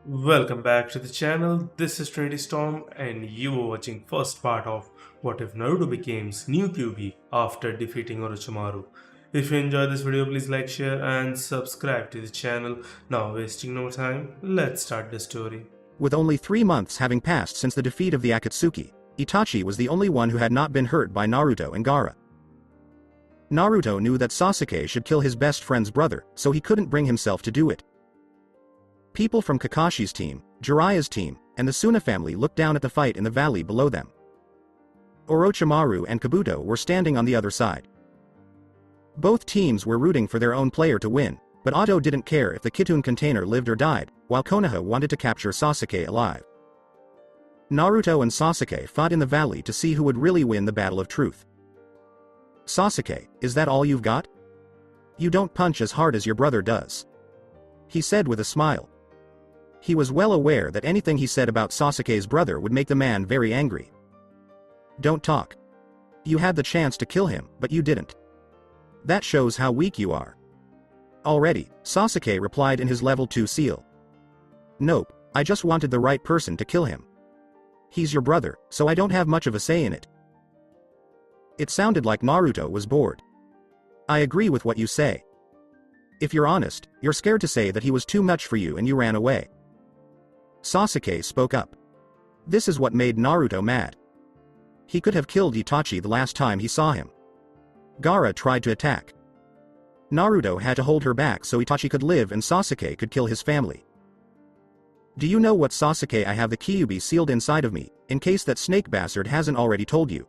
Welcome back to the channel. This is Trinity Storm, and you are watching first part of What If Naruto Becomes New Kyubi after defeating Orochimaru. If you enjoyed this video, please like, share, and subscribe to the channel. Now, wasting no time, let's start the story. With only 3 months having passed since the defeat of the Akatsuki, Itachi was the only one who had not been hurt by Naruto and Gaara. Naruto knew that Sasuke should kill his best friend's brother, so he couldn't bring himself to do it. People from Kakashi's team, Jiraiya's team, and the Suna family looked down at the fight in the valley below them. Orochimaru and Kabuto were standing on the other side. Both teams were rooting for their own player to win, but Otto didn't care if the Kitun container lived or died, while Konoha wanted to capture Sasuke alive. Naruto and Sasuke fought in the valley to see who would really win the battle of truth. "Sasuke, is that all you've got? You don't punch as hard as your brother does," he said with a smile. He was well aware that anything he said about Sasuke's brother would make the man very angry. "Don't talk. You had the chance to kill him, but you didn't. That shows how weak you are." "Already," Sasuke replied in his level 2 seal. "Nope, I just wanted the right person to kill him. He's your brother, so I don't have much of a say in it." It sounded like Naruto was bored. "I agree with what you say. If you're honest, you're scared to say that he was too much for you and you ran away." Sasuke spoke up. This is what made Naruto mad. He could have killed Itachi the last time he saw him. Gaara tried to attack. Naruto had to hold her back so Itachi could live and Sasuke could kill his family. "Do you know what, Sasuke? I have the Kyubi sealed inside of me, in case that snake bastard hasn't already told you.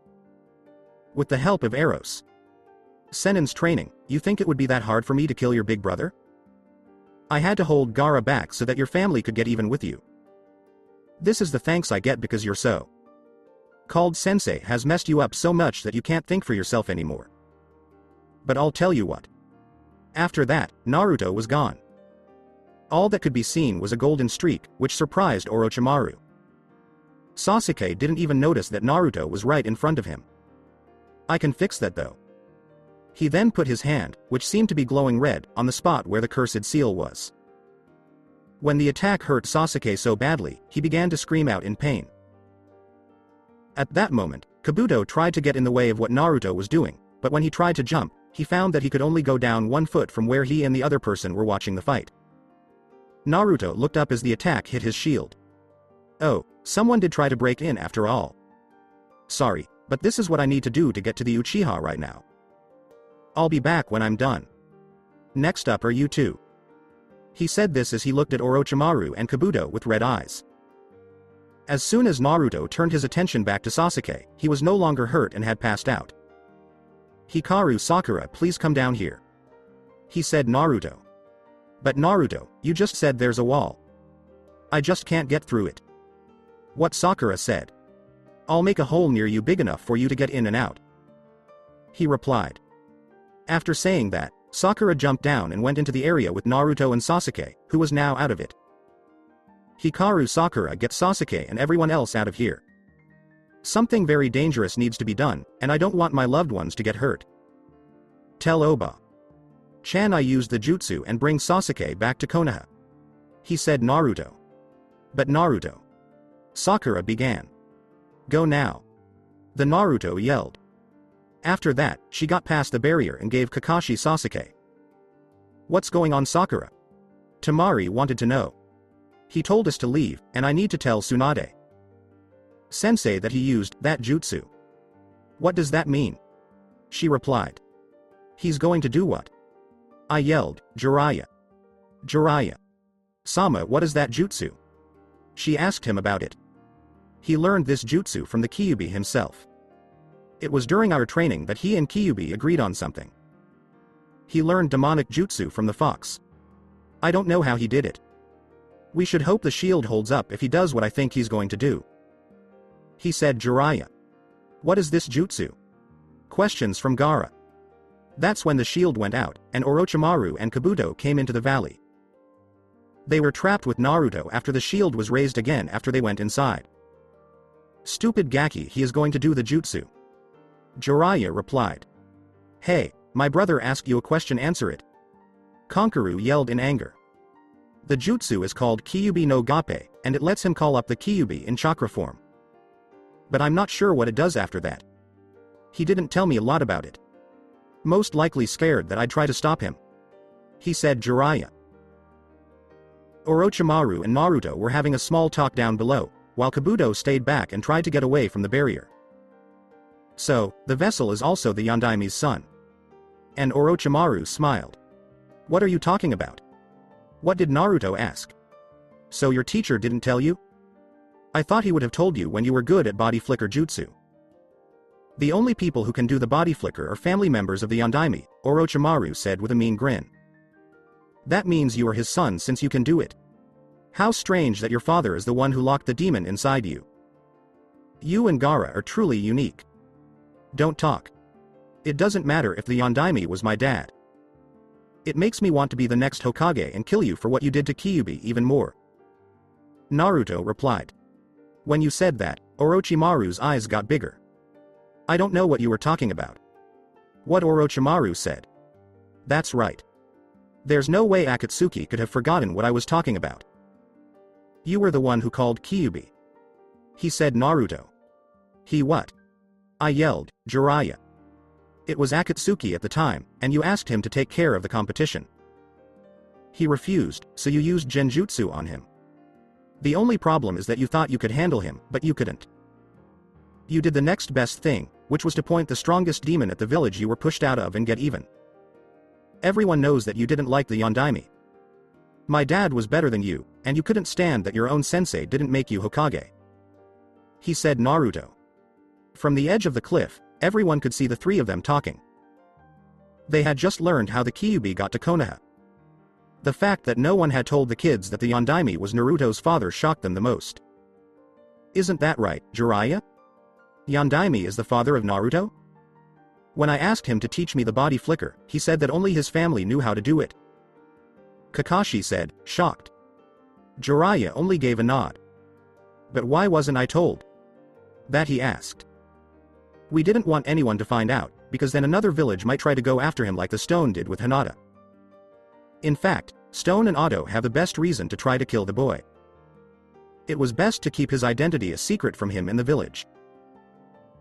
With the help of Eros Senin's training, you think it would be that hard for me to kill your big brother? I had to hold Gaara back so that your family could get even with you. This is the thanks I get because you're so called sensei has messed you up so much that you can't think for yourself anymore. But I'll tell you what." After that, Naruto was gone. All that could be seen was a golden streak, which surprised Orochimaru. Sasuke didn't even notice that Naruto was right in front of him. "I can fix that though." He then put his hand, which seemed to be glowing red, on the spot where the cursed seal was. When the attack hurt Sasuke so badly, he began to scream out in pain. At that moment, Kabuto tried to get in the way of what Naruto was doing, but when he tried to jump, he found that he could only go down 1 foot from where he and the other person were watching the fight. Naruto looked up as the attack hit his shield. "Oh, someone did try to break in after all. Sorry, but this is what I need to do to get to the Uchiha right now. I'll be back when I'm done. Next up are you two." He said this as he looked at Orochimaru and Kabuto with red eyes. As soon as Naruto turned his attention back to Sasuke, he was no longer hurt and had passed out. "Hikaru Sakura, please come down here," he said Naruto. "But Naruto, you just said there's a wall. I just can't get through it." "What?" Sakura said. "I'll make a hole near you big enough for you to get in and out," he replied. After saying that, Sakura jumped down and went into the area with Naruto and Sasuke, who was now out of it. "Hikaru Sakura, get Sasuke and everyone else out of here. Something very dangerous needs to be done, and I don't want my loved ones to get hurt. Tell Oba Chan I used the jutsu and bring Sasuke back to Konoha," he said Naruto. "But Naruto," Sakura began. "Go now," the Naruto yelled. After that, she got past the barrier and gave Kakashi Sasuke. "What's going on, Sakura?" Tamari wanted to know. "He told us to leave, and I need to tell Tsunade Sensei that he used that jutsu." "What does that mean?" she replied. "He's going to do what?" I yelled, "Jiraiya. Jiraiya Sama, what is that jutsu?" She asked him about it. "He learned this jutsu from the Kyubi himself. It was during our training that he and Kyubi agreed on something. He learned demonic jutsu from the fox. I don't know how he did it. We should hope the shield holds up if he does what I think he's going to do," he said Jiraiya. "What is this jutsu?" Questions from Gaara. That's when the shield went out, and Orochimaru and Kabuto came into the valley. They were trapped with Naruto after the shield was raised again after they went inside. "Stupid Gaki, he is going to do the jutsu," Jiraiya replied. "Hey, my brother asked you a question, answer it," Konkaru yelled in anger. The jutsu is called Kyubi no Gape, and it lets him call up the Kyubi in chakra form. But I'm not sure what it does after that. He didn't tell me a lot about it. Most likely scared that I'd try to stop him. He said Jiraiya. Orochimaru and Naruto were having a small talk down below, while Kabuto stayed back and tried to get away from the barrier. So, the vessel is also the Yondaimi's son. And Orochimaru smiled. What are you talking about? What did Naruto ask? So your teacher didn't tell you? I thought he would have told you when you were good at body flicker jutsu. The only people who can do the body flicker are family members of the Yondaime, Orochimaru said with a mean grin. That means you are his son since you can do it. How strange that your father is the one who locked the demon inside you. You and Gaara are truly unique. Don't talk. It doesn't matter if the Yondaime was my dad. It makes me want to be the next Hokage and kill you for what you did to Kyubi even more. Naruto replied. When you said that, Orochimaru's eyes got bigger. I don't know what you were talking about. What Orochimaru said. That's right. There's no way Akatsuki could have forgotten what I was talking about. You were the one who called Kyubi. He said Naruto. He what? I yelled, Jiraiya. It was Akatsuki at the time, and you asked him to take care of the competition. He refused, so you used genjutsu on him. The only problem is that you thought you could handle him, but you couldn't. You did the next best thing, which was to point the strongest demon at the village you were pushed out of and get even. Everyone knows that you didn't like the Yondaime. My dad was better than you, and you couldn't stand that your own sensei didn't make you Hokage. He said Naruto. From the edge of the cliff, everyone could see the three of them talking. They had just learned how the Kyubi got to Konoha. The fact that no one had told the kids that the Yondaime was Naruto's father shocked them the most. Isn't that right, Jiraiya? Yondaime is the father of Naruto? When I asked him to teach me the body flicker, he said that only his family knew how to do it. Kakashi said, shocked. Jiraiya only gave a nod. But why wasn't I told? That he asked. We didn't want anyone to find out, because then another village might try to go after him like the Stone did with Hinata. In fact, Stone and Otto have the best reason to try to kill the boy. It was best to keep his identity a secret from him in the village.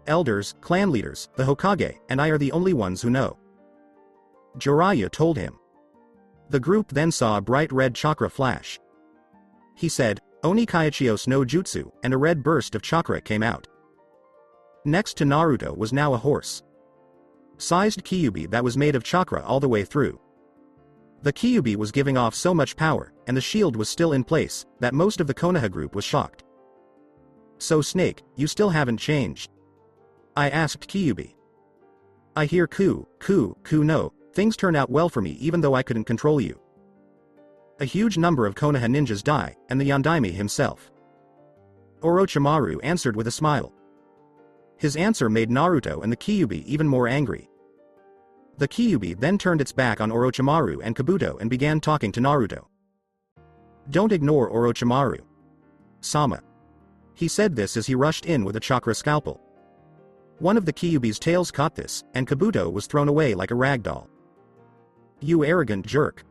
Elders, clan leaders, the Hokage, and I are the only ones who know. Jiraiya told him. The group then saw a bright red chakra flash. He said, Oni Kaichios no Jutsu, and a red burst of chakra came out. Next to Naruto was now a horse-sized Kyubi that was made of chakra all the way through. The Kyubi was giving off so much power, and the shield was still in place, that most of the Konoha group was shocked. So Snake, you still haven't changed? I asked Kyubi. I hear ku no, things turn out well for me even though I couldn't control you. A huge number of Konoha ninjas die, and the Yondaime himself. Orochimaru answered with a smile. His answer made Naruto and the Kyubi even more angry. The Kyubi then turned its back on Orochimaru and Kabuto and began talking to Naruto. Don't ignore Orochimaru. Sama. He said this as he rushed in with a chakra scalpel. One of the Kyubi's tails caught this, and Kabuto was thrown away like a rag doll. You arrogant jerk.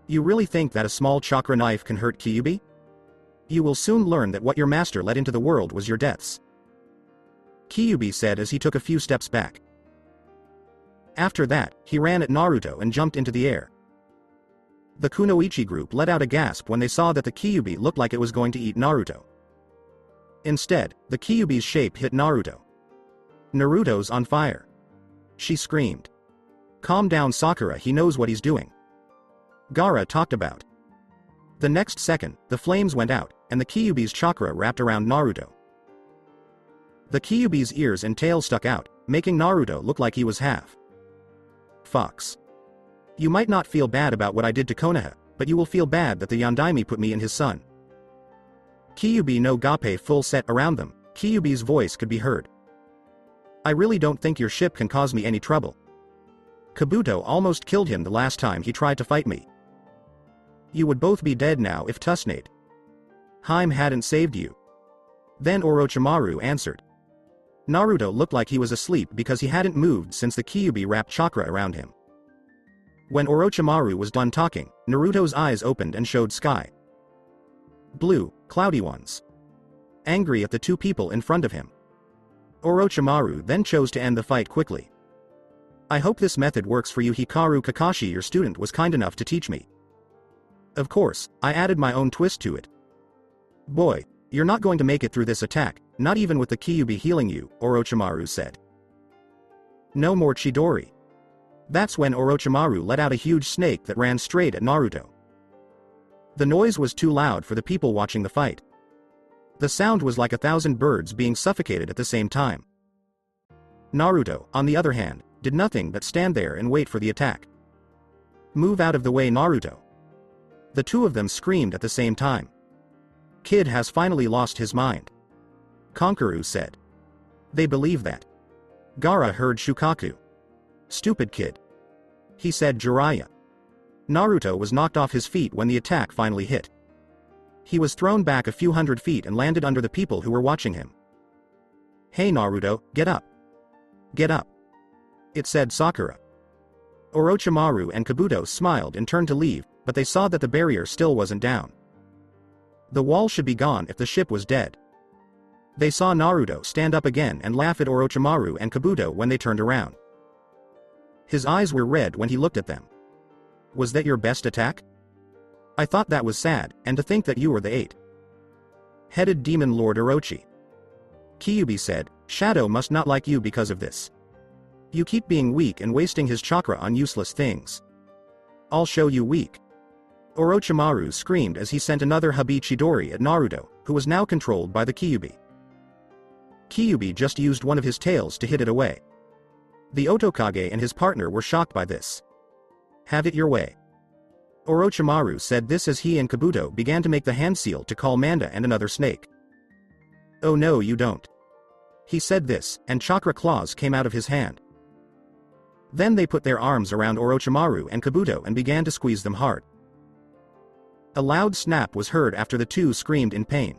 You really think that a small chakra knife can hurt Kyubi? You will soon learn that what your master let into the world was your deaths. Kyubi said as he took a few steps back. After that, he ran at Naruto and jumped into the air. The Kunoichi group let out a gasp when they saw that the Kyubi looked like it was going to eat Naruto. Instead, the Kyubi's shape hit Naruto. Naruto's on fire. She screamed. Calm down Sakura, he knows what he's doing. Gaara talked about. The next second, the flames went out, and the Kyubi's chakra wrapped around Naruto. The Kyubi's ears and tail stuck out, making Naruto look like he was half fox. You might not feel bad about what I did to Konoha, but you will feel bad that the Yondaime put me in his son. Kyubi no Gape full set around them, Kyubi's voice could be heard. I really don't think your ship can cause me any trouble. Kabuto almost killed him the last time he tried to fight me. You would both be dead now if Tusnade Haim hadn't saved you. Then Orochimaru answered. Naruto looked like he was asleep because he hadn't moved since the Kyubi wrapped chakra around him. When Orochimaru was done talking, Naruto's eyes opened and showed sky. Blue, cloudy ones. Angry at the two people in front of him. Orochimaru then chose to end the fight quickly. I hope this method works for you. Hikaru Kakashi, your student, was kind enough to teach me. Of course, I added my own twist to it. Boy, you're not going to make it through this attack, not even with the Kyubi healing you, Orochimaru said. No more Chidori. That's when Orochimaru let out a huge snake that ran straight at Naruto. The noise was too loud for the people watching the fight. The sound was like 1,000 birds being suffocated at the same time. Naruto, on the other hand, did nothing but stand there and wait for the attack. Move out of the way, Naruto. The two of them screamed at the same time. Kid has finally lost his mind. Konkaru said. They believe that. Gaara heard Shukaku. Stupid kid. He said Jiraiya. Naruto was knocked off his feet when the attack finally hit. He was thrown back a few hundred feet and landed under the people who were watching him. Hey Naruto, get up. Get up. It said Sakura. Orochimaru and Kabuto smiled and turned to leave, but they saw that the barrier still wasn't down. The wall should be gone if the ship was dead. They saw Naruto stand up again and laugh at Orochimaru and Kabuto when they turned around. His eyes were red when he looked at them. Was that your best attack? I thought that was sad, and to think that you were the eight-headed demon Lord Orochi. Kyubi said, Shadow must not like you because of this. You keep being weak and wasting his chakra on useless things. I'll show you weak. Orochimaru screamed as he sent another Habi Chidori at Naruto, who was now controlled by the Kyubi. Kyubi just used one of his tails to hit it away. The Otokage and his partner were shocked by this. Have it your way. Orochimaru said this as he and Kabuto began to make the hand seal to call Manda and another snake. Oh no, you don't. He said this, and chakra claws came out of his hand. Then they put their arms around Orochimaru and Kabuto and began to squeeze them hard. A loud snap was heard after the two screamed in pain.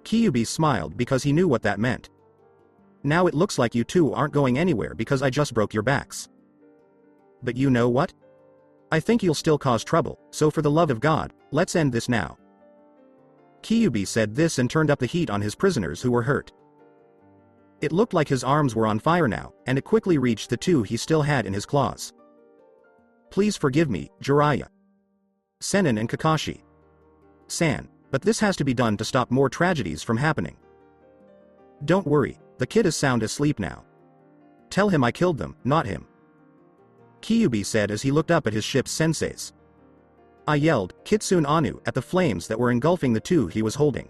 Kyubi smiled because he knew what that meant. Now it looks like you two aren't going anywhere because I just broke your backs. But you know what? I think you'll still cause trouble, so for the love of God, let's end this now. Kyubi said this and turned up the heat on his prisoners who were hurt. It looked like his arms were on fire now, and it quickly reached the two he still had in his claws. Please forgive me, Jiraiya. Sennin and Kakashi. San, but this has to be done to stop more tragedies from happening. Don't worry, the kid is sound asleep now. Tell him I killed them, not him. Kyubi said as he looked up at his ship's senseis. I yelled, Kitsune Anu, at the flames that were engulfing the two he was holding.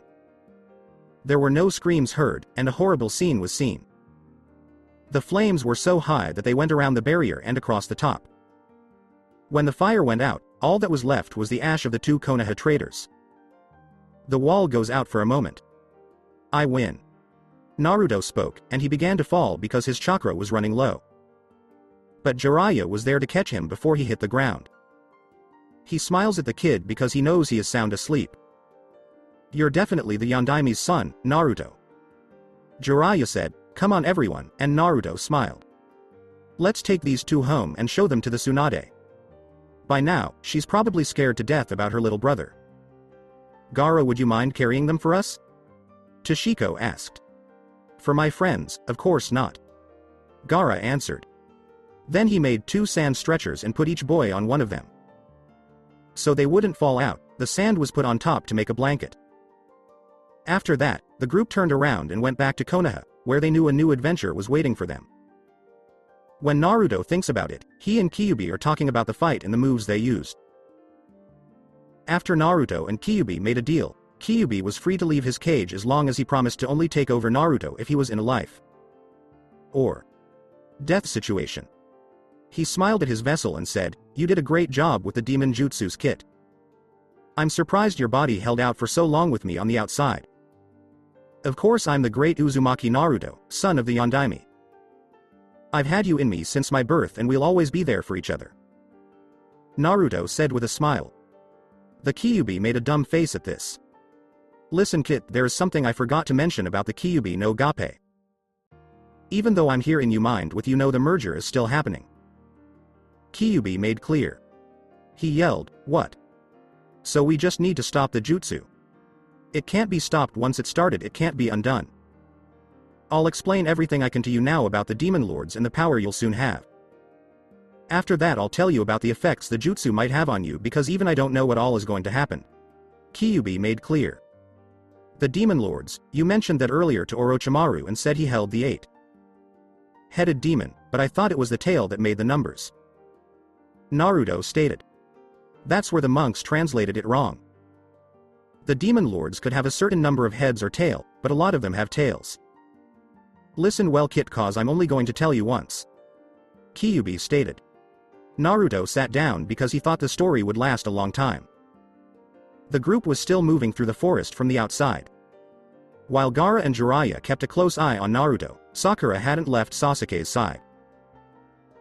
There were no screams heard, and a horrible scene was seen. The flames were so high that they went around the barrier and across the top. When the fire went out, all that was left was the ash of the two Konoha traitors. The wall goes out for a moment. I win. Naruto spoke, and he began to fall because his chakra was running low. But Jiraiya was there to catch him before he hit the ground. He smiles at the kid because he knows he is sound asleep. You're definitely the Yondaimi's son, Naruto. Jiraiya said, come on everyone, and Naruto smiled. Let's take these two home and show them to the Tsunade. By now, she's probably scared to death about her little brother. Gaara, would you mind carrying them for us? Toshiko asked. For my friends, of course not. Gaara answered. Then he made 2 sand stretchers and put each boy on one of them. So they wouldn't fall out, the sand was put on top to make a blanket. After that, the group turned around and went back to Konoha, where they knew a new adventure was waiting for them. When Naruto thinks about it, he and Kyubi are talking about the fight and the moves they used. After Naruto and Kyubi made a deal, Kyubi was free to leave his cage as long as he promised to only take over Naruto if he was in a life or death situation. He smiled at his vessel and said, you did a great job with the demon jutsu's kit. I'm surprised your body held out for so long with me on the outside. Of course I'm the great Uzumaki Naruto, son of the Yondaime. I've had you in me since my birth and we'll always be there for each other. Naruto said with a smile. The Kyubi made a dumb face at this. Listen kid, there is something I forgot to mention about the Kyubi no Gappe. Even though I'm here in you mind with you know the merger is still happening. Kyubi made clear. He yelled, "What? So we just need to stop the jutsu. It can't be stopped once it started, it can't be undone. I'll explain everything I can to you now about the demon lords and the power you'll soon have. After that I'll tell you about the effects the jutsu might have on you because even I don't know what all is going to happen." Kyubi made clear. "The demon lords, you mentioned that earlier to Orochimaru and said he held the 8-headed demon, but I thought it was the tail that made the numbers." Naruto stated. "That's where the monks translated it wrong. The demon lords could have a certain number of heads or tail, but a lot of them have tails. Listen well kid, cause I'm only going to tell you once," Kyubi stated. Naruto sat down because he thought the story would last a long time. The group was still moving through the forest from the outside. While Gaara and Jiraiya kept a close eye on Naruto, Sakura hadn't left Sasuke's side.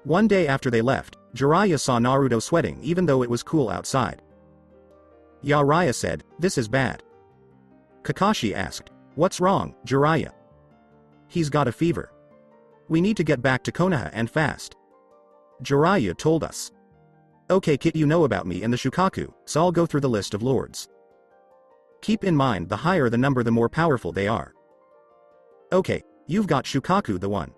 One day after they left, Jiraiya saw Naruto sweating even though it was cool outside. Jiraiya said, "This is bad." Kakashi asked, "What's wrong, Jiraiya?" "He's got a fever. We need to get back to Konoha and fast," Jiraiya told us. "Okay kid, you know about me and the Shukaku, so I'll go through the list of lords. Keep in mind the higher the number the more powerful they are. Okay, you've got Shukaku the 1.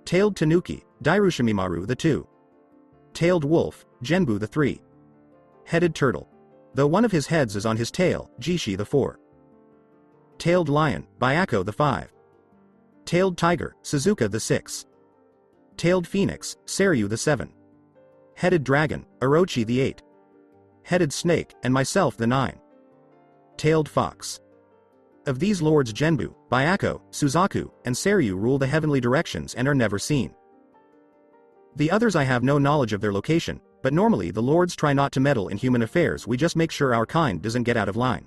Tailed Tanuki, Dairushimimaru the 2. Tailed Wolf, Genbu the 3. Headed Turtle. Though one of his heads is on his tail, Jishi the 4. Tailed Lion, Byako the 5. Tailed Tiger, Suzuka the 6. Tailed Phoenix, Seryu the 7. Headed Dragon, Orochi the 8. Headed Snake, and myself the 9. Tailed Fox. Of these lords Genbu, Byako, Suzaku, and Seryu rule the heavenly directions and are never seen. The others I have no knowledge of their location, but normally the lords try not to meddle in human affairs, we just make sure our kind doesn't get out of line.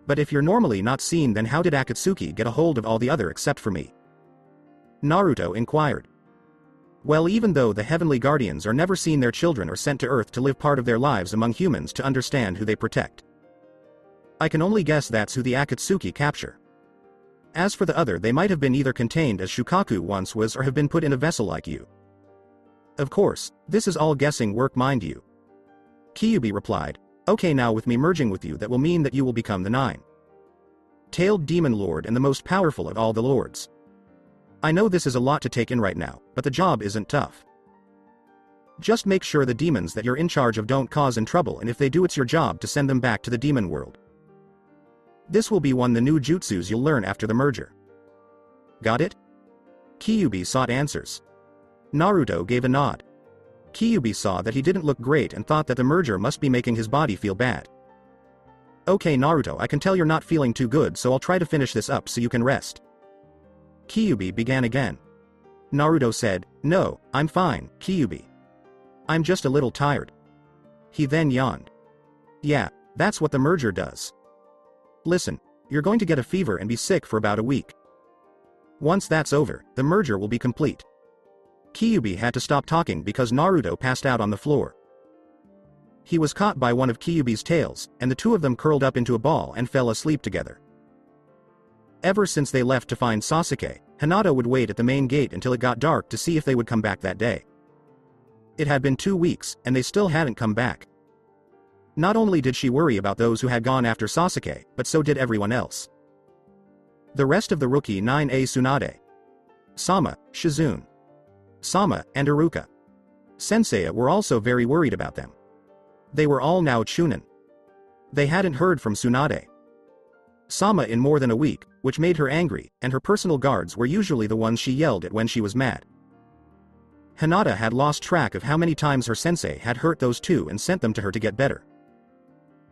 But if you're normally not seen, then how did Akatsuki get a hold of all the other except for me?" Naruto inquired. "Well, even though the heavenly guardians are never seen, their children are sent to Earth to live part of their lives among humans to understand who they protect. I can only guess that's who the Akatsuki capture. As for the other, they might have been either contained as Shukaku once was or have been put in a vessel like you. Of course, this is all guessing work, mind you." Kyubi replied, "Okay, now with me merging with you, that will mean that you will become the 9-tailed demon lord and the most powerful of all the lords. I know this is a lot to take in right now, but the job isn't tough. Just make sure the demons that you're in charge of don't cause in trouble, and if they do, it's your job to send them back to the demon world. This will be one of the new jutsus you'll learn after the merger. Got it?" Kyubi sought answers. Naruto gave a nod. Kyubi saw that he didn't look great and thought that the merger must be making his body feel bad. "Okay Naruto, I can tell you're not feeling too good, so I'll try to finish this up so you can rest." Kyubi began again. Naruto said, "No, I'm fine, Kyubi. I'm just a little tired." He then yawned. "Yeah, that's what the merger does. Listen, you're going to get a fever and be sick for about a week. Once that's over, the merger will be complete." Kyubi had to stop talking because Naruto passed out on the floor. He was caught by one of Kyubi's tails, and the two of them curled up into a ball and fell asleep together. Ever since they left to find Sasuke, Hinata would wait at the main gate until it got dark to see if they would come back that day. It had been 2 weeks, and they still hadn't come back. Not only did she worry about those who had gone after Sasuke, but so did everyone else. The rest of the rookie 9A Tsunade, Sama, Shizune, Sama, and Iruka Sensei were also very worried about them. They were all now Chunin. They hadn't heard from Tsunade Sama in more than a week, which made her angry, and her personal guards were usually the ones she yelled at when she was mad. Hinata had lost track of how many times her sensei had hurt those two and sent them to her to get better.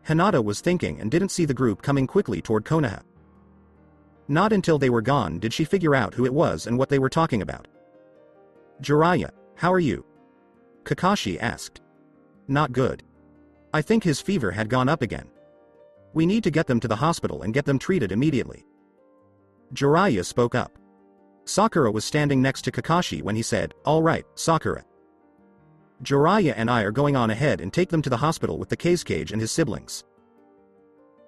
Hinata was thinking and didn't see the group coming quickly toward Konoha. Not until they were gone did she figure out who it was and what they were talking about. "Jiraiya, how are you?" Kakashi asked. "Not good. I think his fever had gone up again. We need to get them to the hospital and get them treated immediately." Jiraiya spoke up. Sakura was standing next to Kakashi when he said, "All right, Sakura. Jiraiya and I are going on ahead and take them to the hospital with the Kazekage and his siblings.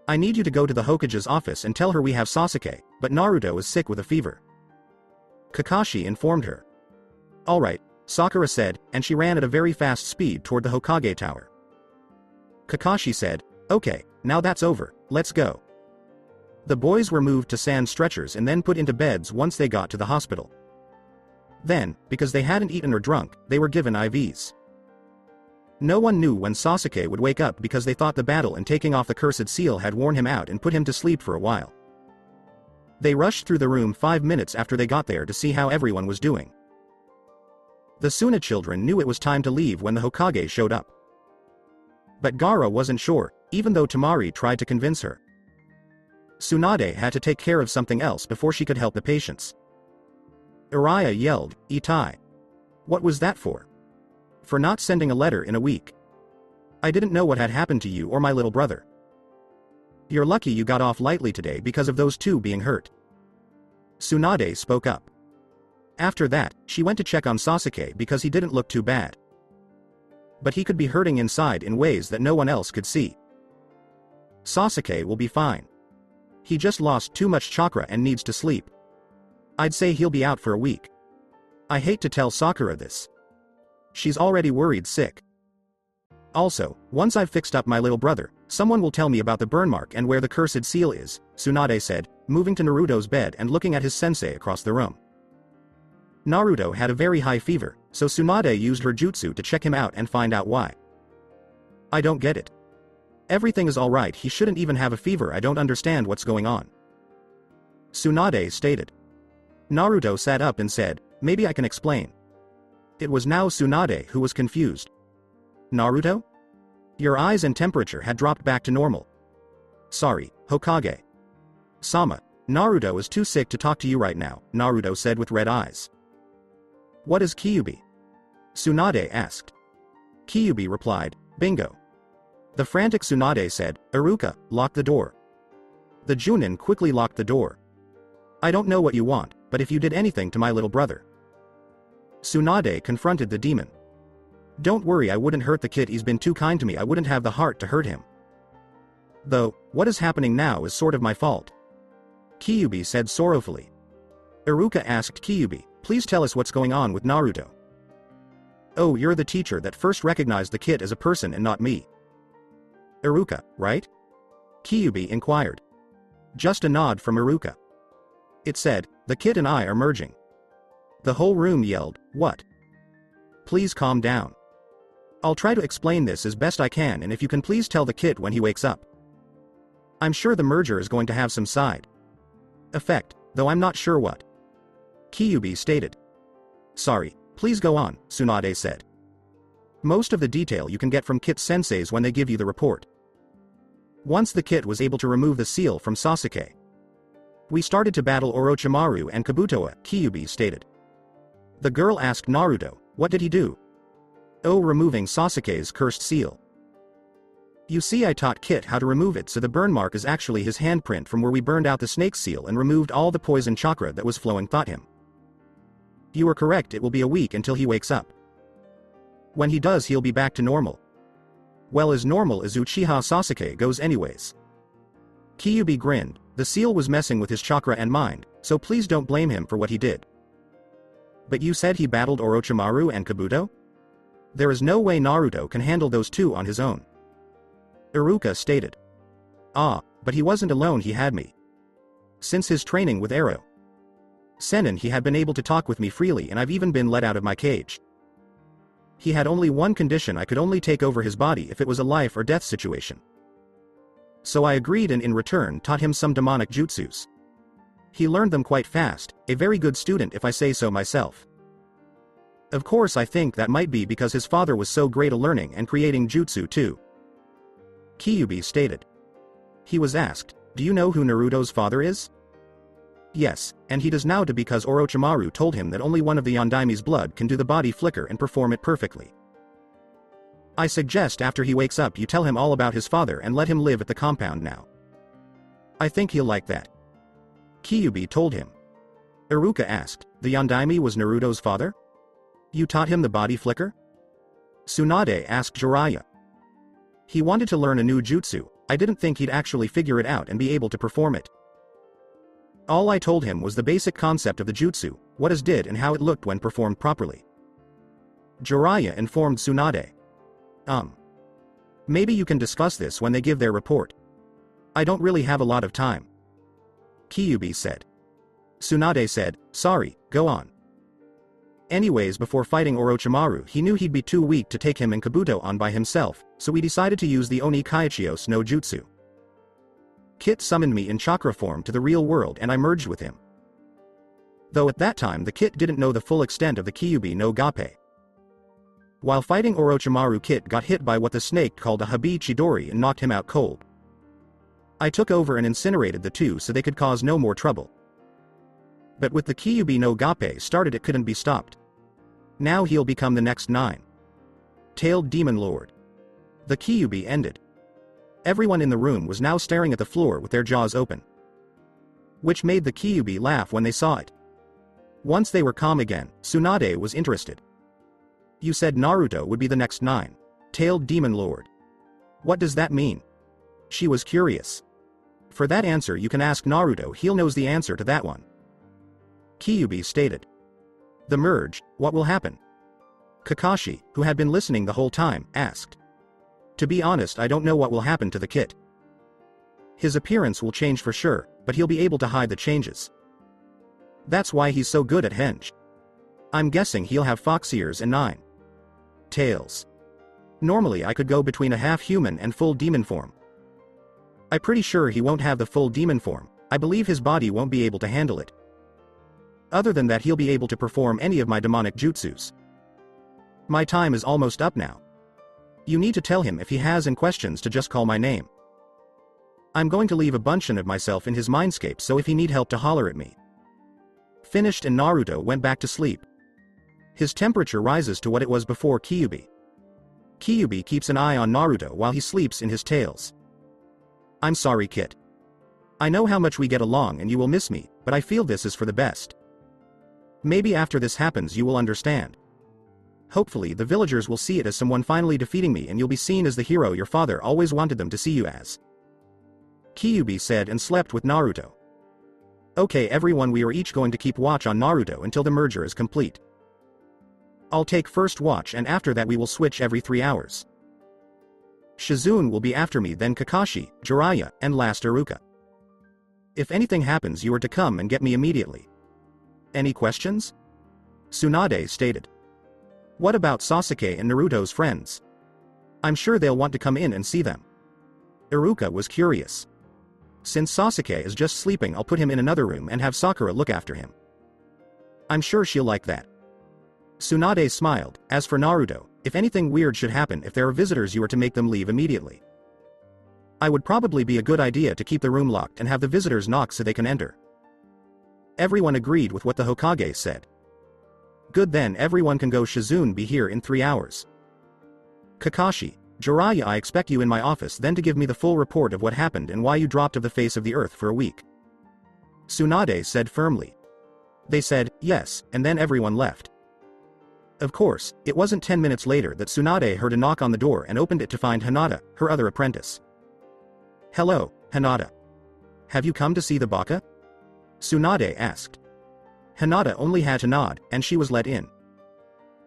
I need you to go to the Hokage's office and tell her we have Sasuke, but Naruto is sick with a fever." Kakashi informed her. "All right, Sakura said, and she ran at a very fast speed toward the Hokage tower. Kakashi said, "Okay, now that's over, let's go." The boys were moved to sand stretchers and then put into beds once they got to the hospital. Then, because they hadn't eaten or drunk, they were given IVs. No one knew when Sasuke would wake up because they thought the battle and taking off the cursed seal had worn him out and put him to sleep for a while. They rushed through the room 5 minutes after they got there to see how everyone was doing. The Suna children knew it was time to leave when the Hokage showed up. But Gaara wasn't sure, even though Temari tried to convince her. Tsunade had to take care of something else before she could help the patients. Uriah yelled, "Itai! What was that for?" "For not sending a letter in a week. I didn't know what had happened to you or my little brother. You're lucky you got off lightly today because of those two being hurt." Tsunade spoke up. After that, she went to check on Sasuke because he didn't look too bad. But he could be hurting inside in ways that no one else could see. "Sasuke will be fine. He just lost too much chakra and needs to sleep. I'd say he'll be out for a week. I hate to tell Sakura this. She's already worried sick. Also, once I've fixed up my little brother, someone will tell me about the burn mark and where the cursed seal is," Tsunade said, moving to Naruto's bed and looking at his sensei across the room. Naruto had a very high fever, so Tsunade used her jutsu to check him out and find out why. "I don't get it. Everything is alright, he shouldn't even have a fever, I don't understand what's going on," Tsunade stated. Naruto sat up and said, "Maybe I can explain." It was now Tsunade who was confused. "Naruto? Your eyes and temperature had dropped back to normal." "Sorry, Hokage. Sama, Naruto is too sick to talk to you right now," Naruto said with red eyes. "What is Kyubi?" Tsunade asked. Kyubi replied, "Bingo." The frantic Tsunade said, "Iruka, lock the door." The Junin quickly locked the door. "I don't know what you want, but if you did anything to my little brother." Tsunade confronted the demon. "Don't worry, I wouldn't hurt the kid, he's been too kind to me, I wouldn't have the heart to hurt him. Though, what is happening now is sort of my fault," Kyubi said sorrowfully. Iruka asked Kyubi, "Please tell us what's going on with Naruto." "Oh, you're the teacher that first recognized the kid as a person and not me. Iruka, right?" Kyubi inquired. Just a nod from Iruka. It said, "The kid and I are merging." The whole room yelled, "What?" "Please calm down. I'll try to explain this as best I can, and if you can please tell the kid when he wakes up. I'm sure the merger is going to have some side effect, though I'm not sure what," Kyubi stated. "Sorry, please go on," Tsunade said. "Most of the detail you can get from Kit senseis when they give you the report." Once the Kit was able to remove the seal from Sasuke, "We started to battle Orochimaru and Kabuto," Kyubi stated. The girl asked Naruto, "What did he do?" "Oh, removing Sasuke's cursed seal. You see, I taught Kit how to remove it, so the burn mark is actually his handprint from where we burned out the snake seal and removed all the poison chakra that was flowing thought him. You were correct, it will be a week until he wakes up. When he does, he'll be back to normal. Well, as normal as Uchiha Sasuke goes anyways." Kyubi grinned. The seal was messing with his chakra and mind, so please don't blame him for what he did. "But you said he battled Orochimaru and Kabuto? There is no way Naruto can handle those two on his own," Iruka stated. "Ah, but he wasn't alone, he had me. Since his training with Ero Sennin, he had been able to talk with me freely, and I've even been let out of my cage. He had only one condition: I could only take over his body if it was a life or death situation. So I agreed and in return taught him some demonic jutsus. He learned them quite fast, a very good student if I say so myself. Of course, I think that might be because his father was so great at learning and creating jutsu too," Kyubi stated. He was asked, "Do you know who Naruto's father is?" "Yes, and he does now too, because Orochimaru told him that only one of the Yondaimi's blood can do the body flicker and perform it perfectly. I suggest after he wakes up you tell him all about his father and let him live at the compound now. I think he'll like that," Kyubi told him. Iruka asked, "The Yondaime was Naruto's father? You taught him the body flicker?" Tsunade asked Jiraiya. "He wanted to learn a new jutsu, I didn't think he'd actually figure it out and be able to perform it. All I told him was the basic concept of the jutsu, what it did and how it looked when performed properly. Jiraiya informed Tsunade. Maybe you can discuss this when they give their report. I don't really have a lot of time. Kyubi said. Tsunade said, sorry, go on. Anyways, before fighting Orochimaru, he knew he'd be too weak to take him and Kabuto on by himself, so he decided to use the Oni Kaichios no Jutsu. Kit summoned me in chakra form to the real world and I merged with him. Though at that time the Kit didn't know the full extent of the Kyubi no Gape. While fighting Orochimaru, Kit got hit by what the snake called a Habi Chidori and knocked him out cold. I took over and incinerated the two so they could cause no more trouble. But with the Kyubi no Gape started, it couldn't be stopped. Now he'll become the next nine-tailed demon lord. The Kyubi ended. Everyone in the room was now staring at the floor with their jaws open. Which made the Kyubi laugh when they saw it. Once they were calm again, Tsunade was interested. You said Naruto would be the next nine-tailed demon lord. What does that mean? She was curious. For that answer you can ask Naruto, he knows the answer to that one. Kyubi stated. The merge, what will happen? Kakashi, who had been listening the whole time, asked. To be honest, I don't know what will happen to the Kit. His appearance will change for sure, but he'll be able to hide the changes. That's why he's so good at henge. I'm guessing he'll have fox ears and 9 tails. Normally I could go between a half-human and full demon form. I'm pretty sure he won't have the full demon form. I believe his body won't be able to handle it. Other than that, he'll be able to perform any of my demonic jutsus. My time is almost up now. You need to tell him if he has any questions to just call my name. I'm going to leave a bunch of myself in his mindscape, so if he need help to holler at me. Finished, and Naruto went back to sleep. His temperature rises to what it was before Kyubi. Kyubi keeps an eye on Naruto while he sleeps in his tails. I'm sorry, Kit. I know how much we get along and you will miss me, but I feel this is for the best. Maybe after this happens you will understand. Hopefully the villagers will see it as someone finally defeating me and you'll be seen as the hero your father always wanted them to see you as. Kyubi said and slept with Naruto. Okay everyone, we are each going to keep watch on Naruto until the merger is complete. I'll take first watch and after that we will switch every 3 hours. Shizune will be after me, then Kakashi, Jiraiya, and last Iruka. If anything happens you are to come and get me immediately. Any questions? Tsunade stated. What about Sasuke and Naruto's friends? I'm sure they'll want to come in and see them. Iruka was curious. Since Sasuke is just sleeping, I'll put him in another room and have Sakura look after him. I'm sure she'll like that. Tsunade smiled. As for Naruto, if anything weird should happen, if there are visitors, you are to make them leave immediately. I would probably be a good idea to keep the room locked and have the visitors knock so they can enter. Everyone agreed with what the Hokage said. Good, then everyone can go. Shizune be here in 3 hours. Kakashi, Jiraiya, I expect you in my office then to give me the full report of what happened and why you dropped off the face of the earth for a week. Tsunade said firmly. They said, yes, and then everyone left. Of course, it wasn't 10 minutes later that Tsunade heard a knock on the door and opened it to find Hinata, her other apprentice. Hello, Hinata. Have you come to see the Baka? Tsunade asked. Hinata only had to nod, and she was let in.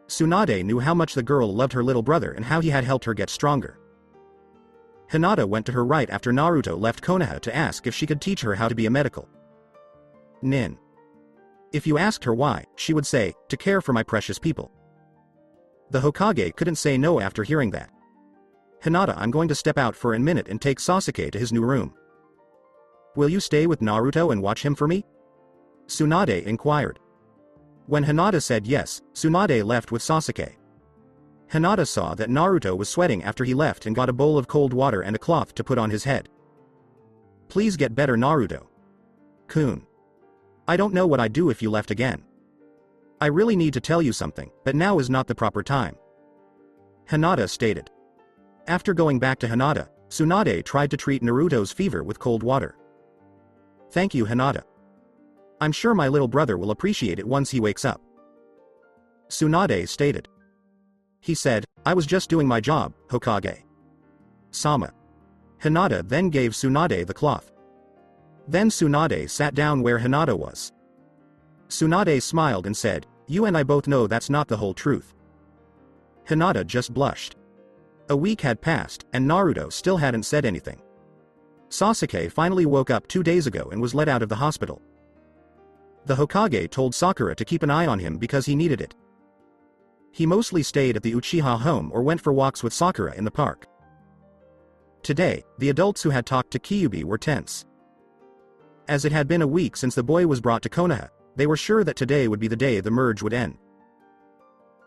Tsunade knew how much the girl loved her little brother and how he had helped her get stronger. Hinata went to her right after Naruto left Konoha to ask if she could teach her how to be a medical nin. If you asked her why, she would say, to care for my precious people. The Hokage couldn't say no after hearing that. Hinata, I'm going to step out for a minute and take Sasuke to his new room. Will you stay with Naruto and watch him for me? Tsunade inquired. When Hinata said yes, Tsunade left with Sasuke. Hinata saw that Naruto was sweating after he left and got a bowl of cold water and a cloth to put on his head. Please get better, Naruto-kun. I don't know what I'd do if you left again. I really need to tell you something, but now is not the proper time. Hinata stated. After going back to Hinata, Tsunade tried to treat Naruto's fever with cold water. Thank you, Hinata. I'm sure my little brother will appreciate it once he wakes up. Tsunade stated. He said, I was just doing my job, Hokage. Sama. Hinata then gave Tsunade the cloth. Then Tsunade sat down where Hinata was. Tsunade smiled and said, you and I both know that's not the whole truth. Hinata just blushed. A week had passed, and Naruto still hadn't said anything. Sasuke finally woke up 2 days ago and was let out of the hospital. The Hokage told Sakura to keep an eye on him because he needed it. He mostly stayed at the Uchiha home or went for walks with Sakura in the park. Today, the adults who had talked to Kyubi were tense. As it had been a week since the boy was brought to Konoha, they were sure that today would be the day the merge would end.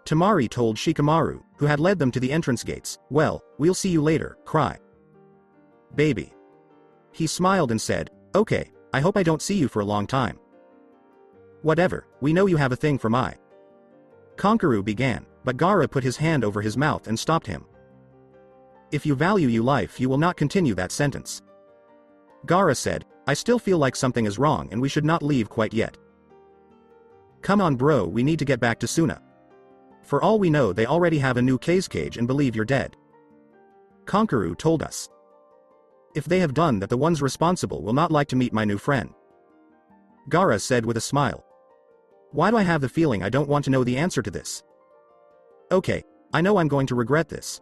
Temari told Shikamaru, who had led them to the entrance gates, "Well, we'll see you later, cry. Baby." He smiled and said, "Okay, I hope I don't see you for a long time." "Whatever, we know you have a thing for Mai." Kankaru began, but Gaara put his hand over his mouth and stopped him. "If you value your life, you will not continue that sentence." Gaara said, "I still feel like something is wrong and we should not leave quite yet. Come on bro, we need to get back to Suna. For all we know they already have a new cage and believe you're dead." Kankaru told us. "If they have done that, the ones responsible will not like to meet my new friend." Gaara said with a smile. "Why do I have the feeling I don't want to know the answer to this? Okay, I know I'm going to regret this.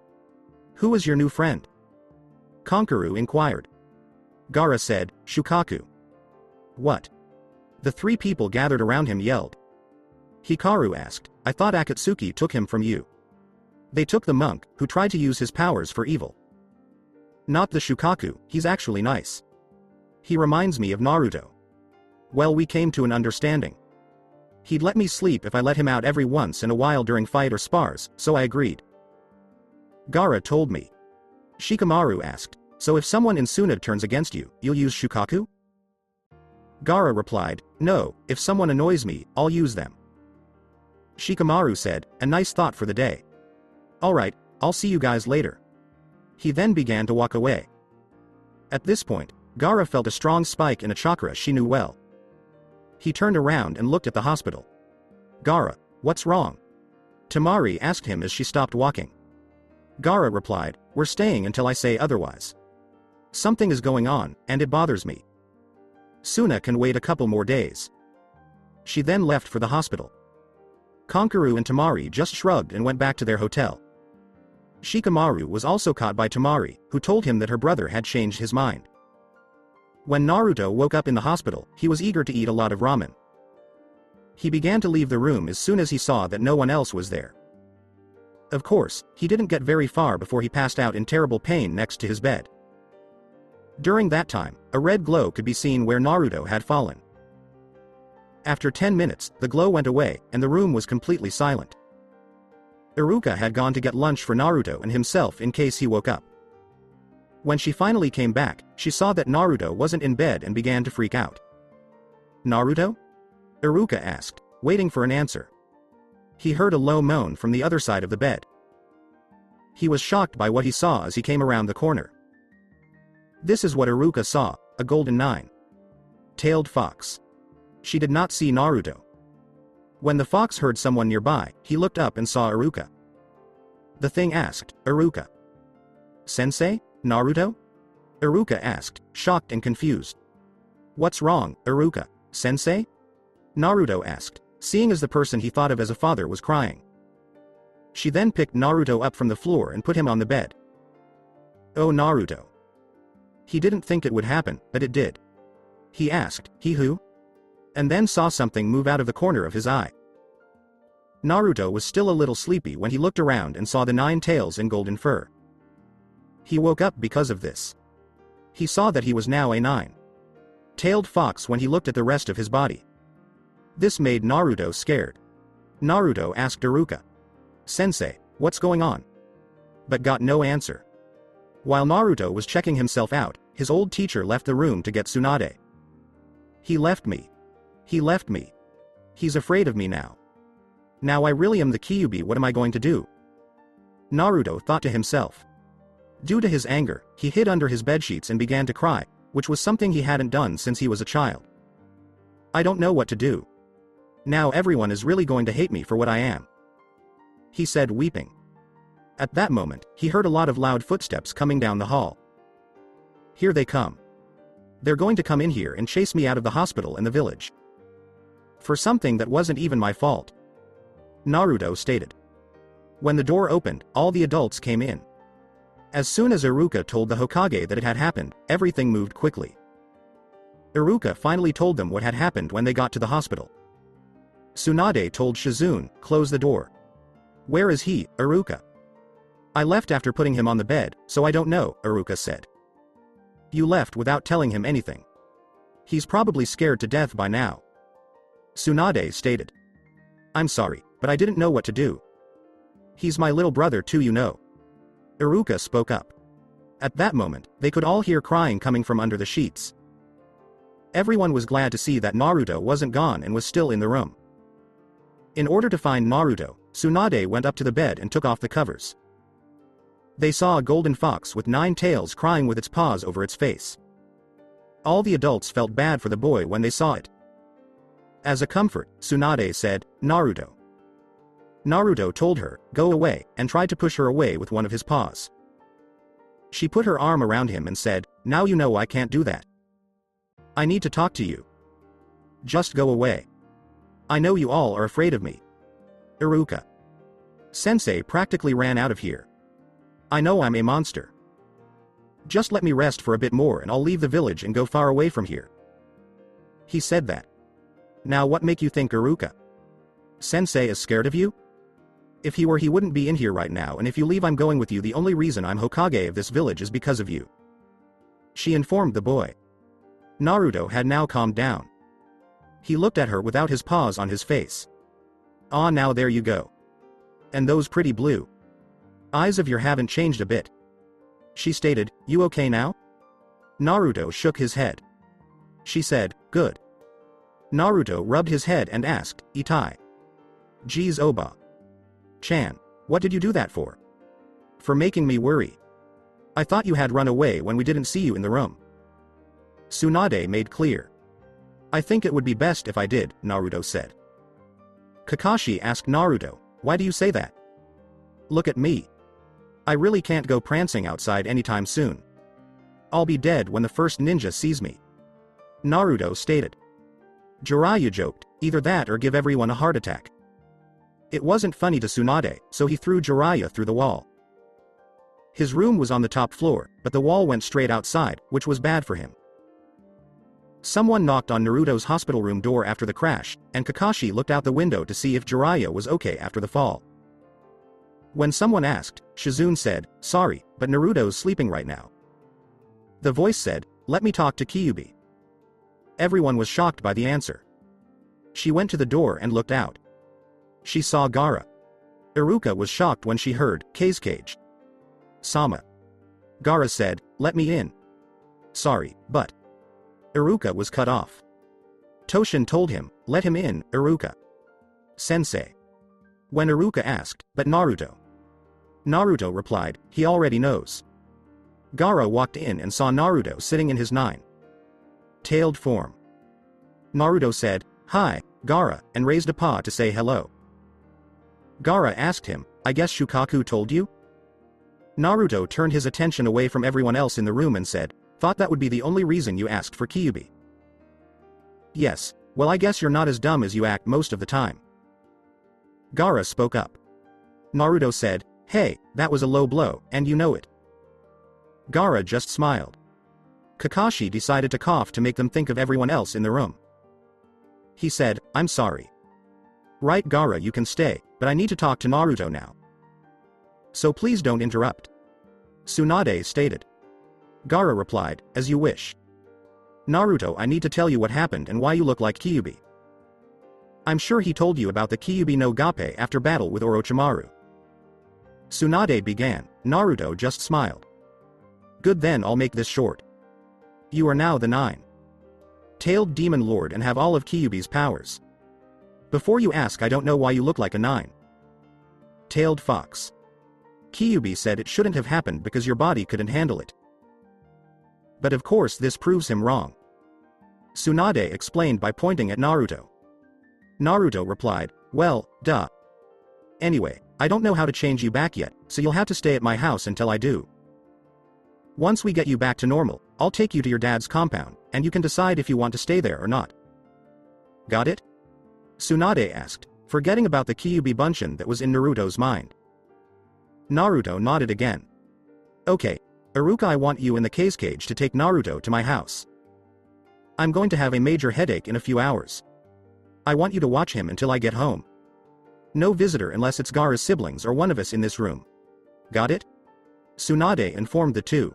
Who is your new friend?" Kankaru inquired. Gaara said, "Shukaku." "What?" The 3 people gathered around him yelled. Hikaru asked, "I thought Akatsuki took him from you." "They took the monk, who tried to use his powers for evil." "Not the Shukaku, he's actually nice. He reminds me of Naruto. Well, we came to an understanding. He'd let me sleep if I let him out every once in a while during fight or spars, so I agreed." Gaara told me. Shikamaru asked, "So if someone in Suna turns against you, you'll use Shukaku?" Gaara replied, "No, if someone annoys me, I'll use them." Shikamaru said, "A nice thought for the day. Alright, I'll see you guys later." He then began to walk away. At this point, Gaara felt a strong spike in a chakra she knew well. He turned around and looked at the hospital. "Gaara, what's wrong?" Temari asked him as she stopped walking. Gaara replied, "We're staying until I say otherwise. Something is going on, and it bothers me. Suna can wait a couple more days." She then left for the hospital. Kankaru and Temari just shrugged and went back to their hotel. Shikamaru was also caught by Temari, who told him that her brother had changed his mind. When Naruto woke up in the hospital, he was eager to eat a lot of ramen. He began to leave the room as soon as he saw that no one else was there. Of course, he didn't get very far before he passed out in terrible pain next to his bed. During that time, a red glow could be seen where Naruto had fallen. After 10 minutes, the glow went away, and the room was completely silent. Iruka had gone to get lunch for Naruto and himself in case he woke up. When she finally came back, she saw that Naruto wasn't in bed and began to freak out. "Naruto?" Iruka asked, waiting for an answer. He heard a low moan from the other side of the bed. He was shocked by what he saw as he came around the corner. This is what Iruka saw, a golden 9-tailed fox. She did not see Naruto. When the fox heard someone nearby, he looked up and saw Iruka. The thing asked, "Iruka. Sensei? Naruto?" Iruka asked, shocked and confused. "What's wrong, Iruka? Sensei?" Naruto asked, seeing as the person he thought of as a father was crying. She then picked Naruto up from the floor and put him on the bed. "Oh Naruto." He didn't think it would happen, but it did. He asked, "He who?" And then saw something move out of the corner of his eye. Naruto was still a little sleepy when he looked around and saw the 9 tails and golden fur. He woke up because of this. He saw that he was now a 9-tailed fox when he looked at the rest of his body. This made Naruto scared. Naruto asked Iruka, "Sensei, what's going on?" But got no answer. While Naruto was checking himself out, his old teacher left the room to get Tsunade. "He left me. He left me. He's afraid of me now. Now I really am the Kyubi, what am I going to do?" Naruto thought to himself. Due to his anger, he hid under his bedsheets and began to cry, which was something he hadn't done since he was a child. "I don't know what to do. Now everyone is really going to hate me for what I am," he said, weeping. At that moment, he heard a lot of loud footsteps coming down the hall. "Here they come. They're going to come in here and chase me out of the hospital and the village. For something that wasn't even my fault," Naruto stated. When the door opened, all the adults came in. As soon as Iruka told the Hokage that it had happened, everything moved quickly. Iruka finally told them what had happened when they got to the hospital. Tsunade told Shizune, "Close the door." "Where is he, Iruka?" "I left after putting him on the bed, so I don't know," Iruka said. "You left without telling him anything. He's probably scared to death by now." Tsunade stated. "I'm sorry, but I didn't know what to do. He's my little brother too, you know." Iruka spoke up. At that moment, they could all hear crying coming from under the sheets. Everyone was glad to see that Naruto wasn't gone and was still in the room. In order to find Naruto, Tsunade went up to the bed and took off the covers. They saw a golden fox with 9 tails crying with its paws over its face. All the adults felt bad for the boy when they saw it. As a comfort, Tsunade said, "Naruto." Naruto told her, "Go away," and tried to push her away with one of his paws. She put her arm around him and said, "Now you know I can't do that. I need to talk to you. Just go away. I know you all are afraid of me." Iruka Sensei practically ran out of here. "I know I'm a monster. Just let me rest for a bit more and I'll leave the village and go far away from here." He said that. "Now what make you think, Iruka? Sensei is scared of you? If he were, he wouldn't be in here right now, and if you leave I'm going with you. The only reason I'm Hokage of this village is because of you," she informed the boy. Naruto had now calmed down. He looked at her without his paws on his face. "Ah, now there you go. And those pretty blue eyes of yours haven't changed a bit," she stated. "You okay now?" Naruto shook his head. She said, "Good." Naruto rubbed his head and asked, "Itai? Geez, Oba Chan, what did you do that for?" "For making me worry. I thought you had run away when we didn't see you in the room." Tsunade made clear. "I think it would be best if I did," Naruto said. Kakashi asked Naruto, "Why do you say that? Look at me. I really can't go prancing outside anytime soon. I'll be dead when the first ninja sees me," Naruto stated. Jiraiya joked, "Either that or give everyone a heart attack." It wasn't funny to Tsunade, so he threw Jiraiya through the wall. His room was on the top floor, but the wall went straight outside, which was bad for him. Someone knocked on Naruto's hospital room door after the crash, and Kakashi looked out the window to see if Jiraiya was okay after the fall. When someone asked, Shizune said, "Sorry, but Naruto's sleeping right now." The voice said, "Let me talk to Kyubi." Everyone was shocked by the answer. She went to the door and looked out. She saw Gaara. Iruka was shocked when she heard, "K's cage." "Sama." Gaara said, "Let me in." "Sorry, but..." Iruka was cut off. Toshin told him, "Let him in, Iruka." "Sensei." When Iruka asked, "But Naruto?" Naruto replied, "He already knows." Gaara walked in and saw Naruto sitting in his 9-tailed form. Naruto said, "Hi, Gaara," and raised a paw to say hello. Gaara asked him, "I guess Shukaku told you?" Naruto turned his attention away from everyone else in the room and said, "Thought that would be the only reason you asked for Kyubi." "Yes, well I guess you're not as dumb as you act most of the time." Gaara spoke up. Naruto said, "Hey, that was a low blow, and you know it." Gaara just smiled. Kakashi decided to cough to make them think of everyone else in the room. He said, "I'm sorry." "Right, Gaara, you can stay, but I need to talk to Naruto now. So please don't interrupt," Tsunade stated. Gaara replied, "As you wish. Naruto, I need to tell you what happened and why you look like Kyubi. I'm sure he told you about the Kyubi no Gappe after battle with Orochimaru." Tsunade began. Naruto just smiled. "Good, then I'll make this short. You are now the 9-tailed demon lord and have all of Kyubi's powers. Before you ask, I don't know why you look like a 9-tailed fox. Kyubi said it shouldn't have happened because your body couldn't handle it. But of course this proves him wrong," Tsunade explained by pointing at Naruto. Naruto replied, "Well, duh. Anyway, I don't know how to change you back yet, so you'll have to stay at my house until I do. Once we get you back to normal, I'll take you to your dad's compound, and you can decide if you want to stay there or not. Got it?" Tsunade asked, forgetting about the Kyubi Bunshin that was in Naruto's mind. Naruto nodded again. Okay. Iruka, I want you in the cage to take Naruto to my house. I'm going to have a major headache in a few hours. I want you to watch him until I get home. No visitor unless it's Gaara's siblings or one of us in this room. Got it? Tsunade informed the two.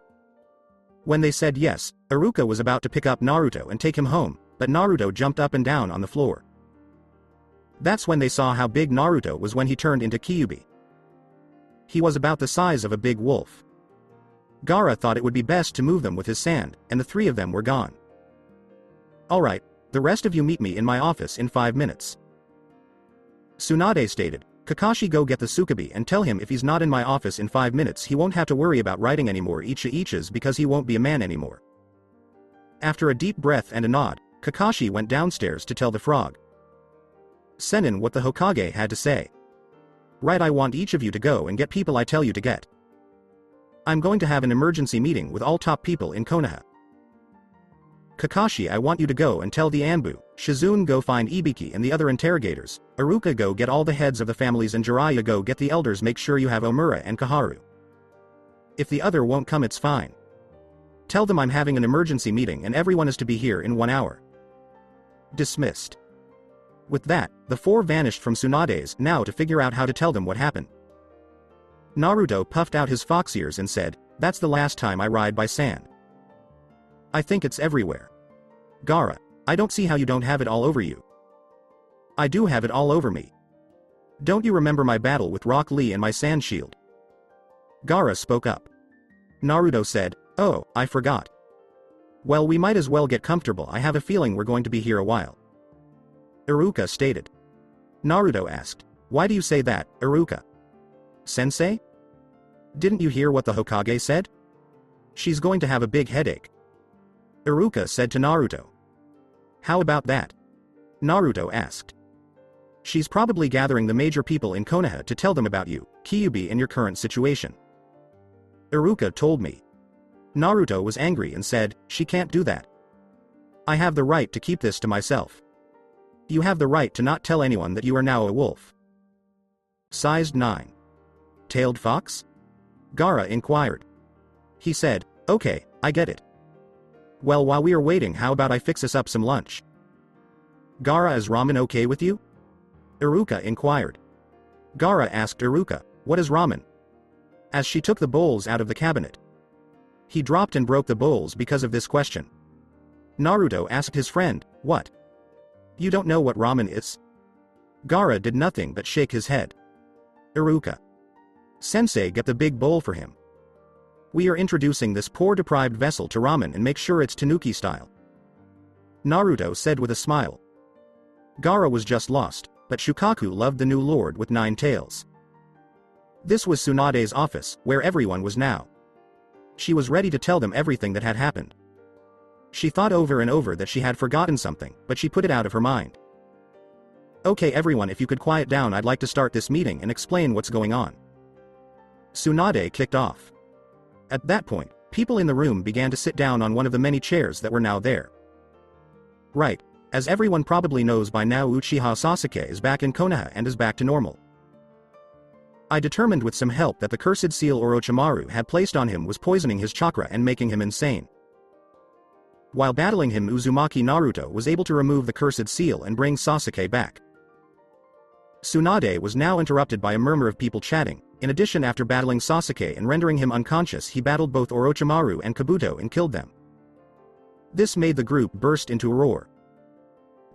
When they said yes, Iruka was about to pick up Naruto and take him home, but Naruto jumped up and down on the floor. That's when they saw how big Naruto was when he turned into Kyubi. He was about the size of a big wolf. Gaara thought it would be best to move them with his sand, and the three of them were gone. Alright, the rest of you meet me in my office in 5 minutes. Tsunade stated. Kakashi, go get the Tsukubi and tell him if he's not in my office in 5 minutes he won't have to worry about writing anymore ichas because he won't be a man anymore. After a deep breath and a nod, Kakashi went downstairs to tell the frog Sennin what the Hokage had to say. Right, I want each of you to go and get people I tell you to get. I'm going to have an emergency meeting with all top people in Konoha. Kakashi, I want you to go and tell the Anbu, Shizune go find Ibiki and the other interrogators, Iruka go get all the heads of the families and Jiraiya go get the elders, make sure you have Omura and Kaharu. If the other won't come it's fine. Tell them I'm having an emergency meeting and everyone is to be here in 1 hour. Dismissed. With that, the four vanished from Tsunade's now to figure out how to tell them what happened. Naruto puffed out his fox ears and said, that's the last time I ride by sand. I think it's everywhere. Gaara, I don't see how you don't have it all over you. I do have it all over me. Don't you remember my battle with Rock Lee and my sand shield? Gaara spoke up. Naruto said, oh, I forgot. Well, we might as well get comfortable, I have a feeling we're going to be here a while. Iruka stated. Naruto asked, why do you say that, Iruka? Sensei? Didn't you hear what the Hokage said? She's going to have a big headache. Iruka said to Naruto. How about that? Naruto asked. She's probably gathering the major people in Konoha to tell them about you, Kyubi, and your current situation. Iruka told me. Naruto was angry and said, she can't do that. I have the right to keep this to myself. You have the right to not tell anyone that you are now a wolf. Sized 9. Tailed fox? Gaara inquired. He said, okay, I get it. Well, while we are waiting, how about I fix us up some lunch? Gaara, is ramen okay with you? Iruka inquired. Gaara asked Iruka, what is ramen? As she took the bowls out of the cabinet. He dropped and broke the bowls because of this question. Naruto asked his friend, what? You don't know what ramen is? Gaara did nothing but shake his head. Iruka. Sensei, get the big bowl for him. We are introducing this poor deprived vessel to ramen and make sure it's Tanuki style. Naruto said with a smile. Gaara was just lost, but Shukaku loved the new lord with 9 tails. This was Tsunade's office, where everyone was now. She was ready to tell them everything that had happened. She thought over and over that she had forgotten something, but she put it out of her mind. Okay everyone, if you could quiet down, I'd like to start this meeting and explain what's going on. Tsunade kicked off. At that point, people in the room began to sit down on one of the many chairs that were now there. Right, as everyone probably knows by now, Uchiha Sasuke is back in Konoha and is back to normal. I determined with some help that the cursed seal Orochimaru had placed on him was poisoning his chakra and making him insane. While battling him, Uzumaki Naruto was able to remove the cursed seal and bring Sasuke back. Tsunade was now interrupted by a murmur of people chatting. In addition, after battling Sasuke and rendering him unconscious, he battled both Orochimaru and Kabuto and killed them. This made the group burst into a roar.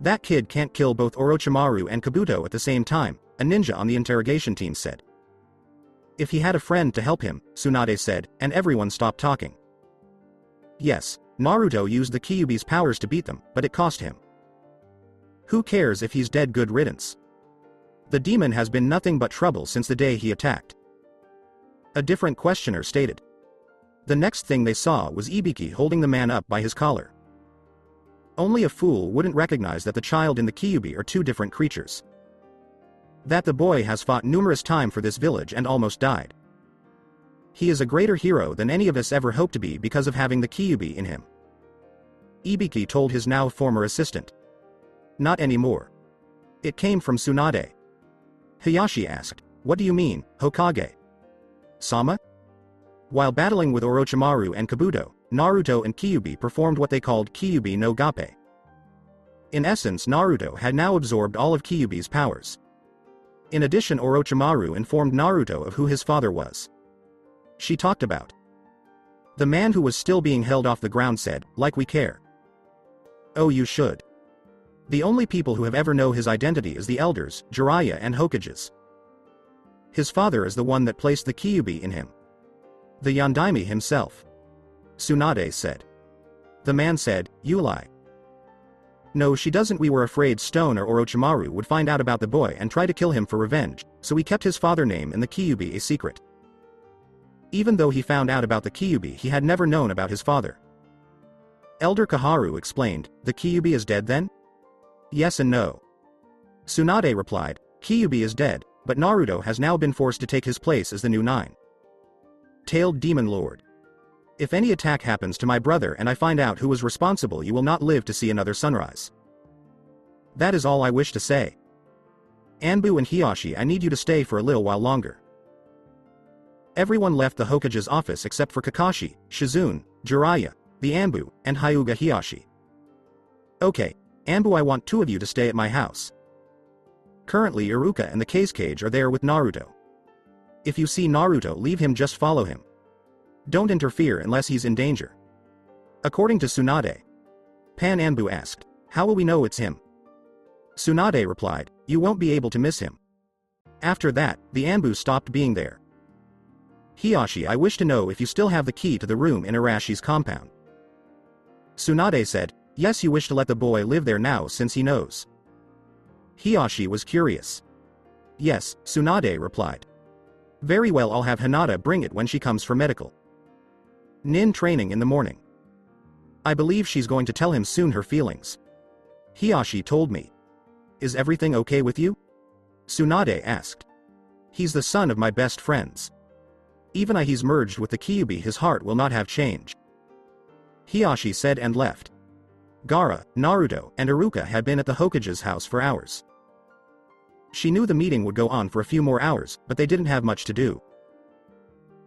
That kid can't kill both Orochimaru and Kabuto at the same time, a ninja on the interrogation team said. If he had a friend to help him, Tsunade said, and everyone stopped talking. Yes, Naruto used the Kyubi's powers to beat them, but it cost him. Who cares if he's dead, good riddance. The demon has been nothing but trouble since the day he attacked. A different questioner stated. The next thing they saw was Ibiki holding the man up by his collar. Only a fool wouldn't recognize that the child and the Kyubi are two different creatures. That the boy has fought numerous times for this village and almost died. He is a greater hero than any of us ever hoped to be because of having the Kyubi in him. Ibiki told his now former assistant. Not anymore. It came from Tsunade. Hayashi asked, what do you mean, Hokage? Sama? While battling with Orochimaru and Kabuto, Naruto and Kyubi performed what they called Kyubi no Gape. In essence, Naruto had now absorbed all of Kyubi's powers. In addition, Orochimaru informed Naruto of who his father was. She talked about. The man who was still being held off the ground said, "Like we care." Oh, you should. The only people who have ever known his identity is the elders, Jiraiya and Hokages. His father is the one that placed the Kyubi in him. The Yondaime himself. Tsunade said. The man said, "You lie." No, she doesn't. We were afraid Stone or Orochimaru would find out about the boy and try to kill him for revenge, so we kept his father name and the Kyubi a secret. Even though he found out about the Kyubi, he had never known about his father. Elder Kaharu explained, "The Kyubi is dead then?" Yes and no. Tsunade replied, "Kyubi is dead, but Naruto has now been forced to take his place as the new Nine-Tailed Demon Lord. If any attack happens to my brother and I find out who was responsible, you will not live to see another sunrise. That is all I wish to say. Anbu and Hiyashi, I need you to stay for a little while longer." Everyone left the Hokage's office except for Kakashi, Shizune, Jiraiya, the Anbu, and Hyuga Hiyashi. Okay, Anbu, I want two of you to stay at my house. Currently Iruka and the Case Cage are there with Naruto. If you see Naruto, leave him, just follow him. Don't interfere unless he's in danger. According to Tsunade. Pan Anbu asked, "How will we know it's him?" Tsunade replied, "You won't be able to miss him." After that, the Anbu stopped being there. Hiyashi, I wish to know if you still have the key to the room in Arashi's compound. Tsunade said, "Yes, you wish to let the boy live there now since he knows." Hiyashi was curious. "Yes," Tsunade replied. "Very well, I'll have Hinata bring it when she comes for medical. Nin training in the morning. I believe she's going to tell him soon her feelings. Hiyashi told me. Is everything okay with you?" Tsunade asked. "He's the son of my best friends. Even if he's merged with the Kyubi, his heart will not have change." Hiyashi said and left. Gaara, Naruto, and Iruka had been at the Hokage's house for hours. She knew the meeting would go on for a few more hours, but they didn't have much to do.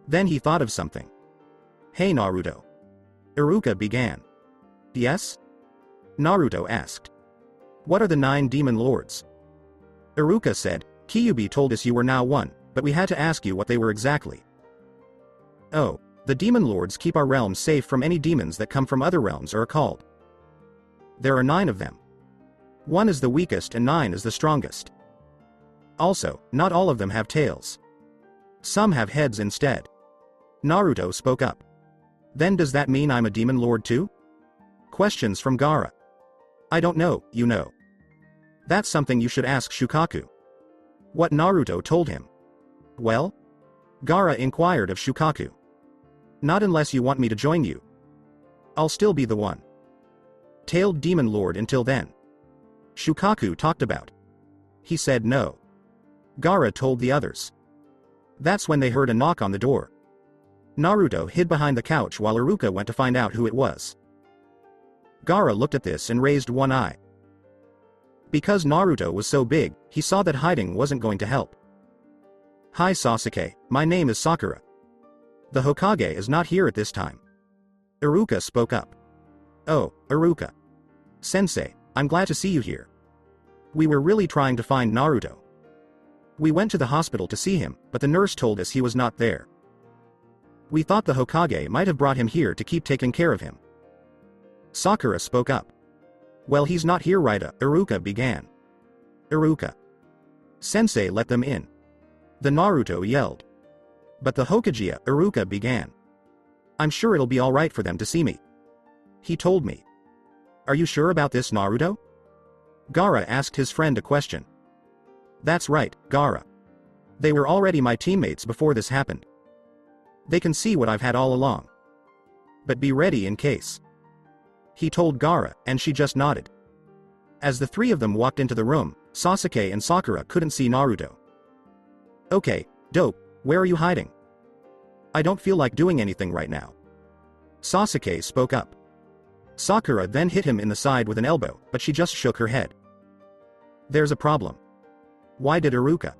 Then he thought of something. "Hey Naruto." Iruka began. "Yes?" Naruto asked. "What are the 9 demon lords?" Iruka said, "Kyubi told us you were now one, but we had to ask you what they were exactly." "Oh, the demon lords keep our realm safe from any demons that come from other realms or are called. There are 9 of them. 1 is the weakest and 9 is the strongest. Also, not all of them have tails. Some have heads instead." Naruto spoke up. "Then does that mean I'm a demon lord too?" Questions from Gaara. "I don't know, you know. That's something you should ask Shukaku." What Naruto told him. "Well?" Gaara inquired of Shukaku. "Not unless you want me to join you. I'll still be the one-tailed demon lord until then." Shukaku talked about. He said no. Gaara told the others. That's when they heard a knock on the door. Naruto hid behind the couch while Iruka went to find out who it was. Gaara looked at this and raised one eye. Because Naruto was so big, he saw that hiding wasn't going to help. "Hi Sasuke, my name is Sakura. The Hokage is not here at this time." Iruka spoke up. "Oh, Iruka. Sensei, I'm glad to see you here. We were really trying to find Naruto. We went to the hospital to see him, but the nurse told us he was not there. We thought the Hokage might have brought him here to keep taking care of him." Sakura spoke up. "Well, he's not here, right?" Iruka began. "Iruka. Sensei, let them in." The Naruto yelled. "But the Hokage," Iruka began. "I'm sure it'll be alright for them to see me. He told me." "Are you sure about this, Naruto?" Gaara asked his friend a question. "That's right, Gaara. They were already my teammates before this happened. They can see what I've had all along. But be ready in case." He told Gaara, and she just nodded. As the 3 of them walked into the room, Sasuke and Sakura couldn't see Naruto. "Okay, dope, where are you hiding?" "I don't feel like doing anything right now." Sasuke spoke up. Sakura then hit him in the side with an elbow, but she just shook her head. "There's a problem. Why did Iruka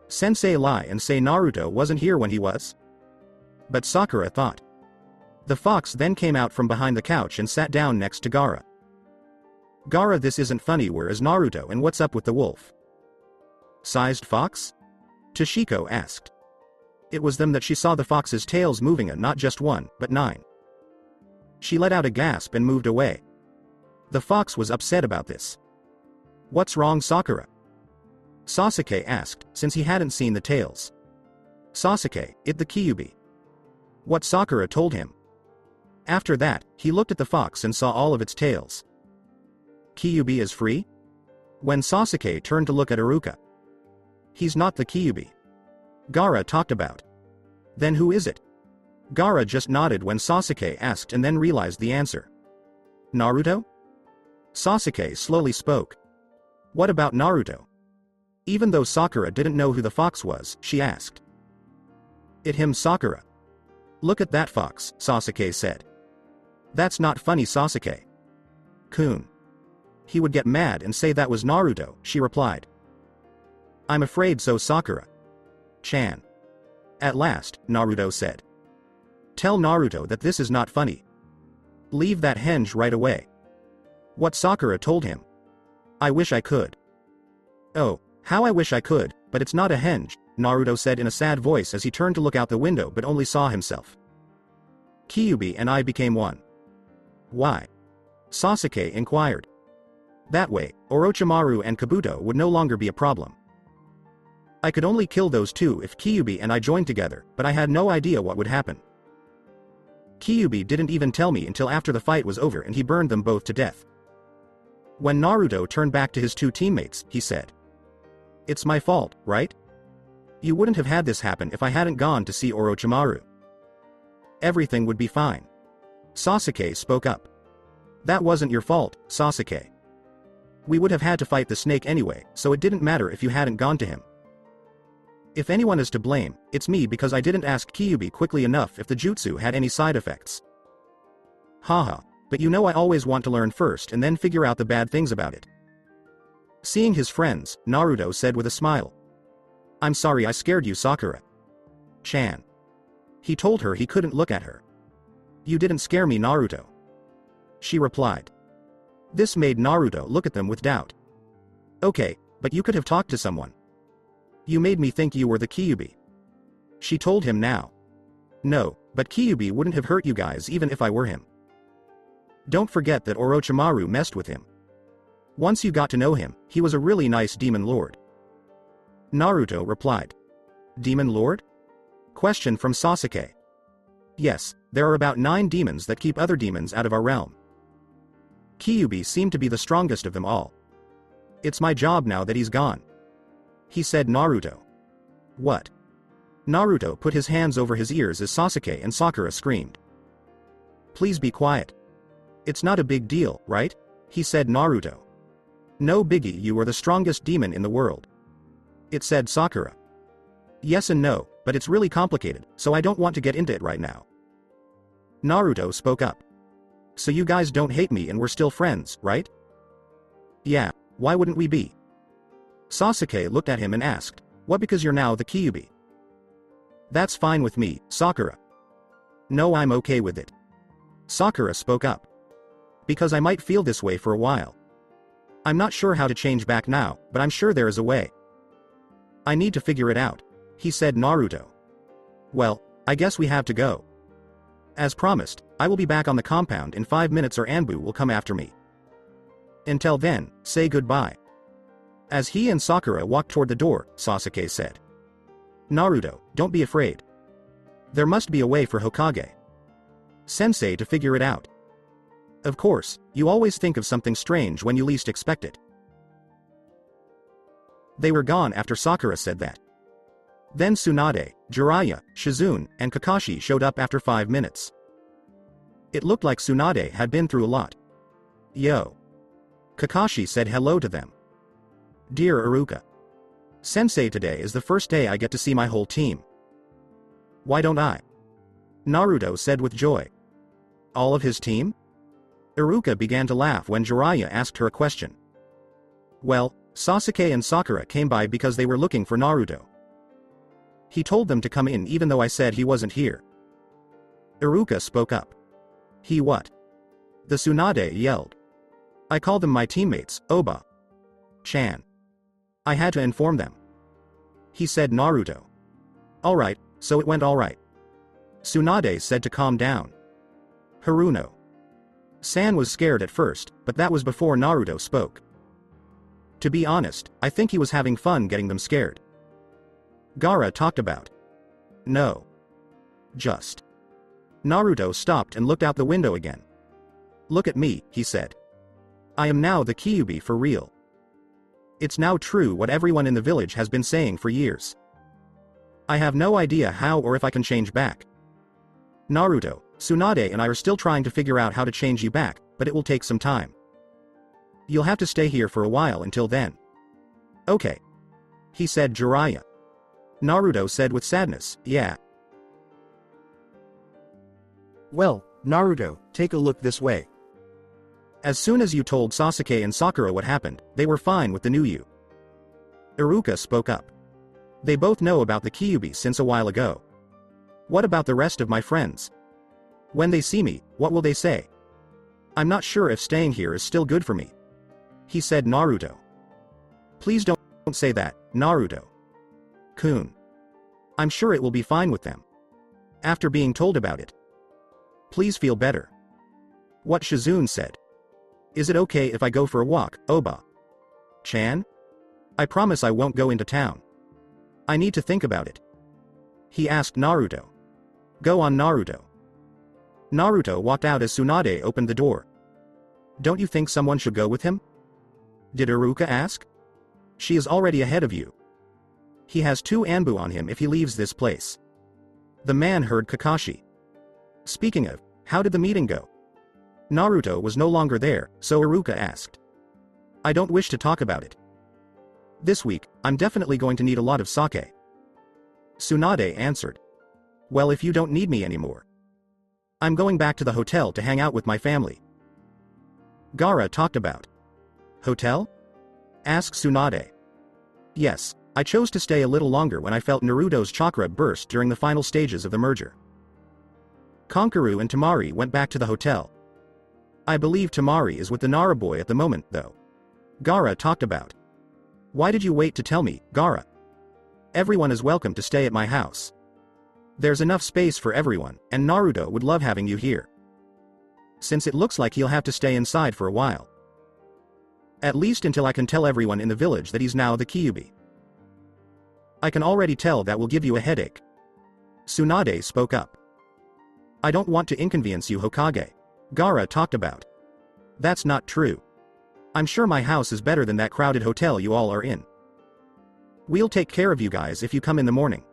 Sensei lie and say Naruto wasn't here when he was?" But Sakura thought. The fox then came out from behind the couch and sat down next to Gaara. Gaara, this isn't funny, where is Naruto and what's up with the wolf? Sized fox? Toshiko asked. It was them that she saw the fox's tails moving, and not just one, but 9. She let out a gasp and moved away. The fox was upset about this. What's wrong, Sakura? Sasuke asked, since he hadn't seen the tails. Sasuke, it the Kyubi. What Sakura told him. After that, he looked at the fox and saw all of its tails. Kyubi is free? When Sasuke turned to look at Iruka. He's not the Kyubi Gaara talked about. Then who is it? Gaara just nodded when Sasuke asked and then realized the answer. Naruto? Sasuke slowly spoke. What about Naruto? Even though Sakura didn't know who the fox was, she asked. It him, Sakura. Look at that fox, Sasuke said. That's not funny, Sasuke-kun. He would get mad and say that was Naruto, she replied. I'm afraid so, Sakura-chan. At last, Naruto said. Tell Naruto that this is not funny. Leave that henge right away. What Sakura told him. I wish I could. Oh, how I wish I could, but it's not a henge, Naruto said in a sad voice as he turned to look out the window but only saw himself. Kyubi and I became one. Why? Sasuke inquired. That way, Orochimaru and Kabuto would no longer be a problem. I could only kill those two if Kyubi and I joined together, but I had no idea what would happen. Kyubi didn't even tell me until after the fight was over and he burned them both to death. When Naruto turned back to his two teammates, he said. It's my fault, right? You wouldn't have had this happen if I hadn't gone to see Orochimaru. Everything would be fine. Sasuke spoke up. That wasn't your fault, Sasuke. We would have had to fight the snake anyway, so it didn't matter if you hadn't gone to him. If anyone is to blame, it's me because I didn't ask Kyubi quickly enough if the jutsu had any side effects. Haha, but you know I always want to learn first and then figure out the bad things about it. Seeing his friends, Naruto said with a smile. I'm sorry I scared you, Sakura-chan. He told her he couldn't look at her. You didn't scare me, Naruto. She replied. This made Naruto look at them with doubt. Okay, but you could have talked to someone. You made me think you were the Kyubi. She told him now. No, but Kyubi wouldn't have hurt you guys even if I were him. Don't forget that Orochimaru messed with him. Once you got to know him, he was a really nice demon lord. Naruto replied. Demon lord? Question from Sasuke. Yes, there are about 9 demons that keep other demons out of our realm. Kyubi seemed to be the strongest of them all. It's my job now that he's gone. He said Naruto. What? Naruto put his hands over his ears as Sasuke and Sakura screamed. Please be quiet. It's not a big deal, right? He said Naruto. No biggie, you are the strongest demon in the world. It said Sakura. Yes and no, but it's really complicated, so I don't want to get into it right now. Naruto spoke up. So you guys don't hate me and we're still friends, right? Yeah, why wouldn't we be? Sasuke looked at him and asked, what, because you're now the Kyubi? That's fine with me, Sakura. No, I'm okay with it. Sakura spoke up. Because I might feel this way for a while. I'm not sure how to change back now, but I'm sure there is a way. I need to figure it out, he said Naruto. Well, I guess we have to go. As promised, I will be back on the compound in 5 minutes or Anbu will come after me. Until then, say goodbye. As he and Sakura walked toward the door, Sasuke said. Naruto, don't be afraid. There must be a way for Hokage Sensei to figure it out. Of course, you always think of something strange when you least expect it. They were gone after Sakura said that. Then Tsunade, Jiraiya, Shizune, and Kakashi showed up after 5 minutes. It looked like Tsunade had been through a lot. Yo. Kakashi said hello to them. Dear Iruka. Sensei, today is the first day I get to see my whole team. Why don't I? Naruto said with joy. All of his team? Iruka began to laugh when Jiraiya asked her a question. Well, Sasuke and Sakura came by because they were looking for Naruto. He told them to come in even though I said he wasn't here. Iruka spoke up. He what? The Tsunade yelled. I called them my teammates, Oba-chan. I had to inform them. He said Naruto. Alright, so it went alright. Tsunade said to calm down. Haruno. San was scared at first, but that was before Naruto spoke. To be honest, I think he was having fun getting them scared. Gaara talked about. No. Just. Naruto stopped and looked out the window again. Look at me, he said. I am now the Kyubi for real. It's now true what everyone in the village has been saying for years. I have no idea how or if I can change back. Naruto, Tsunade and I are still trying to figure out how to change you back, but it will take some time. You'll have to stay here for a while until then. Okay. He said Jiraiya. Naruto said with sadness, yeah. Well, Naruto, take a look this way. As soon as you told Sasuke and Sakura what happened, they were fine with the new you. Iruka spoke up. They both know about the Kyubi since a while ago. What about the rest of my friends? When they see me, what will they say? I'm not sure if staying here is still good for me. He said Naruto. Please don't say that, Naruto. Kun. I'm sure it will be fine with them. After being told about it. Please feel better. What Shizune said. Is it okay if I go for a walk, Oba-chan? I promise I won't go into town. I need to think about it. He asked Naruto. Go on, Naruto. Naruto walked out as Tsunade opened the door. Don't you think someone should go with him? Did Iruka ask? She is already ahead of you. He has 2 Anbu on him if he leaves this place. The man heard Kakashi. Speaking of, how did the meeting go? Naruto was no longer there, so Iruka asked. I don't wish to talk about it. This week, I'm definitely going to need a lot of sake. Tsunade answered. Well, if you don't need me anymore. I'm going back to the hotel to hang out with my family. Gaara talked about. Hotel? Asked Tsunade. Yes, I chose to stay a little longer when I felt Naruto's chakra burst during the final stages of the merger. Kankuro and Temari went back to the hotel. I believe Temari is with the Nara boy at the moment, though. Gaara talked about. Why did you wait to tell me, Gaara? Everyone is welcome to stay at my house. There's enough space for everyone, and Naruto would love having you here. Since it looks like he'll have to stay inside for a while. At least until I can tell everyone in the village that he's now the Kyubi. I can already tell that will give you a headache. Tsunade spoke up. I don't want to inconvenience you, Hokage. Gaara talked about. That's not true. I'm sure my house is better than that crowded hotel you all are in. We'll take care of you guys if you come in the morning.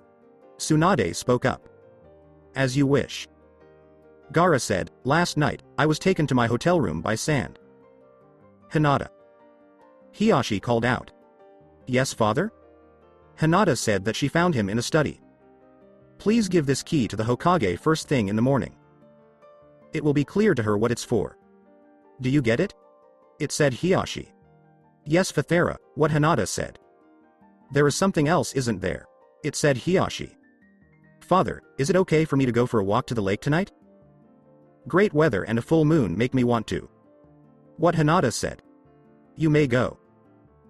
Tsunade spoke up. As you wish. Gaara said, last night, I was taken to my hotel room by Sand. Hinata. Hiyashi called out. Yes, father? Hinata said that she found him in a study. Please give this key to the Hokage first thing in the morning. It will be clear to her what it's for. Do you get it? It said Hiyashi. Yes, Fathera, what Hinata said. There is something else, isn't there? It said Hiyashi. Father, is it okay for me to go for a walk to the lake tonight? Great weather and a full moon make me want to. What Hinata said. You may go.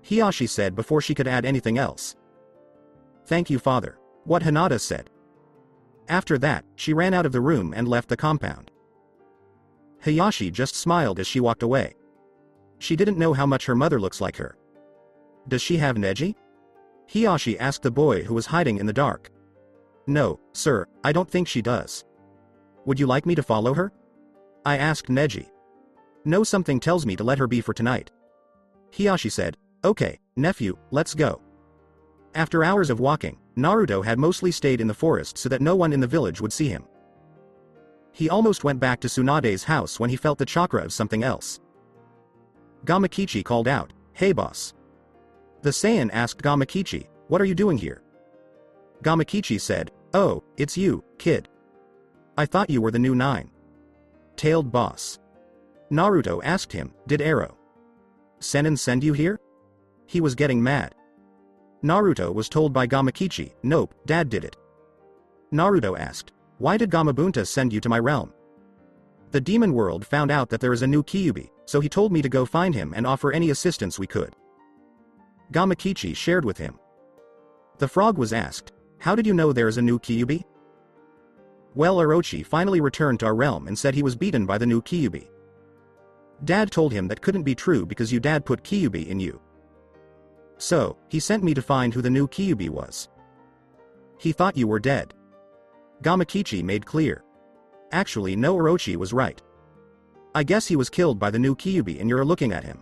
Hiyashi said before she could add anything else. Thank you, father. What Hinata said. After that, she ran out of the room and left the compound. Hiyashi just smiled as she walked away. She didn't know how much her mother looks like her. Does she have Neji? Hiyashi asked the boy who was hiding in the dark. No, sir, I don't think she does. Would you like me to follow her? I asked Neji. No, something tells me to let her be for tonight. Hiyashi said, okay, nephew, let's go. After hours of walking, Naruto had mostly stayed in the forest so that no one in the village would see him. He almost went back to Tsunade's house when he felt the chakra of something else. Gamakichi called out, hey boss. The Saiyan asked Gamakichi, what are you doing here? Gamakichi said, oh, it's you, kid. I thought you were the new 9-tailed boss. Naruto asked him, did Arrow Sennin send you here? He was getting mad. Naruto was told by Gamakichi, nope, dad did it. Naruto asked, Why did Gamabunta send you to my realm? The demon world found out that there is a new Kyubi, so he told me to go find him and offer any assistance we could. Gamakichi shared with him. The frog was asked, how did you know there is a new Kyubi? Well, Orochi finally returned to our realm and said he was beaten by the new Kyubi. Dad told him that couldn't be true because you dad put Kyubi in you. So, he sent me to find who the new Kyubi was. He thought you were dead. Gamakichi made clear. Actually no, Orochi was right. I guess he was killed by the new Kyubi and you're looking at him.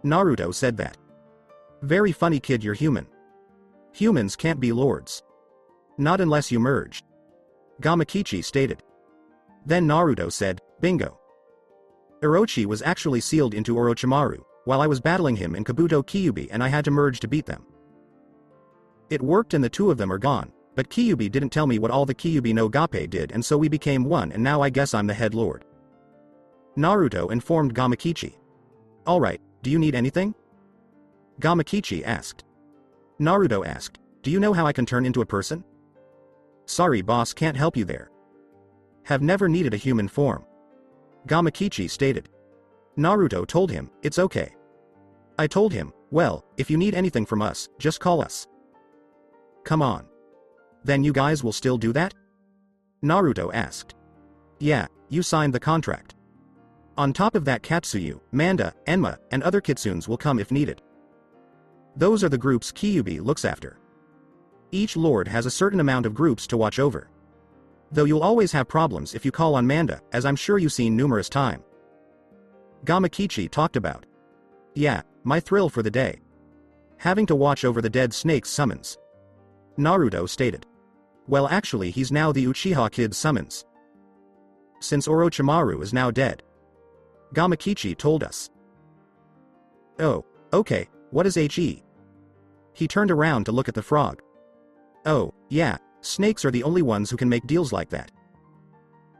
Naruto said that. Very funny kid, you're human. Humans can't be lords. Not unless you merge. Gamakichi stated. Then Naruto said, bingo. Orochi was actually sealed into Orochimaru, while I was battling him in Kabuto Kyubi and I had to merge to beat them. It worked and the two of them are gone, but Kyubi didn't tell me what all the Kyubi no Gappe did and so we became one and now I guess I'm the head lord. Naruto informed Gamakichi. Alright, do you need anything? Gamakichi asked. Naruto asked, do you know how I can turn into a person? Sorry boss, can't help you there. Have never needed a human form. Gamakichi stated. Naruto told him, it's okay. I told him, well, if you need anything from us, just call us. Come on. Then you guys will still do that? Naruto asked. Yeah, you signed the contract. On top of that, Katsuyu, Manda, Enma, and other kitsunes will come if needed. Those are the groups Kyubi looks after. Each lord has a certain amount of groups to watch over. Though you'll always have problems if you call on Manda, as I'm sure you've seen numerous times. Gamakichi talked about. Yeah, my thrill for the day. Having to watch over the dead snake's summons. Naruto stated. Well, actually he's now the Uchiha kid's summons. Since Orochimaru is now dead. Gamakichi told us. Oh, okay, what is HE? He turned around to look at the frog. Oh, yeah, snakes are the only ones who can make deals like that.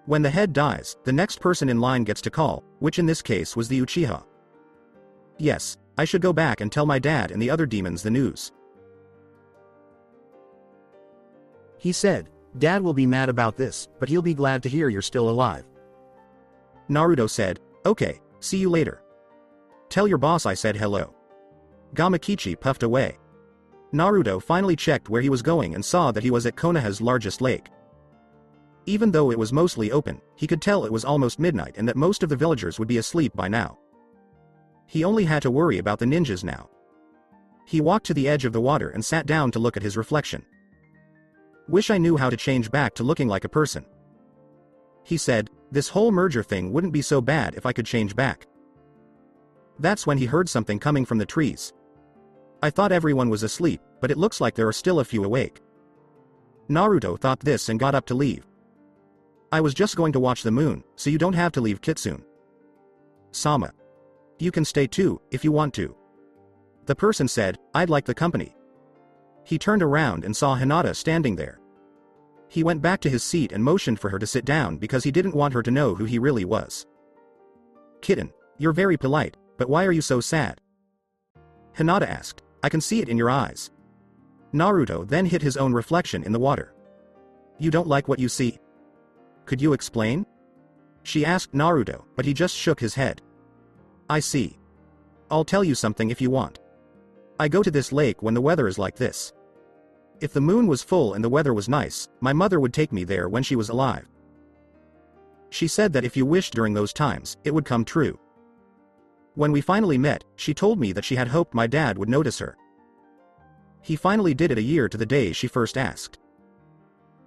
When the head dies, the next person in line gets to call, which in this case was the Uchiha. Yes, I should go back and tell my dad and the other demons the news. He said, Dad will be mad about this, but he'll be glad to hear you're still alive. Naruto said, okay, see you later. Tell your boss I said hello. Gamakichi puffed away. Naruto finally checked where he was going and saw that he was at Konoha's largest lake. Even though it was mostly open, he could tell it was almost midnight and that most of the villagers would be asleep by now. He only had to worry about the ninjas now. He walked to the edge of the water and sat down to look at his reflection. Wish I knew how to change back to looking like a person. He said, this whole merger thing wouldn't be so bad if I could change back. That's when he heard something coming from the trees. I thought everyone was asleep, but it looks like there are still a few awake. Naruto thought this and got up to leave. I was just going to watch the moon, so you don't have to leave Kitsune. Sama. You can stay too, if you want to. The person said, I'd like the company. He turned around and saw Hinata standing there. He went back to his seat and motioned for her to sit down because he didn't want her to know who he really was. Kitten, you're very polite, but why are you so sad? Hinata asked, I can see it in your eyes. Naruto then hit his own reflection in the water. You don't like what you see? Could you explain? She asked Naruto, but he just shook his head. I see. I'll tell you something if you want. I go to this lake when the weather is like this. If the moon was full and the weather was nice, my mother would take me there when she was alive. She said that if you wished during those times, it would come true. When we finally met, she told me that she had hoped my dad would notice her. He finally did it a year to the day she first asked.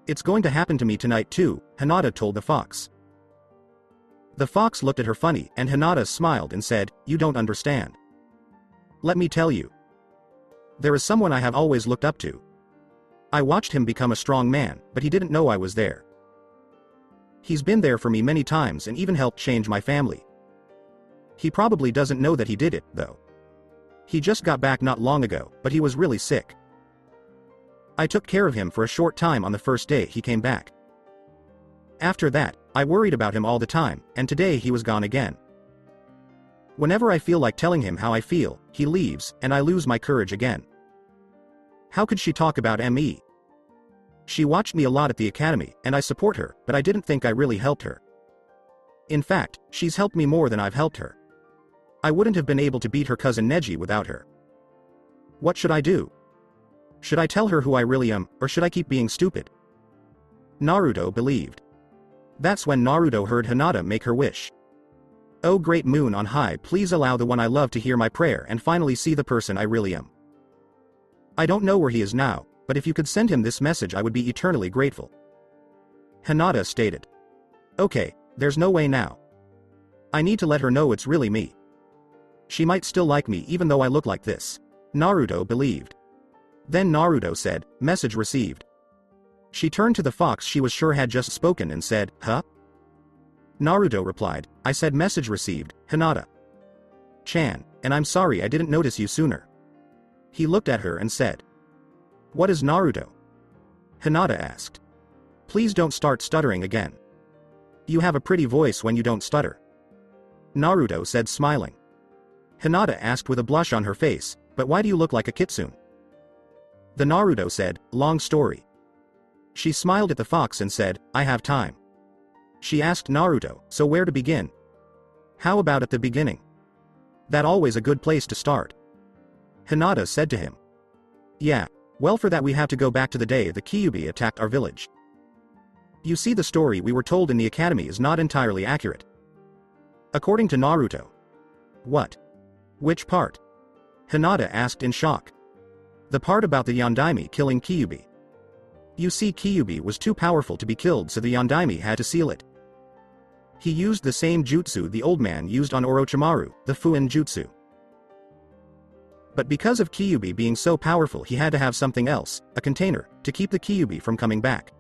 It's going to happen to me tonight too, Hinata told the fox. The fox looked at her funny and Hinata smiled and said, you don't understand. Let me tell you. There is someone I have always looked up to. I watched him become a strong man, but he didn't know I was there. He's been there for me many times and even helped change my family. He probably doesn't know that he did it, though. He just got back not long ago, but he was really sick. I took care of him for a short time on the first day he came back. After that, I worried about him all the time, and today he was gone again. Whenever I feel like telling him how I feel, he leaves, and I lose my courage again. How could she talk about me? She watched me a lot at the academy, and I support her, but I didn't think I really helped her. In fact, she's helped me more than I've helped her. I wouldn't have been able to beat her cousin Neji without her. What should I do? Should I tell her who I really am, or should I keep being stupid? Naruto believed. That's when Naruto heard Hinata make her wish. Oh great moon on high, please allow the one I love to hear my prayer and finally see the person I really am. I don't know where he is now, but if you could send him this message I would be eternally grateful. Hinata stated. Okay, there's no way now. I need to let her know it's really me. She might still like me even though I look like this. Naruto believed. Then Naruto said, message received. She turned to the fox she was sure had just spoken and said, huh? Naruto replied, I said message received, Hinata. Chan, and I'm sorry I didn't notice you sooner. He looked at her and said. What is Naruto? Hinata asked. Please don't start stuttering again. You have a pretty voice when you don't stutter. Naruto said smiling. Hinata asked with a blush on her face, but why do you look like a kitsune? The Naruto said, long story. She smiled at the fox and said, I have time. She asked Naruto, so where to begin? How about at the beginning? That always a good place to start. Hinata said to him. Yeah, well for that we have to go back to the day the Kyubi attacked our village. You see the story we were told in the academy is not entirely accurate. According to Naruto. What? Which part? Hinata asked in shock. The part about the Yondaime killing Kyubi. You see Kyubi was too powerful to be killed so the Yondaime had to seal it. He used the same jutsu the old man used on Orochimaru, the Fuin jutsu. But because of Kyubi being so powerful he had to have something else, a container, to keep the Kyubi from coming back.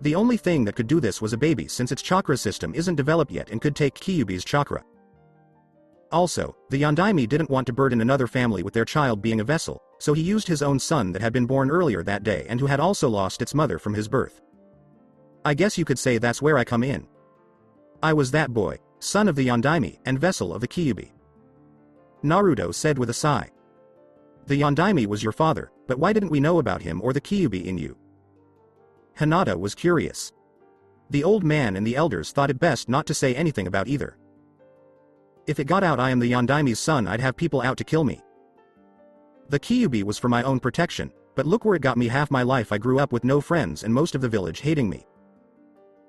The only thing that could do this was a baby since its chakra system isn't developed yet and could take Kyubi's chakra. Also, the Yondaime didn't want to burden another family with their child being a vessel, so he used his own son that had been born earlier that day and who had also lost its mother from his birth. I guess you could say that's where I come in. I was that boy, son of the Yondaime and vessel of the Kyubi. Naruto said with a sigh. The Yondaime was your father, but why didn't we know about him or the Kyubi in you? Hinata was curious. The old man and the elders thought it best not to say anything about either. If it got out I am the Yondaime's son I'd have people out to kill me. The Kyubi was for my own protection, but look where it got me. Half my life I grew up with no friends and most of the village hating me.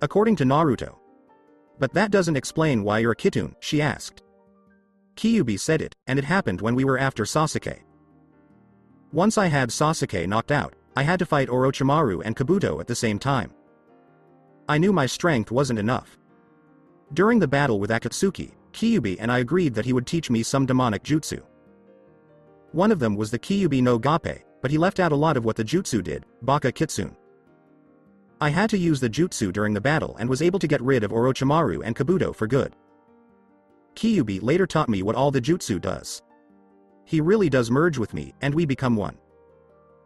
According to Naruto. But that doesn't explain why you're a kitsune, she asked. Kyubi said it, and it happened when we were after Sasuke. Once I had Sasuke knocked out, I had to fight Orochimaru and Kabuto at the same time. I knew my strength wasn't enough. During the battle with Akatsuki, Kyubi and I agreed that he would teach me some demonic jutsu. One of them was the Kyubi no Gape, but he left out a lot of what the jutsu did, Baka Kitsune. I had to use the jutsu during the battle and was able to get rid of Orochimaru and Kabuto for good. Kyubi later taught me what all the jutsu does. He really does merge with me, and we become one.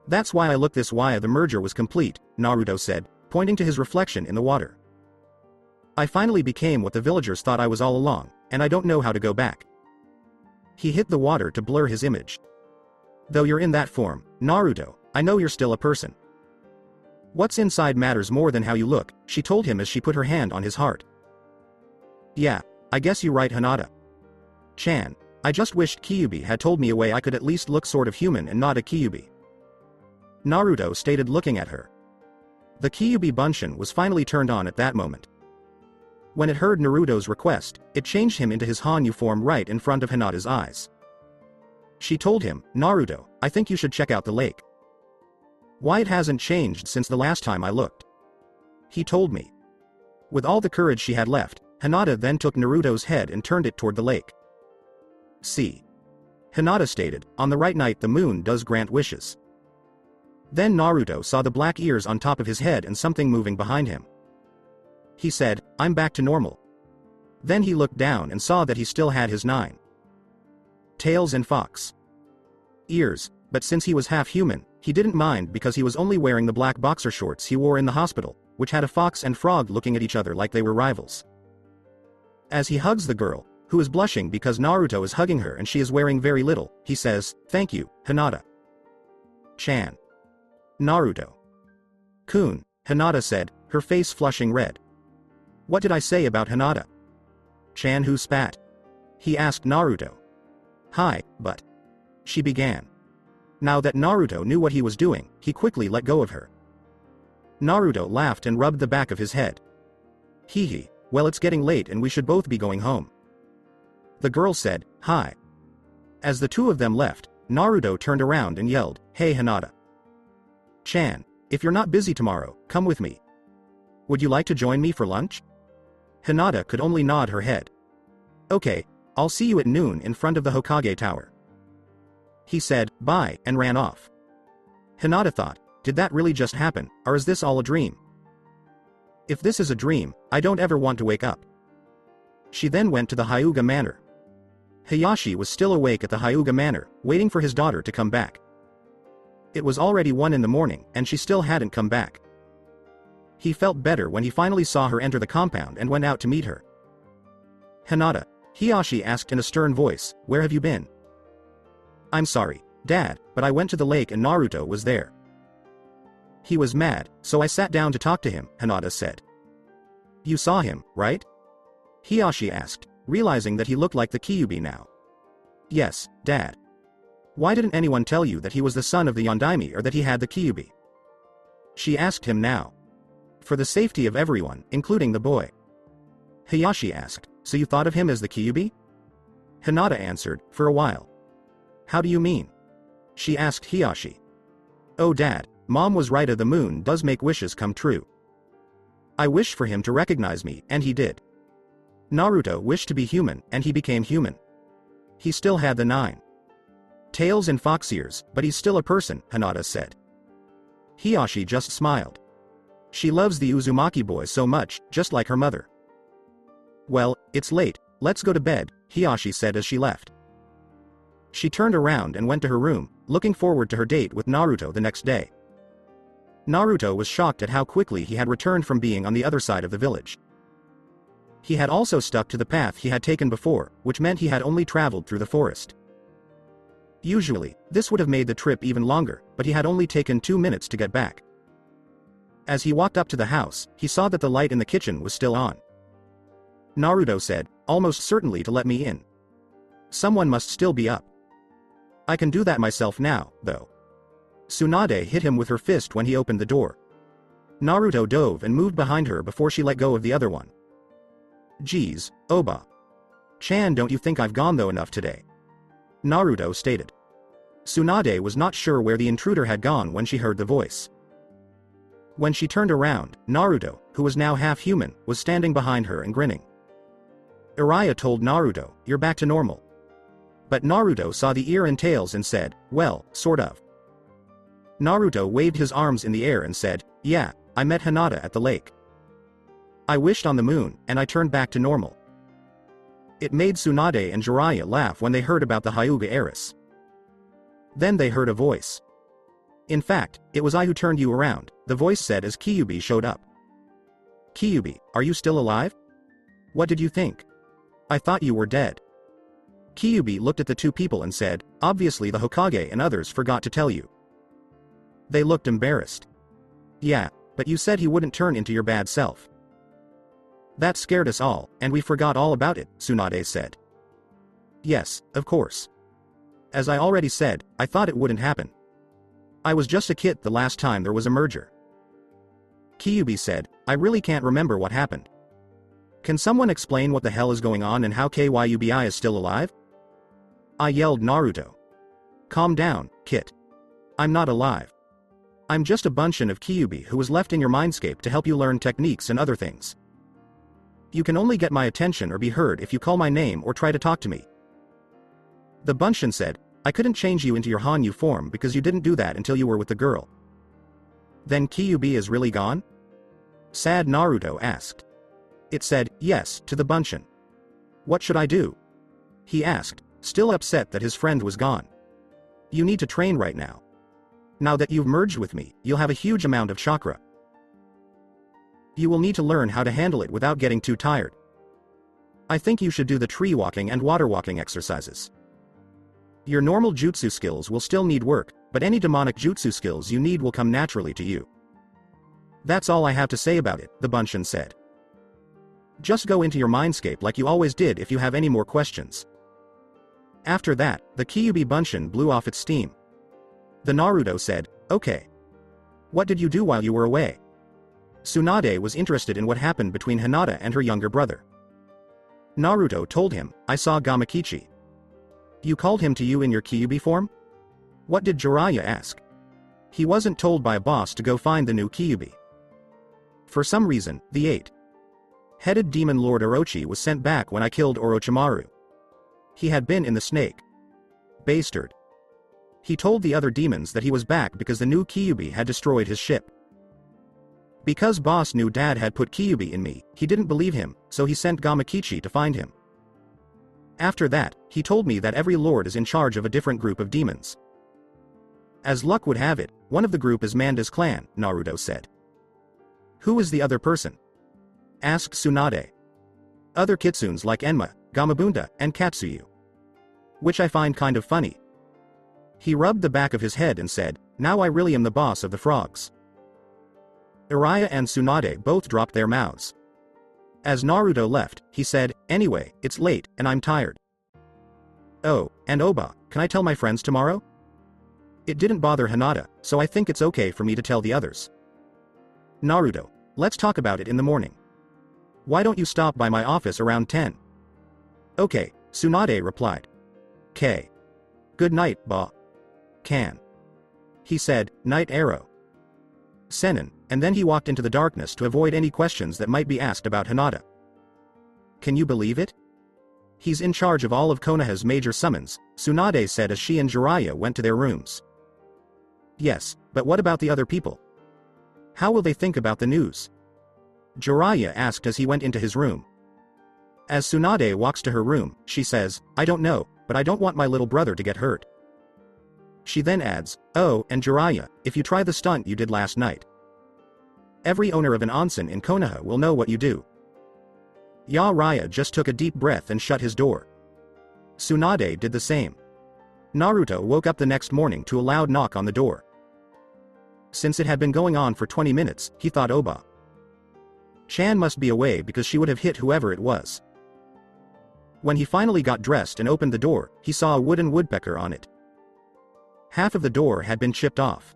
That's why I look this way. The merger was complete, Naruto said, pointing to his reflection in the water. I finally became what the villagers thought I was all along, and I don't know how to go back. He hit the water to blur his image. Though you're in that form, Naruto, I know you're still a person. What's inside matters more than how you look, she told him as she put her hand on his heart. Yeah, I guess you're right, Hinata. Chan, I just wished Kyubi had told me a way I could at least look sort of human and not a Kyubi. Naruto stated looking at her. The Kyubi Bunshin was finally turned on at that moment. When it heard Naruto's request, it changed him into his Hanyu form right in front of Hinata's eyes. She told him, Naruto, I think you should check out the lake. Why it hasn't changed since the last time I looked. He told me. With all the courage she had left, Hinata then took Naruto's head and turned it toward the lake. See. Hinata stated, on the right night the moon does grant wishes. Then Naruto saw the black ears on top of his head and something moving behind him. He said, I'm back to normal. Then he looked down and saw that he still had his 9 tails and fox ears, but since he was half human, he didn't mind because he was only wearing the black boxer shorts he wore in the hospital, which had a fox and frog looking at each other like they were rivals. As he hugs the girl, who is blushing because Naruto is hugging her and she is wearing very little, he says, thank you, Hinata. Chan. Naruto. Kun, Hinata said, her face flushing red. What did I say about Hinata? Chan who spat. He asked Naruto. Hi, but. She began. Now that Naruto knew what he was doing, he quickly let go of her. Naruto laughed and rubbed the back of his head. Hee hee, well it's getting late and we should both be going home. The girl said, hi. As the two of them left, Naruto turned around and yelled, hey Hinata. Chan, if you're not busy tomorrow, come with me. Would you like to join me for lunch? Hinata could only nod her head. Okay, I'll see you at noon in front of the Hokage Tower. He said, bye, and ran off. Hinata thought, did that really just happen, or is this all a dream? If this is a dream, I don't ever want to wake up. She then went to the Hyuga Manor. Hayashi was still awake at the Hyuga Manor, waiting for his daughter to come back. It was already 1 in the morning, and she still hadn't come back. He felt better when he finally saw her enter the compound and went out to meet her. Hinata, Hayashi asked in a stern voice, where have you been? I'm sorry, Dad, but I went to the lake and Naruto was there. He was mad, so I sat down to talk to him, Hinata said. You saw him, right? Hayashi asked, realizing that he looked like the Kyubi now. Yes, Dad. Why didn't anyone tell you that he was the son of the Yondaime or that he had the Kyubi? She asked him now. For the safety of everyone, including the boy. Hayashi asked, so you thought of him as the Kyubi? Hinata answered, for a while. How do you mean? She asked Hayashi. Oh Dad, Mom was right, the moon does make wishes come true. I wished for him to recognize me, and he did. Naruto wished to be human, and he became human. He still had the 9 tails and fox ears, but he's still a person, Hinata said. Hayashi just smiled. She loves the Uzumaki boy so much, just like her mother. Well, it's late, let's go to bed, Hayashi said as she left. She turned around and went to her room, looking forward to her date with Naruto the next day. Naruto was shocked at how quickly he had returned from being on the other side of the village. He had also stuck to the path he had taken before, which meant he had only traveled through the forest. Usually, this would have made the trip even longer, but he had only taken 2 minutes to get back. As he walked up to the house, he saw that the light in the kitchen was still on. Naruto said, almost certainly to let me in. Someone must still be up. I can do that myself now, though. Tsunade hit him with her fist when he opened the door. Naruto dove and moved behind her before she let go of the other one. Geez, Oba. Chan, don't you think I've gone though enough today? Naruto stated. Tsunade was not sure where the intruder had gone when she heard the voice. When she turned around, Naruto, who was now half human, was standing behind her and grinning. Jiraiya told Naruto, you're back to normal. But Naruto saw the ear and tails and said, well, sort of. Naruto waved his arms in the air and said, yeah, I met Hinata at the lake. I wished on the moon, and I turned back to normal. It made Tsunade and Jiraiya laugh when they heard about the Hyuga heiress. Then they heard a voice. In fact, it was I who turned you around, the voice said as Kyubi showed up. Kyubi, are you still alive? What did you think? I thought you were dead. Kyubi looked at the two people and said, obviously the Hokage and others forgot to tell you. They looked embarrassed. Yeah, but you said he wouldn't turn into your bad self. That scared us all, and we forgot all about it, Tsunade said. Yes, of course. As I already said, I thought it wouldn't happen. I was just a kid the last time there was a merger. Kyubi said, I really can't remember what happened. Can someone explain what the hell is going on and how Kyubi is still alive? I yelled Naruto. Calm down, Kit. I'm not alive. I'm just a bunchin of Kyubi who was left in your mindscape to help you learn techniques and other things. You can only get my attention or be heard if you call my name or try to talk to me. The bunchin said, I couldn't change you into your Hanyu form because you didn't do that until you were with the girl. Then Kyubi is really gone? Sad Naruto asked. It said, yes, to the bunchin. What should I do? He asked, still upset that his friend was gone. You need to train right now. Now that you've merged with me, you'll have a huge amount of chakra. You will need to learn how to handle it without getting too tired. I think you should do the tree walking and water walking exercises. Your normal jutsu skills will still need work, but any demonic jutsu skills you need will come naturally to you. That's all I have to say about it, the Bunshin said. Just go into your mindscape like you always did if you have any more questions. After that, the Kyubi Bunshin blew off its steam. The Naruto said, okay. What did you do while you were away? Tsunade was interested in what happened between Hinata and her younger brother. Naruto told him, I saw Gamakichi. You called him to you in your Kyubi form? What did Jiraiya ask? He wasn't told by a boss to go find the new Kyubi. For some reason, the eight-headed demon Lord Orochi was sent back when I killed Orochimaru. He had been in the snake bastard. He told the other demons that he was back because the new Kyubi had destroyed his ship. Because boss knew dad had put Kyubi in me, he didn't believe him, so he sent Gamakichi to find him. After that, he told me that every lord is in charge of a different group of demons. As luck would have it, one of the group is Manda's clan, Naruto said. Who is the other person? Asked Tsunade. Other kitsunes like Enma, Gamabunda, and Katsuyu. Which I find kind of funny. He rubbed the back of his head and said, now I really am the boss of the frogs. Jiraiya and Tsunade both dropped their mouths. As Naruto left, he said, anyway, it's late, and I'm tired. Oh, and Oba, can I tell my friends tomorrow? It didn't bother Hinata, so I think it's okay for me to tell the others. Naruto, let's talk about it in the morning. Why don't you stop by my office around 10? Okay, Tsunade replied. K. Good night, ba. Can. He said, night arrow. Senin, and then he walked into the darkness to avoid any questions that might be asked about Hinata. Can you believe it? He's in charge of all of Konoha's major summons, Tsunade said as she and Jiraiya went to their rooms. Yes, but what about the other people? How will they think about the news? Jiraiya asked as he went into his room. As Tsunade walks to her room, she says, I don't know, but I don't want my little brother to get hurt. She then adds, oh, and Jiraiya, if you try the stunt you did last night. Every owner of an onsen in Konoha will know what you do. Jiraiya just took a deep breath and shut his door. Tsunade did the same. Naruto woke up the next morning to a loud knock on the door. Since it had been going on for 20 minutes, he thought Oba-chan must be away because she would have hit whoever it was. When he finally got dressed and opened the door, he saw a wooden woodpecker on it. Half of the door had been chipped off.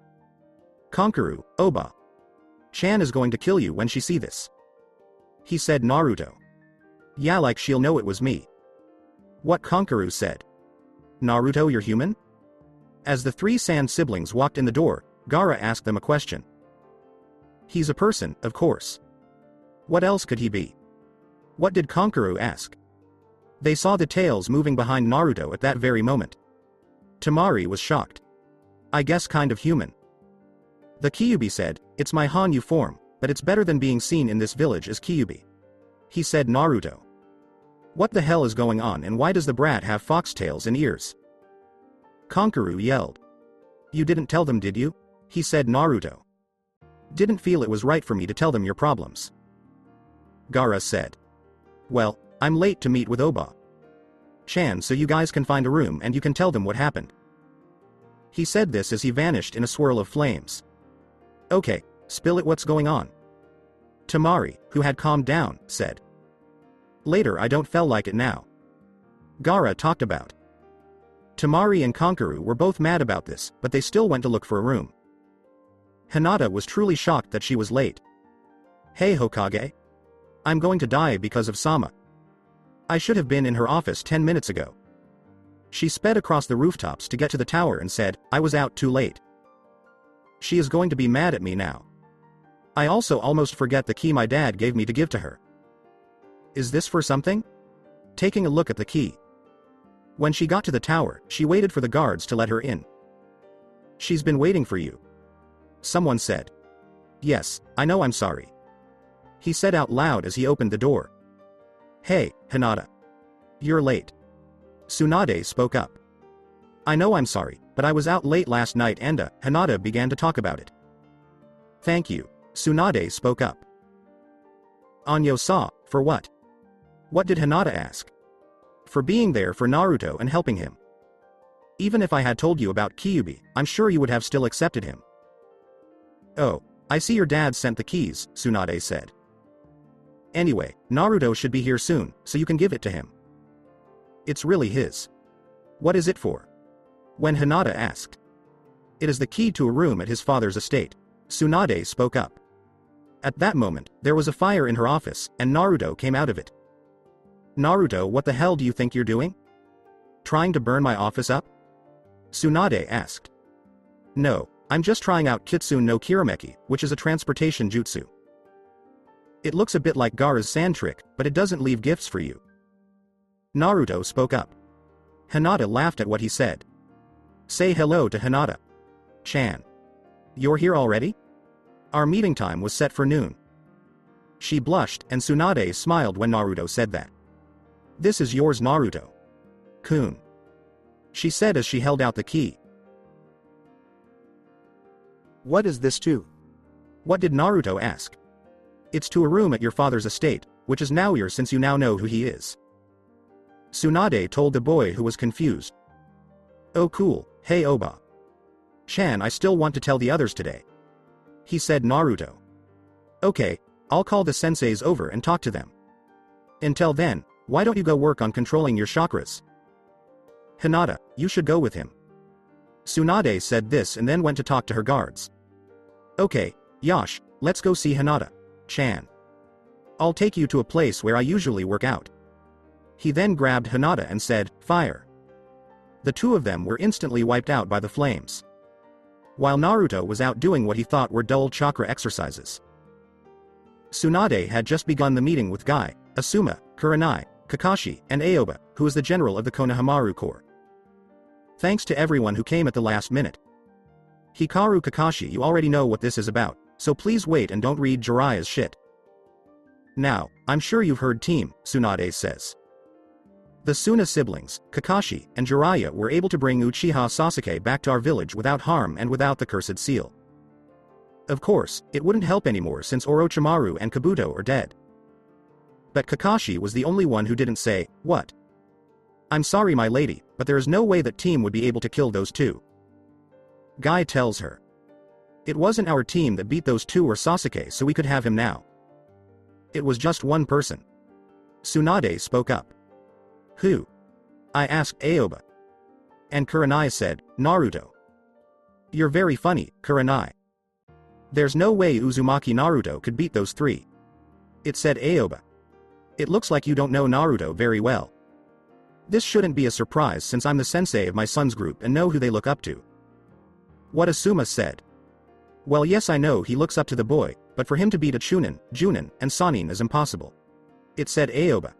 Konkaru, Oba-chan is going to kill you when she see this. He said Naruto. Yeah, like she'll know it was me. What Konkaru said. Naruto, you're human? As the three Sand siblings walked in the door, Gaara asked them a question. He's a person, of course. What else could he be? What did Konkaru ask? They saw the tails moving behind Naruto at that very moment. Temari was shocked. I guess kind of human. The Kyubi said, it's my Hanyu form, but it's better than being seen in this village as Kyubi. He said Naruto. What the hell is going on and why does the brat have foxtails and ears? Konkaru yelled. You didn't tell them, did you? He said Naruto. Didn't feel it was right for me to tell them your problems. Gaara said. Well, I'm late to meet with Oba-chan, so you guys can find a room and you can tell them what happened. He said this as he vanished in a swirl of flames. Okay, spill it, what's going on? Temari, who had calmed down, said. Later, I don't feel like it now. Gaara talked about. Temari and Konkaru were both mad about this, but they still went to look for a room. Hinata was truly shocked that she was late. Hey Hokage. I'm going to die because of Sama. I should have been in her office 10 minutes ago. She sped across the rooftops to get to the tower and said, I was out too late. She is going to be mad at me now. I also almost forget the key my dad gave me to give to her. Is this for something? Taking a look at the key. When she got to the tower, she waited for the guards to let her in. She's been waiting for you. Someone said. Yes, I know, I'm sorry. He said out loud as he opened the door. Hey, Hinata. You're late. Tsunade spoke up. I know I'm sorry, but I was out late last night and Hinata began to talk about it. Thank you, Tsunade spoke up. Anyo-sa, for what? What did Hinata ask? For being there for Naruto and helping him. Even if I had told you about Kyubi, I'm sure you would have still accepted him. Oh, I see your dad sent the keys, Tsunade said. Anyway, Naruto should be here soon, so you can give it to him. It's really his. What is it for? When Hinata asked. It is the key to a room at his father's estate. Tsunade spoke up. At that moment, there was a fire in her office, and Naruto came out of it. Naruto, what the hell do you think you're doing? Trying to burn my office up? Tsunade asked. No, I'm just trying out Kitsune no Kirameki, which is a transportation jutsu. It looks a bit like Gaara's sand trick, but it doesn't leave gifts for you. Naruto spoke up. Hinata laughed at what he said. Say hello to Hinata. Chan. You're here already? Our meeting time was set for noon. She blushed, and Tsunade smiled when Naruto said that. This is yours, Naruto. Kun. She said as she held out the key. What is this to? What did Naruto ask? It's to a room at your father's estate, which is now yours since you now know who he is. Tsunade told the boy who was confused. Oh cool, hey Oba. Chan, I still want to tell the others today. He said Naruto. Okay, I'll call the senseis over and talk to them. Until then, why don't you go work on controlling your chakras? Hinata, you should go with him. Tsunade said this and then went to talk to her guards. Okay, Yash, let's go see Hinata. Chan. I'll take you to a place where I usually work out. He then grabbed Hinata and said, fire. The two of them were instantly wiped out by the flames. While Naruto was out doing what he thought were dull chakra exercises. Tsunade had just begun the meeting with Guy, Asuma, Kurenai, Kakashi, and Aoba, who is the general of the Konohamaru Corps. Thanks to everyone who came at the last minute. Hikaru Kakashi, you already know what this is about, so please wait and don't read Jiraiya's shit. Now, I'm sure you've heard Team, Tsunade says. The Suna siblings, Kakashi, and Jiraiya were able to bring Uchiha Sasuke back to our village without harm and without the cursed seal. Of course, it wouldn't help anymore since Orochimaru and Kabuto are dead. But Kakashi was the only one who didn't say, what? I'm sorry my lady, but there is no way that team would be able to kill those two. Guy tells her. It wasn't our team that beat those two or Sasuke so we could have him now. It was just one person. Tsunade spoke up. Who? I asked Aoba. And Kurenai said, Naruto. You're very funny, Kurenai. There's no way Uzumaki Naruto could beat those three. It said Aoba. It looks like you don't know Naruto very well. This shouldn't be a surprise since I'm the sensei of my son's group and know who they look up to. What Asuma said. Well yes I know he looks up to the boy, but for him to beat a Chunin, Junin, and Sanin is impossible. It said Aoba.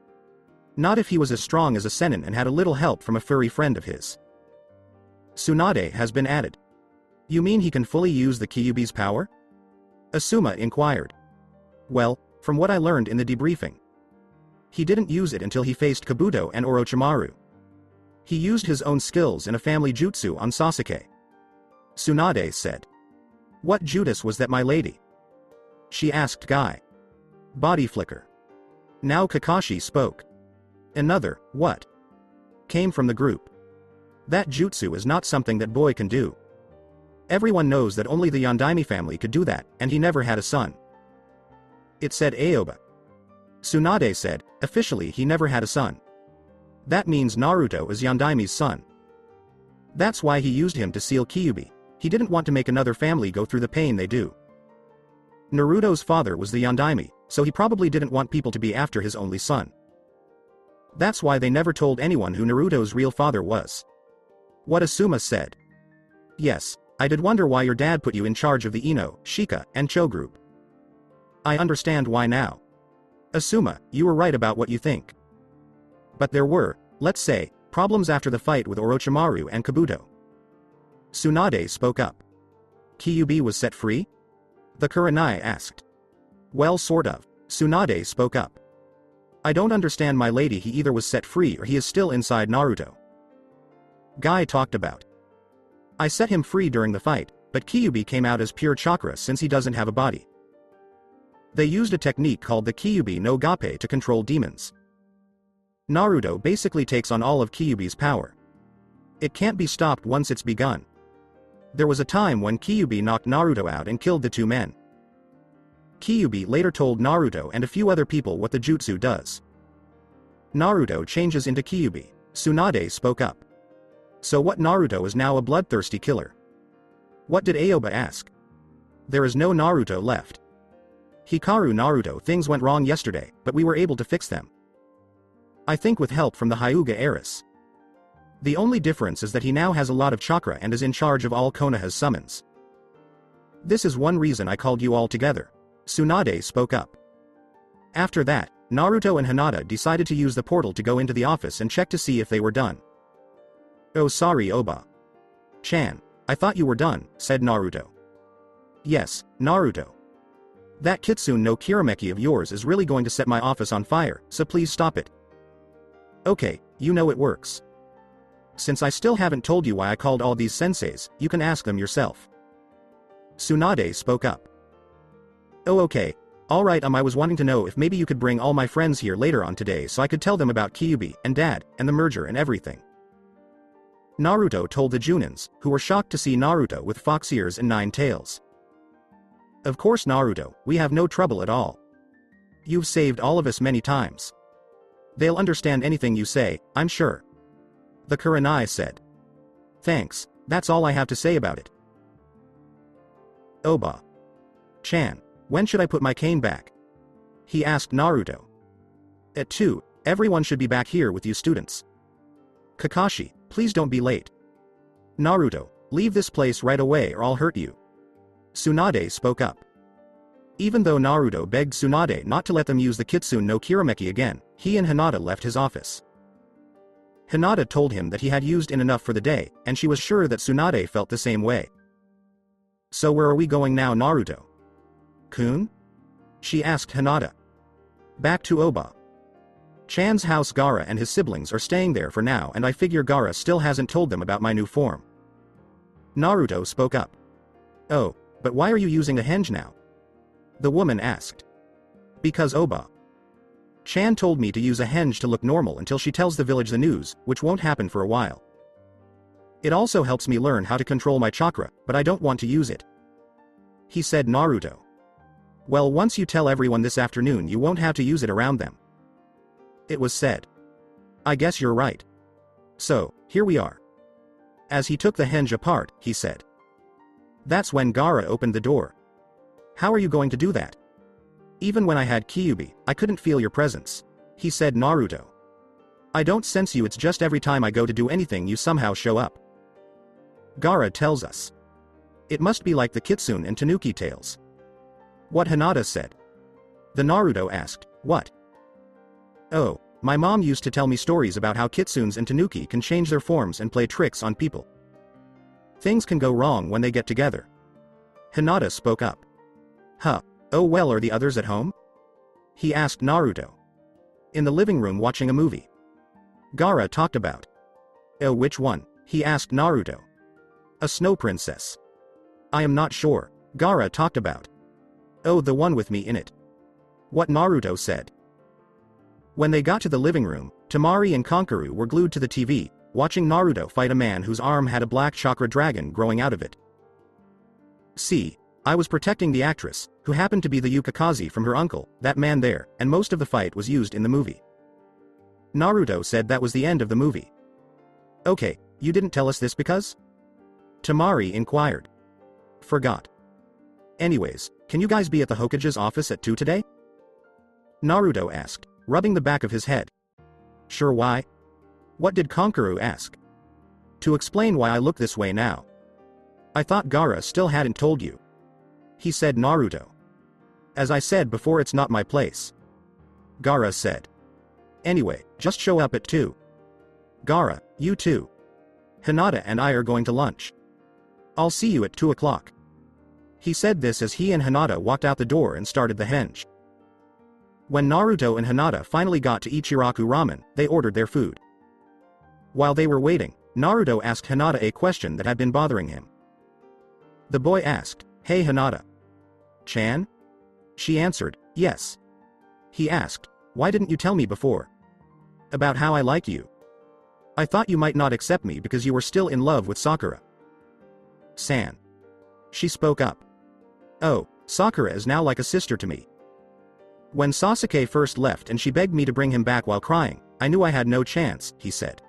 Not if he was as strong as a Sennin and had a little help from a furry friend of his. Tsunade has been added. You mean he can fully use the Kyubi's power? Asuma inquired. Well, from what I learned in the debriefing. He didn't use it until he faced Kabuto and Orochimaru. He used his own skills in a family jutsu on Sasuke. Tsunade said. What Judas was that my lady? She asked Guy. Body flicker. Now Kakashi spoke. Another, what? Came from the group. That jutsu is not something that boy can do. Everyone knows that only the Yondaime family could do that, and he never had a son. It said Aoba. Tsunade said, officially he never had a son. That means Naruto is Yondaime's son. That's why he used him to seal Kyubi. He didn't want to make another family go through the pain they do. Naruto's father was the Yondaime, so he probably didn't want people to be after his only son. That's why they never told anyone who Naruto's real father was. What Asuma said. Yes, I did wonder why your dad put you in charge of the Ino, Shika, and Cho group. I understand why now. Asuma, you were right about what you think. But there were, let's say, problems after the fight with Orochimaru and Kabuto. Tsunade spoke up. Kyubi was set free? The Kurenai asked. Well sort of. Tsunade spoke up. I don't understand my lady, he either was set free or he is still inside Naruto. Guy talked about. I set him free during the fight, but Kyubi came out as pure chakra since he doesn't have a body. They used a technique called the Kyubi no Gape to control demons. Naruto basically takes on all of Kyubi's power. It can't be stopped once it's begun. There was a time when Kyubi knocked Naruto out and killed the two men. Kyubi later told Naruto and a few other people what the jutsu does. Naruto changes into Kyubi. Tsunade spoke up. So what, Naruto is now a bloodthirsty killer? What did Aoba ask? There is no Naruto left. Hikaru, Naruto, things went wrong yesterday, but we were able to fix them. I think with help from the Hyuga heiress. The only difference is that he now has a lot of chakra and is in charge of all Konoha's summons. This is one reason I called you all together. Tsunade spoke up. After that, Naruto and Hinata decided to use the portal to go into the office and check to see if they were done. Oh, sorry, Oba-chan. I thought you were done, said Naruto. Yes, Naruto. That Kitsune no Kirameki of yours is really going to set my office on fire, so please stop it. Okay, you know it works. Since I still haven't told you why I called all these senseis, you can ask them yourself. Tsunade spoke up. Oh, okay. Alright, I was wanting to know if maybe you could bring all my friends here later on today so I could tell them about Kyubi and Dad and the merger and everything. Naruto told the Junins, who were shocked to see Naruto with fox ears and 9 tails. Of course, Naruto, we have no trouble at all. You've saved all of us many times. They'll understand anything you say, I'm sure. The Kurenai said. Thanks, that's all I have to say about it. Oba-chan, when should I put my cane back? He asked Naruto. At 2, everyone should be back here with you students. Kakashi, please don't be late. Naruto, leave this place right away or I'll hurt you. Tsunade spoke up. Even though Naruto begged Tsunade not to let them use the Kitsune no Kirameki again, he and Hinata left his office. Hinata told him that he had used enough for the day, and she was sure that Tsunade felt the same way. So where are we going now, Naruto-kun? She asked Hinata. Back to Oba-chan's house. Gaara and his siblings are staying there for now, and I figure Gaara still hasn't told them about my new form. Naruto spoke up. Oh, but why are you using a henge now? The woman asked. Because Oba-chan told me to use a henge to look normal until she tells the village the news, which won't happen for a while. It also helps me learn how to control my chakra, but I don't want to use it. He said. Naruto. Well, once you tell everyone this afternoon, you won't have to use it around them. It was said. I guess you're right. So, here we are. As he took the henge apart, he said. That's when Gaara opened the door. How are you going to do that? Even when I had Kyubi, I couldn't feel your presence. He said. Naruto. I don't sense you, it's just every time I go to do anything you somehow show up. Gaara tells us. It must be like the Kitsune and Tanuki tales. What Hinata said. The Naruto asked, what? Oh, my mom used to tell me stories about how Kitsunes and Tanuki can change their forms and play tricks on people. Things can go wrong when they get together. Hinata spoke up. Huh, oh well, are the others at home? He asked Naruto. In the living room watching a movie. Gaara talked about. Oh, which one? He asked Naruto. A snow princess. I am not sure. Gaara talked about. Oh, the one with me in it. What Naruto said. When they got to the living room, Temari and Kankuro were glued to the TV, watching Naruto fight a man whose arm had a black chakra dragon growing out of it. See, I was protecting the actress, who happened to be the Yukikaze from her uncle, that man there, and most of the fight was used in the movie. Naruto said that was the end of the movie. Okay, you didn't tell us this because? Temari inquired. Forgot. Anyways, can you guys be at the Hokage's office at 2 today? Naruto asked, rubbing the back of his head. Sure, why? What did Kankuro ask? To explain why I look this way now. I thought Gaara still hadn't told you. He said. Naruto. As I said before, it's not my place. Gaara said. Anyway, just show up at 2. Gaara, you too. Hinata and I are going to lunch. I'll see you at 2 o'clock. He said this as he and Hinata walked out the door and started the henge. When Naruto and Hinata finally got to Ichiraku Ramen, they ordered their food. While they were waiting, Naruto asked Hinata a question that had been bothering him. The boy asked, Hey Hinata-chan? She answered, yes. He asked, why didn't you tell me before? About how I like you. I thought you might not accept me because you were still in love with Sakura. San. She spoke up. Oh, Sakura is now like a sister to me. When Sasuke first left and she begged me to bring him back while crying, I knew I had no chance, he said.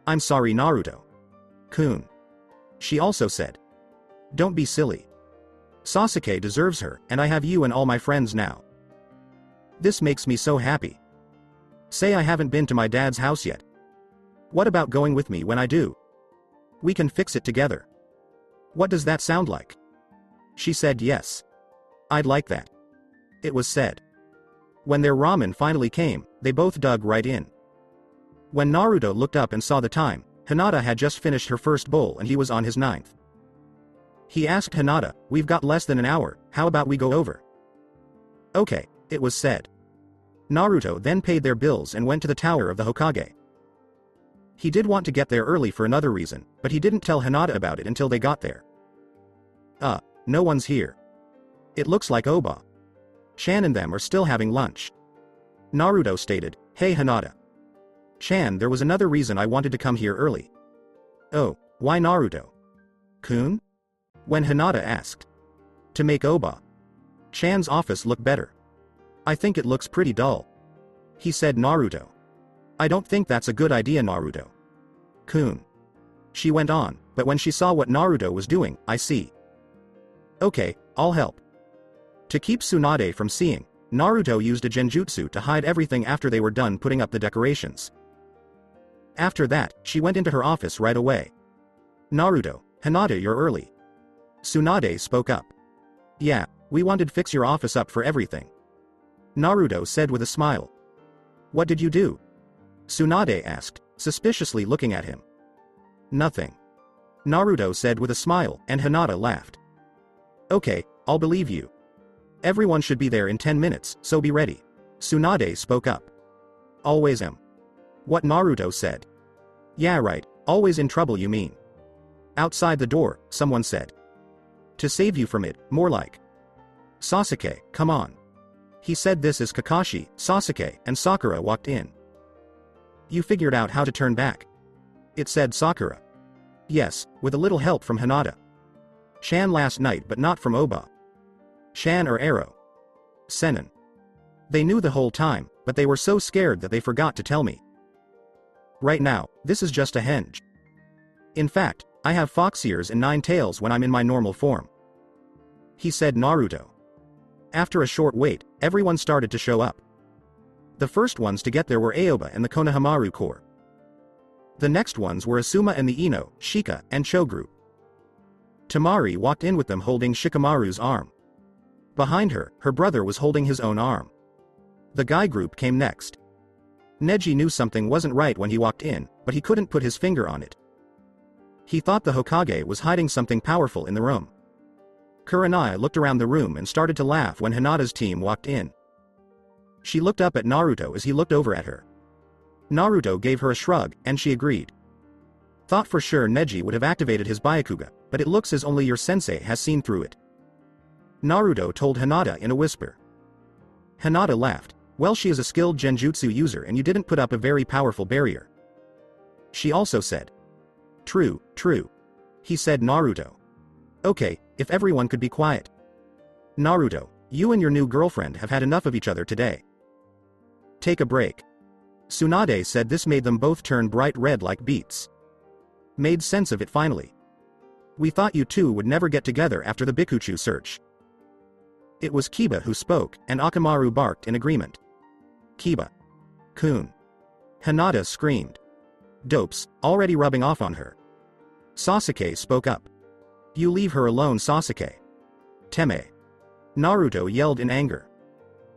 I'm sorry Naruto-kun. She also said. Don't be silly. Sasuke deserves her, and I have you and all my friends now. This makes me so happy. Say I haven't been to my dad's house yet. What about going with me when I do? We can fix it together. What does that sound like? She said yes. I'd like that. It was said. When their ramen finally came, they both dug right in. When Naruto looked up and saw the time, Hinata had just finished her first bowl and he was on his ninth. He asked Hinata, we've got less than an hour, how about we go over? Okay, it was said. Naruto then paid their bills and went to the tower of the Hokage. He did want to get there early for another reason, but he didn't tell Hinata about it until they got there. No one's here. It looks like Oba Chan and them are still having lunch. Naruto stated, hey Hinata. Chan, there was another reason I wanted to come here early. Oh, why Naruto-kun? When Hinata asked. To make Oba Chan's office look better. I think it looks pretty dull. He said Naruto. I don't think that's a good idea Naruto-kun. She went on, but when she saw what Naruto was doing, I see. Okay, I'll help. To keep Tsunade from seeing, Naruto used a genjutsu to hide everything after they were done putting up the decorations. After that, she went into her office right away. Naruto, Hinata, you're early. Tsunade spoke up. Yeah, we wanted to fix your office up for everything. Naruto said with a smile. What did you do? Tsunade asked, suspiciously looking at him. Nothing. Naruto said with a smile, and Hinata laughed. Okay, I'll believe you. Everyone should be there in 10 minutes, so be ready. Tsunade spoke up. Always am. What Naruto said. Yeah right, always in trouble you mean. Outside the door, someone said. To save you from it, more like. Sasuke, come on. He said this as Kakashi, Sasuke, and Sakura walked in. You figured out how to turn back. It said Sakura. Yes, with a little help from Hinata. Chan last night but not from Oba Chan or Arrow Senin. They knew the whole time, but they were so scared that they forgot to tell me. Right now, this is just a henge. In fact, I have fox ears and 9 tails when I'm in my normal form. He said Naruto. After a short wait, everyone started to show up. The first ones to get there were Aoba and the Konohamaru Corps. The next ones were Asuma and the Ino, Shika, and Cho group. Tamari walked in with them holding Shikamaru's arm. Behind her, her brother was holding his own arm. The Guy group came next. Neji knew something wasn't right when he walked in, but he couldn't put his finger on it. He thought the Hokage was hiding something powerful in the room. Kurenai looked around the room and started to laugh when Hinata's team walked in. She looked up at Naruto as he looked over at her. Naruto gave her a shrug, and she agreed. Thought for sure Neji would have activated his Byakuga, but it looks as only your sensei has seen through it. Naruto told Hinata in a whisper. Hinata laughed. Well, she is a skilled genjutsu user and you didn't put up a very powerful barrier. She also said. True, true. He said Naruto. Okay, if everyone could be quiet. Naruto, you and your new girlfriend have had enough of each other today. Take a break. Tsunade said this made them both turn bright red like beets. Made sense of it finally. We thought you two would never get together after the Bikuchu search. It was Kiba who spoke, and Akamaru barked in agreement. Kiba-kun. Hinata screamed. Dopes, already rubbing off on her. Sasuke spoke up. You leave her alone Sasuke. Teme. Naruto yelled in anger.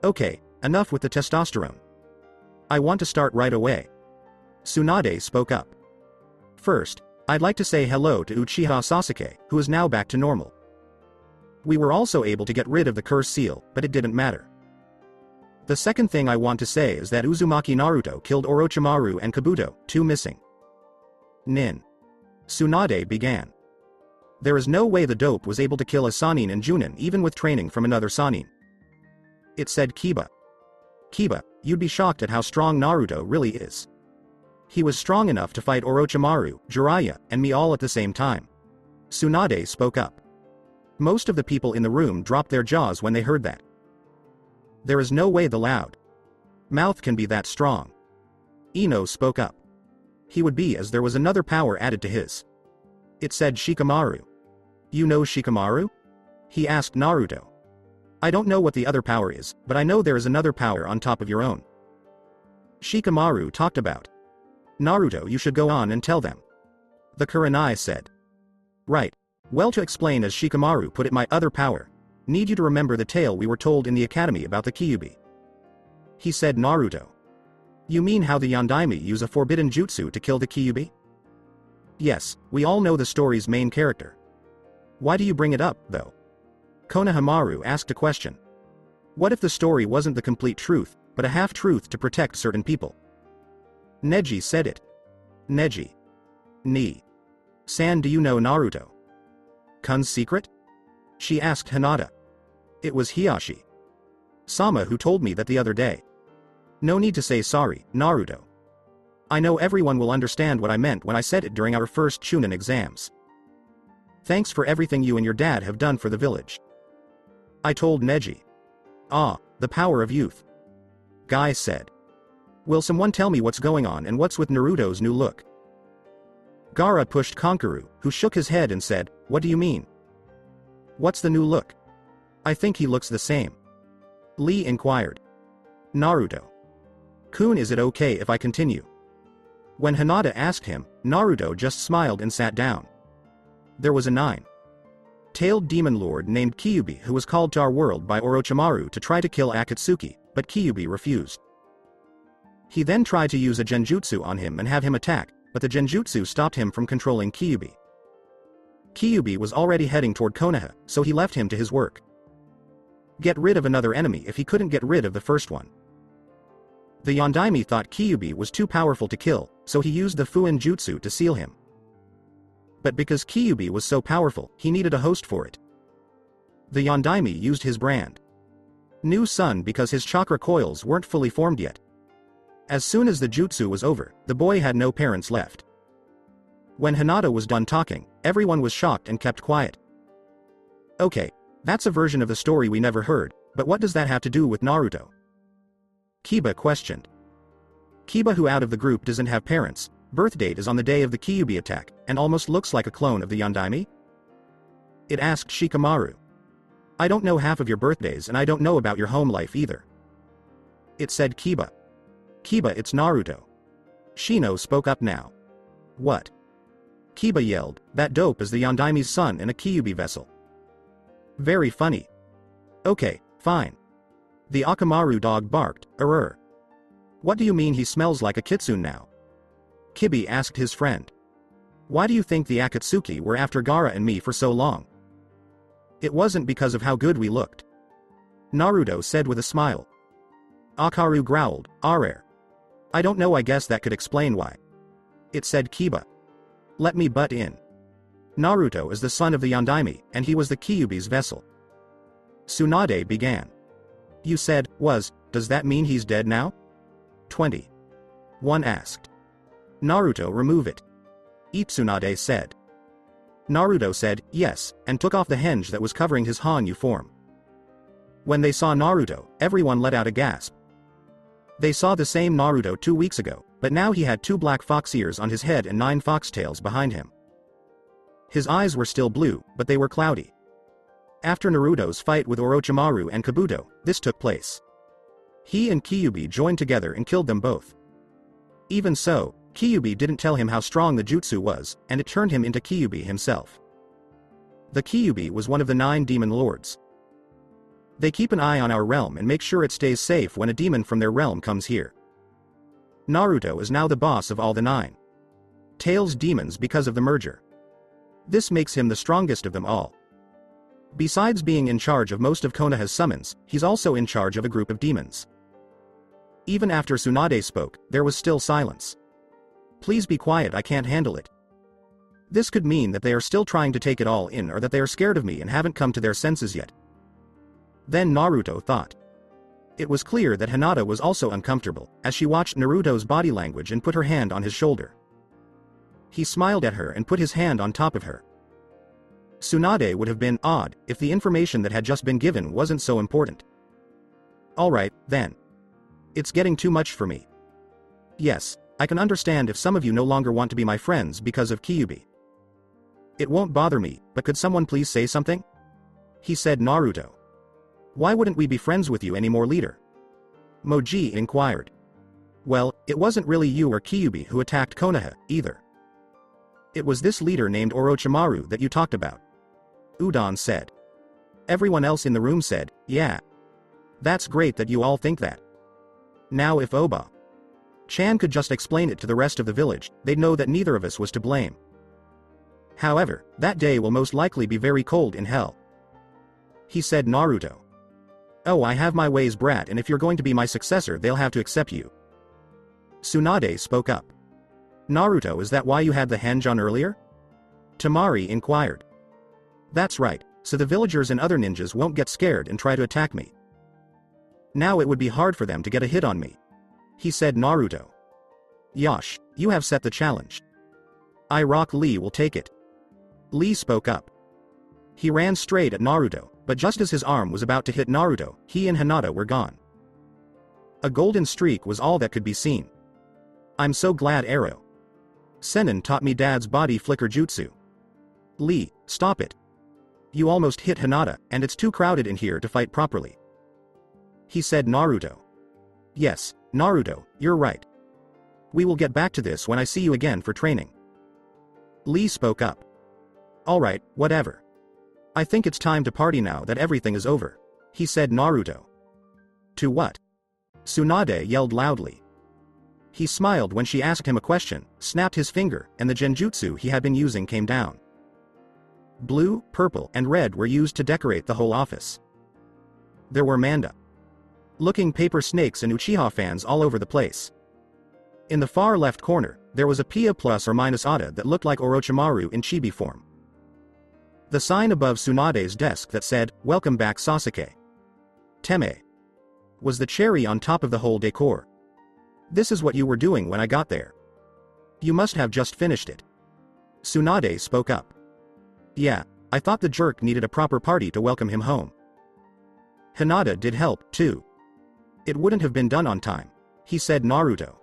Okay, enough with the testosterone. I want to start right away. Tsunade spoke up. First, I'd like to say hello to Uchiha Sasuke, who is now back to normal. We were also able to get rid of the curse seal, but it didn't matter. The second thing I want to say is that Uzumaki Naruto killed Orochimaru and Kabuto, 2 missing. Nin. Tsunade began. There is no way the dope was able to kill a Sannin and Junin even with training from another Sannin. It said Kiba. Kiba, you'd be shocked at how strong Naruto really is. He was strong enough to fight Orochimaru, Jiraiya, and me all at the same time. Tsunade spoke up. Most of the people in the room dropped their jaws when they heard that. There is no way the loud mouth can be that strong. Ino spoke up. He would be, as there was another power added to his. It said Shikamaru. You know Shikamaru? He asked Naruto. I don't know what the other power is, but I know there is another power on top of your own. Shikamaru talked about. Naruto, you should go on and tell them. The Kurenai said. Right. Well, to explain, as Shikamaru put it, my other power. Need you to remember the tale we were told in the academy about the Kyubi. He said. Naruto. You mean how the Yondaime use a forbidden jutsu to kill the Kyubi? Yes, we all know the story's main character. Why do you bring it up, though? Konohamaru asked a question. What if the story wasn't the complete truth, but a half-truth to protect certain people? Neji said it. Neji. Ni. San, do you know Naruto? Kun's secret? She asked Hinata. It was Hiyashi Sama who told me that the other day. No need to say sorry, Naruto. I know everyone will understand what I meant when I said it during our first Chunin exams. Thanks for everything you and your dad have done for the village. I told Neji. Ah, the power of youth. Guy said. Will someone tell me what's going on and what's with Naruto's new look? Gaara pushed Kankuro, who shook his head and said, what do you mean? What's the new look? I think he looks the same. Lee inquired. Naruto. Kun, is it okay if I continue? When Hinata asked him, Naruto just smiled and sat down. There was a nine-tailed demon lord named Kyubi who was called to our world by Orochimaru to try to kill Akatsuki, but Kyubi refused. He then tried to use a genjutsu on him and have him attack, but the genjutsu stopped him from controlling Kyubi. Kyubi was already heading toward Konoha, so he left him to his work. Get rid of another enemy if he couldn't get rid of the first one. The Yondaime thought Kyubi was too powerful to kill, so he used the Fuin Jutsu to seal him. But because Kyubi was so powerful, he needed a host for it. The Yondaime used his brand new sun because his chakra coils weren't fully formed yet. As soon as the jutsu was over, the boy had no parents left. When Hinata was done talking, everyone was shocked and kept quiet. Okay, that's a version of the story we never heard, but what does that have to do with Naruto? Kiba questioned. Kiba, who out of the group doesn't have parents, birth date is on the day of the Kyubi attack, and almost looks like a clone of the Yondaime? It asked Shikamaru. I don't know half of your birthdays and I don't know about your home life either. It said Kiba. Kiba, it's Naruto. Shino spoke up now. What? Kiba yelled, that dope is the Yondaime's son in a Kyubi vessel. Very funny. Okay, fine. The Akamaru dog barked, "Arr." What do you mean he smells like a kitsune now? Kibi asked his friend. Why do you think the Akatsuki were after Gaara and me for so long? It wasn't because of how good we looked. Naruto said with a smile. Akaru growled, "Arr. I don't know, I guess that could explain why." It said Kiba. Let me butt in. Naruto is the son of the Yondaime, and he was the Kyubi's vessel. Tsunade began. You said, does that mean he's dead now? 20. One asked. Naruto, remove it. Tsunade said. Naruto said, yes, and took off the henge that was covering his Hanyu form. When they saw Naruto, everyone let out a gasp. They saw the same Naruto 2 weeks ago, but now he had 2 black fox ears on his head and 9 foxtails behind him. His eyes were still blue, but they were cloudy. After Naruto's fight with Orochimaru and Kabuto, this took place. He and Kyubi joined together and killed them both. Even so, Kyubi didn't tell him how strong the jutsu was, and it turned him into Kyubi himself. The Kyubi was one of the 9 demon lords. They keep an eye on our realm and make sure it stays safe when a demon from their realm comes here. Naruto is now the boss of all the 9 Tails demons because of the merger. This makes him the strongest of them all. Besides being in charge of most of Konoha's summons, he's also in charge of a group of demons. Even after Tsunade spoke, there was still silence. Please be quiet, I can't handle it. This could mean that they are still trying to take it all in, or that they are scared of me and haven't come to their senses yet. Then Naruto thought. It was clear that Hinata was also uncomfortable, as she watched Naruto's body language and put her hand on his shoulder. He smiled at her and put his hand on top of her. Tsunade would have been odd if the information that had just been given wasn't so important. Alright, then. It's getting too much for me. Yes, I can understand if some of you no longer want to be my friends because of Kyubi. It won't bother me, but could someone please say something? He said Naruto. Why wouldn't we be friends with you anymore, leader? Moji inquired. Well, it wasn't really you or Kyubi who attacked Konoha, either. It was this leader named Orochimaru that you talked about. Udon said. Everyone else in the room said, yeah. That's great that you all think that. Now if Oba-chan could just explain it to the rest of the village, they'd know that neither of us was to blame. However, that day will most likely be very cold in hell. He said Naruto. Oh, I have my ways, brat, and if you're going to be my successor they'll have to accept you. Tsunade spoke up. Naruto, is that why you had the henjon earlier? Tamari inquired. That's right, so the villagers and other ninjas won't get scared and try to attack me. Now it would be hard for them to get a hit on me. He said Naruto. Yosh, you have set the challenge. Rock Lee will take it. Lee spoke up. He ran straight at Naruto, but just as his arm was about to hit Naruto, he and Hinata were gone. A golden streak was all that could be seen. I'm so glad Arrow Sennin taught me Dad's body flicker jutsu. Lee, stop it. You almost hit Hinata, and it's too crowded in here to fight properly. He said Naruto. Yes, Naruto, you're right. We will get back to this when I see you again for training. Lee spoke up. Alright, whatever. I think it's time to party now that everything is over. He said Naruto. To what? Tsunade yelled loudly. He smiled when she asked him a question, snapped his finger, and the genjutsu he had been using came down. Blue, purple, and red were used to decorate the whole office. There were manga-looking paper snakes and Uchiha fans all over the place. In the far left corner, there was a Pia plus or minus Ada that looked like Orochimaru in chibi form. The sign above Tsunade's desk that said, "Welcome back Sasuke. Teme," was the cherry on top of the whole decor. This is what you were doing when I got there. You must have just finished it. Tsunade spoke up. Yeah, I thought the jerk needed a proper party to welcome him home. Hinata did help, too. It wouldn't have been done on time. He said Naruto.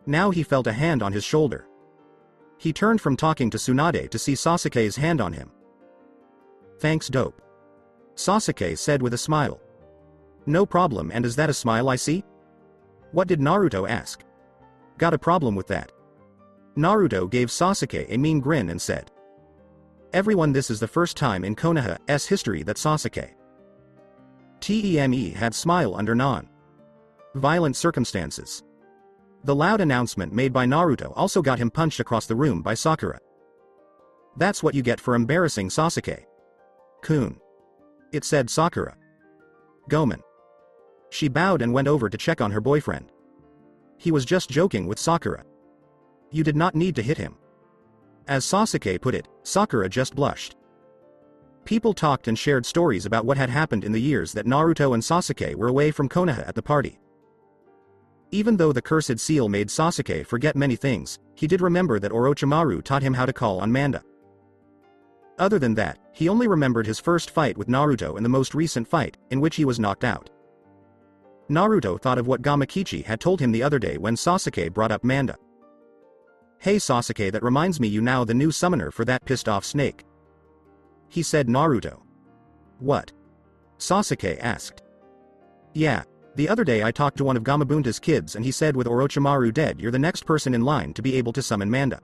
Now he felt a hand on his shoulder. He turned from talking to Tsunade to see Sasuke's hand on him. Thanks, dope. Sasuke said with a smile. No problem, and is that a smile I see? What did Naruto ask? Got a problem with that? Naruto gave Sasuke a mean grin and said. Everyone, this is the first time in Konoha's history that Sasuke had smile under non-violent circumstances. The loud announcement made by Naruto also got him punched across the room by Sakura. That's what you get for embarrassing Sasuke-kun. It said Sakura. Gomen. She bowed and went over to check on her boyfriend. He was just joking with Sakura. You did not need to hit him. As Sasuke put it, Sakura just blushed. People talked and shared stories about what had happened in the years that Naruto and Sasuke were away from Konoha at the party. Even though the cursed seal made Sasuke forget many things, he did remember that Orochimaru taught him how to call on Manda. Other than that, he only remembered his first fight with Naruto and the most recent fight, in which he was knocked out. Naruto thought of what Gamakichi had told him the other day when Sasuke brought up Manda. Hey Sasuke, that reminds me, you now the new summoner for that pissed off snake. He said Naruto. What? Sasuke asked. Yeah, the other day I talked to one of Gamabunta's kids and he said with Orochimaru dead you're the next person in line to be able to summon Manda.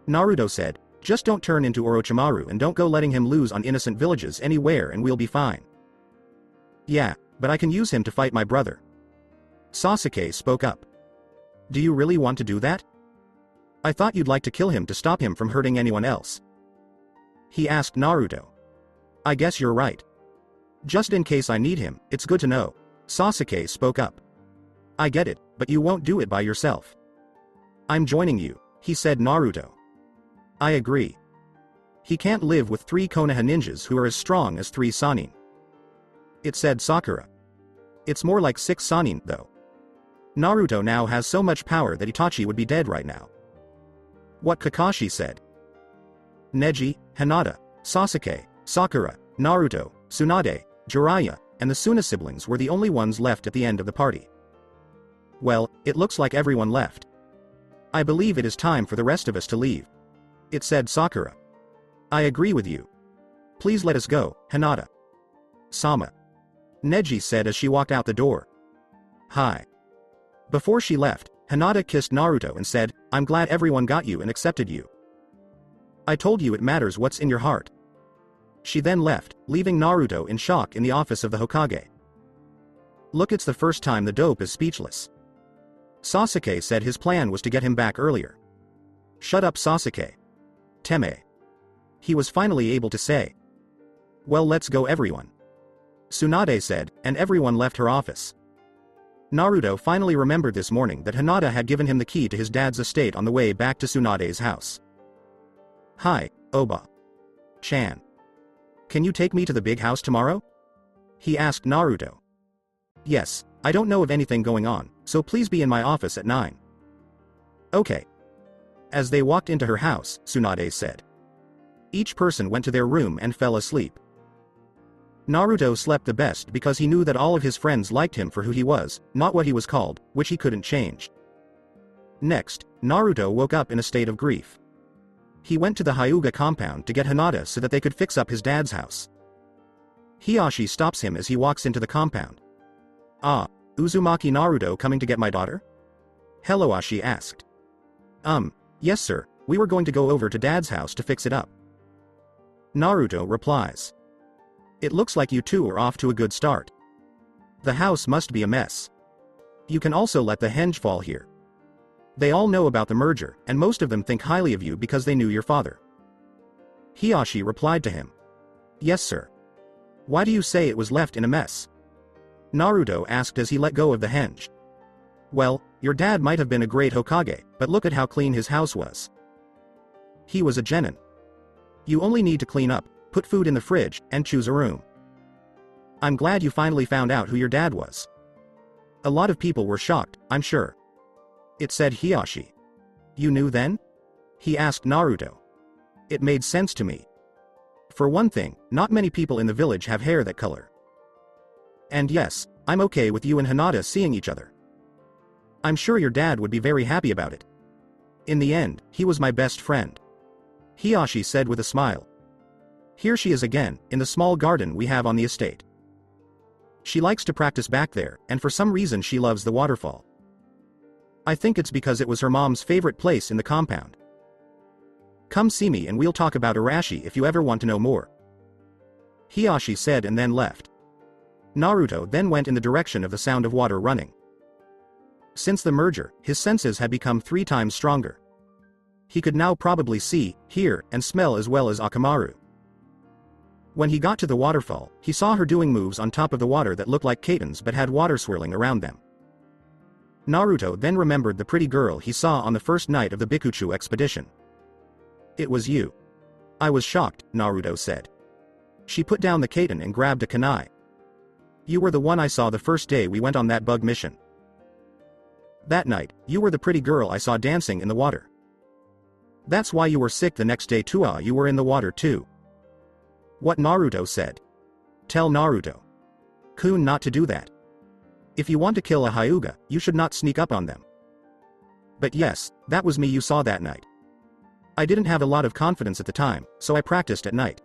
Naruto said, just don't turn into Orochimaru and don't go letting him lose on innocent villages anywhere and we'll be fine. Yeah, but I can use him to fight my brother. Sasuke spoke up. Do you really want to do that? I thought you'd like to kill him to stop him from hurting anyone else. He asked Naruto. I guess you're right. Just in case I need him, it's good to know. Sasuke spoke up. I get it, but you won't do it by yourself. I'm joining you, he said Naruto. I agree. He can't live with 3 Konoha ninjas who are as strong as 3 Sannin. It said Sakura. It's more like 6 Sannin, though. Naruto now has so much power that Itachi would be dead right now. What Kakashi said. Neji, Hinata, Sasuke, Sakura, Naruto, Tsunade, Jiraiya, and the Suna siblings were the only ones left at the end of the party. Well, it looks like everyone left. I believe it is time for the rest of us to leave. It said Sakura. I agree with you. Please let us go, Hinata. Sama. Neji said as she walked out the door. Hi. Before she left, Hinata kissed Naruto and said, I'm glad everyone got you and accepted you. I told you it matters what's in your heart. She then left, leaving Naruto in shock in the office of the Hokage. Look, it's the first time the dope is speechless. Sasuke said his plan was to get him back earlier. Shut up, Sasuke. Teme. He was finally able to say. Well, let's go, everyone. Tsunade said, and everyone left her office. Naruto finally remembered this morning that Hinata had given him the key to his dad's estate on the way back to Tsunade's house. Hi, Oba-chan. Can you take me to the big house tomorrow? He asked Naruto. Yes, I don't know of anything going on, so please be in my office at 9. Okay. As they walked into her house, Tsunade said. Each person went to their room and fell asleep. Naruto slept the best because he knew that all of his friends liked him for who he was, not what he was called, which he couldn't change. Next, Naruto woke up in a state of grief. He went to the Hyuga compound to get Hinata so that they could fix up his dad's house. Hiyashi stops him as he walks into the compound. Ah, Uzumaki, Naruto coming to get my daughter? Hiyashi asked. Yes sir, we were going to go over to dad's house to fix it up. Naruto replies. It looks like you two are off to a good start. The house must be a mess. You can also let the henge fall here. They all know about the merger, and most of them think highly of you because they knew your father. Hiyashi replied to him. Yes sir. Why do you say it was left in a mess? Naruto asked as he let go of the henge. Well, your dad might have been a great Hokage, but look at how clean his house was. He was a genin. You only need to clean up, put food in the fridge, and choose a room. I'm glad you finally found out who your dad was. A lot of people were shocked, I'm sure. It said Hiyashi. You knew then? He asked Naruto. It made sense to me. For one thing, not many people in the village have hair that color. And yes, I'm okay with you and Hinata seeing each other. I'm sure your dad would be very happy about it. In the end, he was my best friend. Hiyashi said with a smile. Here she is again, in the small garden we have on the estate. She likes to practice back there, and for some reason she loves the waterfall. I think it's because it was her mom's favorite place in the compound. Come see me and we'll talk about Arashi if you ever want to know more. Hiyashi said and then left. Naruto then went in the direction of the sound of water running. Since the merger, his senses had become 3 times stronger. He could now probably see, hear, and smell as well as Akamaru. When he got to the waterfall, he saw her doing moves on top of the water that looked like kittens but had water swirling around them. Naruto then remembered the pretty girl he saw on the first night of the Bikuchu expedition. It was you. I was shocked, Naruto said. She put down the kitten and grabbed a kunai. You were the one I saw the first day we went on that bug mission. That night, you were the pretty girl I saw dancing in the water. That's why you were sick the next day too. You were in the water too. What Naruto said. Tell Naruto-kun not to do that. If you want to kill a Hyuga, you should not sneak up on them. But yes, that was me you saw that night. I didn't have a lot of confidence at the time, so I practiced at night.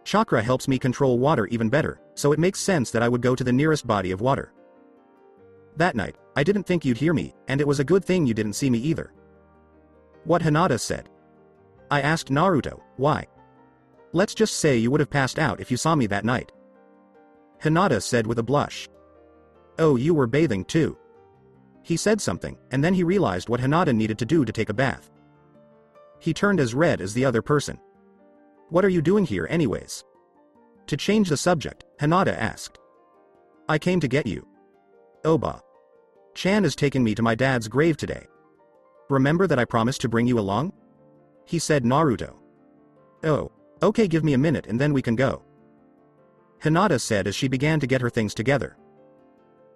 Chakra helps me control water even better, so it makes sense that I would go to the nearest body of water. That night, I didn't think you'd hear me, and it was a good thing you didn't see me either. What Hinata said. I asked Naruto, why? Let's just say you would have passed out if you saw me that night. Hinata said with a blush. Oh, you were bathing too. He said something, and then he realized what Hinata needed to do to take a bath. He turned as red as the other person. What are you doing here anyways? To change the subject, Hinata asked. I came to get you. Oba-chan is taking me to my dad's grave today. Remember that I promised to bring you along? He said Naruto. Oh, okay, give me a minute and then we can go. Hinata said as she began to get her things together.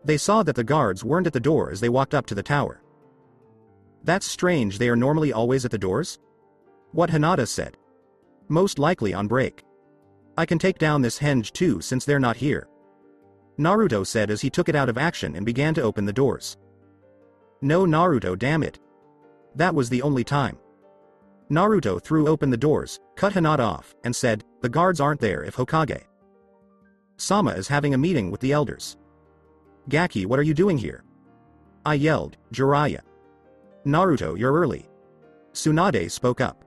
They saw that the guards weren't at the door as they walked up to the tower. That's strange, they are normally always at the doors? What Hinata said. Most likely on break. I can take down this henge too since they're not here. Naruto said as he took it out of action and began to open the doors. No, Naruto, damn it. That was the only time. Naruto threw open the doors, cut Hinata off, and said, the guards aren't there if Hokage Sama is having a meeting with the elders. Gaki, what are you doing here? I yelled, Jiraiya. Naruto, you're early. Tsunade spoke up.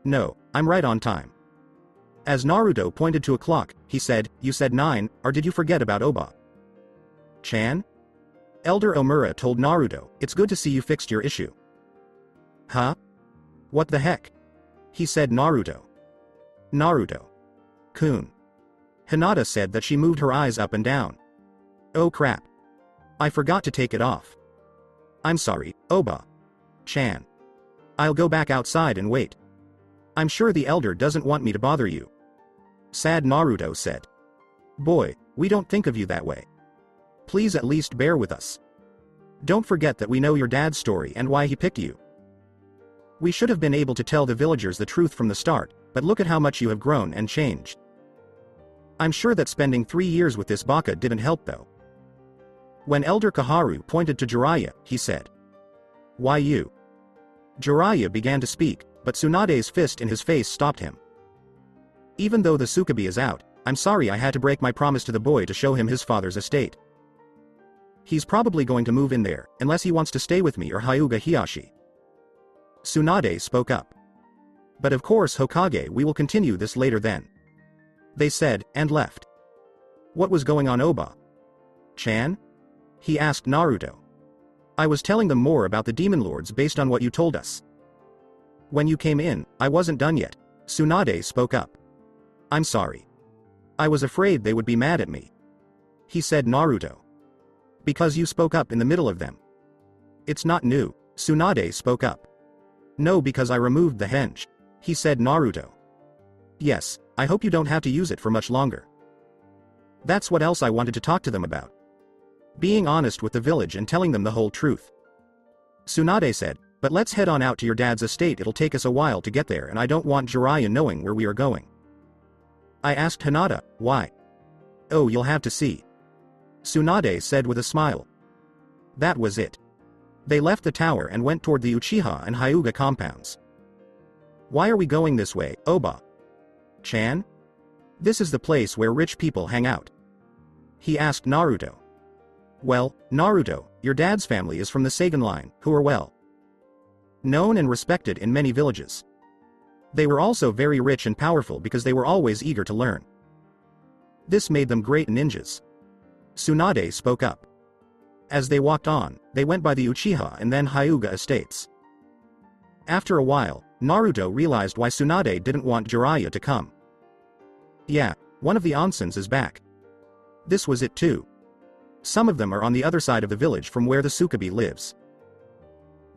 No, I'm right on time. As Naruto pointed to a clock, he said, you said 9, or did you forget about Oba? Chan? Elder Omura told Naruto, it's good to see you fixed your issue. Huh? What the heck? He said Naruto. Naruto-kun. Hinata said that she moved her eyes up and down. Oh crap. I forgot to take it off. I'm sorry, Oba-chan. I'll go back outside and wait. I'm sure the elder doesn't want me to bother you. Sad Naruto said. Boy, we don't think of you that way. Please at least bear with us. Don't forget that we know your dad's story and why he picked you. We should have been able to tell the villagers the truth from the start, but look at how much you have grown and changed. I'm sure that spending 3 years with this baka didn't help though. When Elder Kaharu pointed to Jiraiya, he said. Why you? Jiraiya began to speak, but Tsunade's fist in his face stopped him. Even though the Tsukubi is out, I'm sorry I had to break my promise to the boy to show him his father's estate. He's probably going to move in there, unless he wants to stay with me or Hyuga Hiyashi. Tsunade spoke up. But of course Hokage, we will continue this later then. They said, and left. What was going on, Oba-chan? He asked Naruto. I was telling them more about the demon lords based on what you told us. When you came in, I wasn't done yet. Tsunade spoke up. I'm sorry. I was afraid they would be mad at me. He said Naruto. Because you spoke up in the middle of them. It's not new, Tsunade spoke up. No, because I removed the henge. He said Naruto. Yes, I hope you don't have to use it for much longer. That's what else I wanted to talk to them about. Being honest with the village and telling them the whole truth. Tsunade said, but let's head on out to your dad's estate, it'll take us a while to get there and I don't want Jiraiya knowing where we are going. I asked Hinata, why? Oh, you'll have to see. Tsunade said with a smile. That was it. They left the tower and went toward the Uchiha and Hyuga compounds. Why are we going this way, Oba-chan? This is the place where rich people hang out. He asked Naruto. Well, Naruto, your dad's family is from the Seigan line, who are well known and respected in many villages. They were also very rich and powerful because they were always eager to learn. This made them great ninjas. Tsunade spoke up. As they walked on, they went by the Uchiha and then Hyuga estates. After a while, Naruto realized why Tsunade didn't want Jiraiya to come. Yeah, one of the onsens is back. This was it too. Some of them are on the other side of the village from where the Tsukubi lives.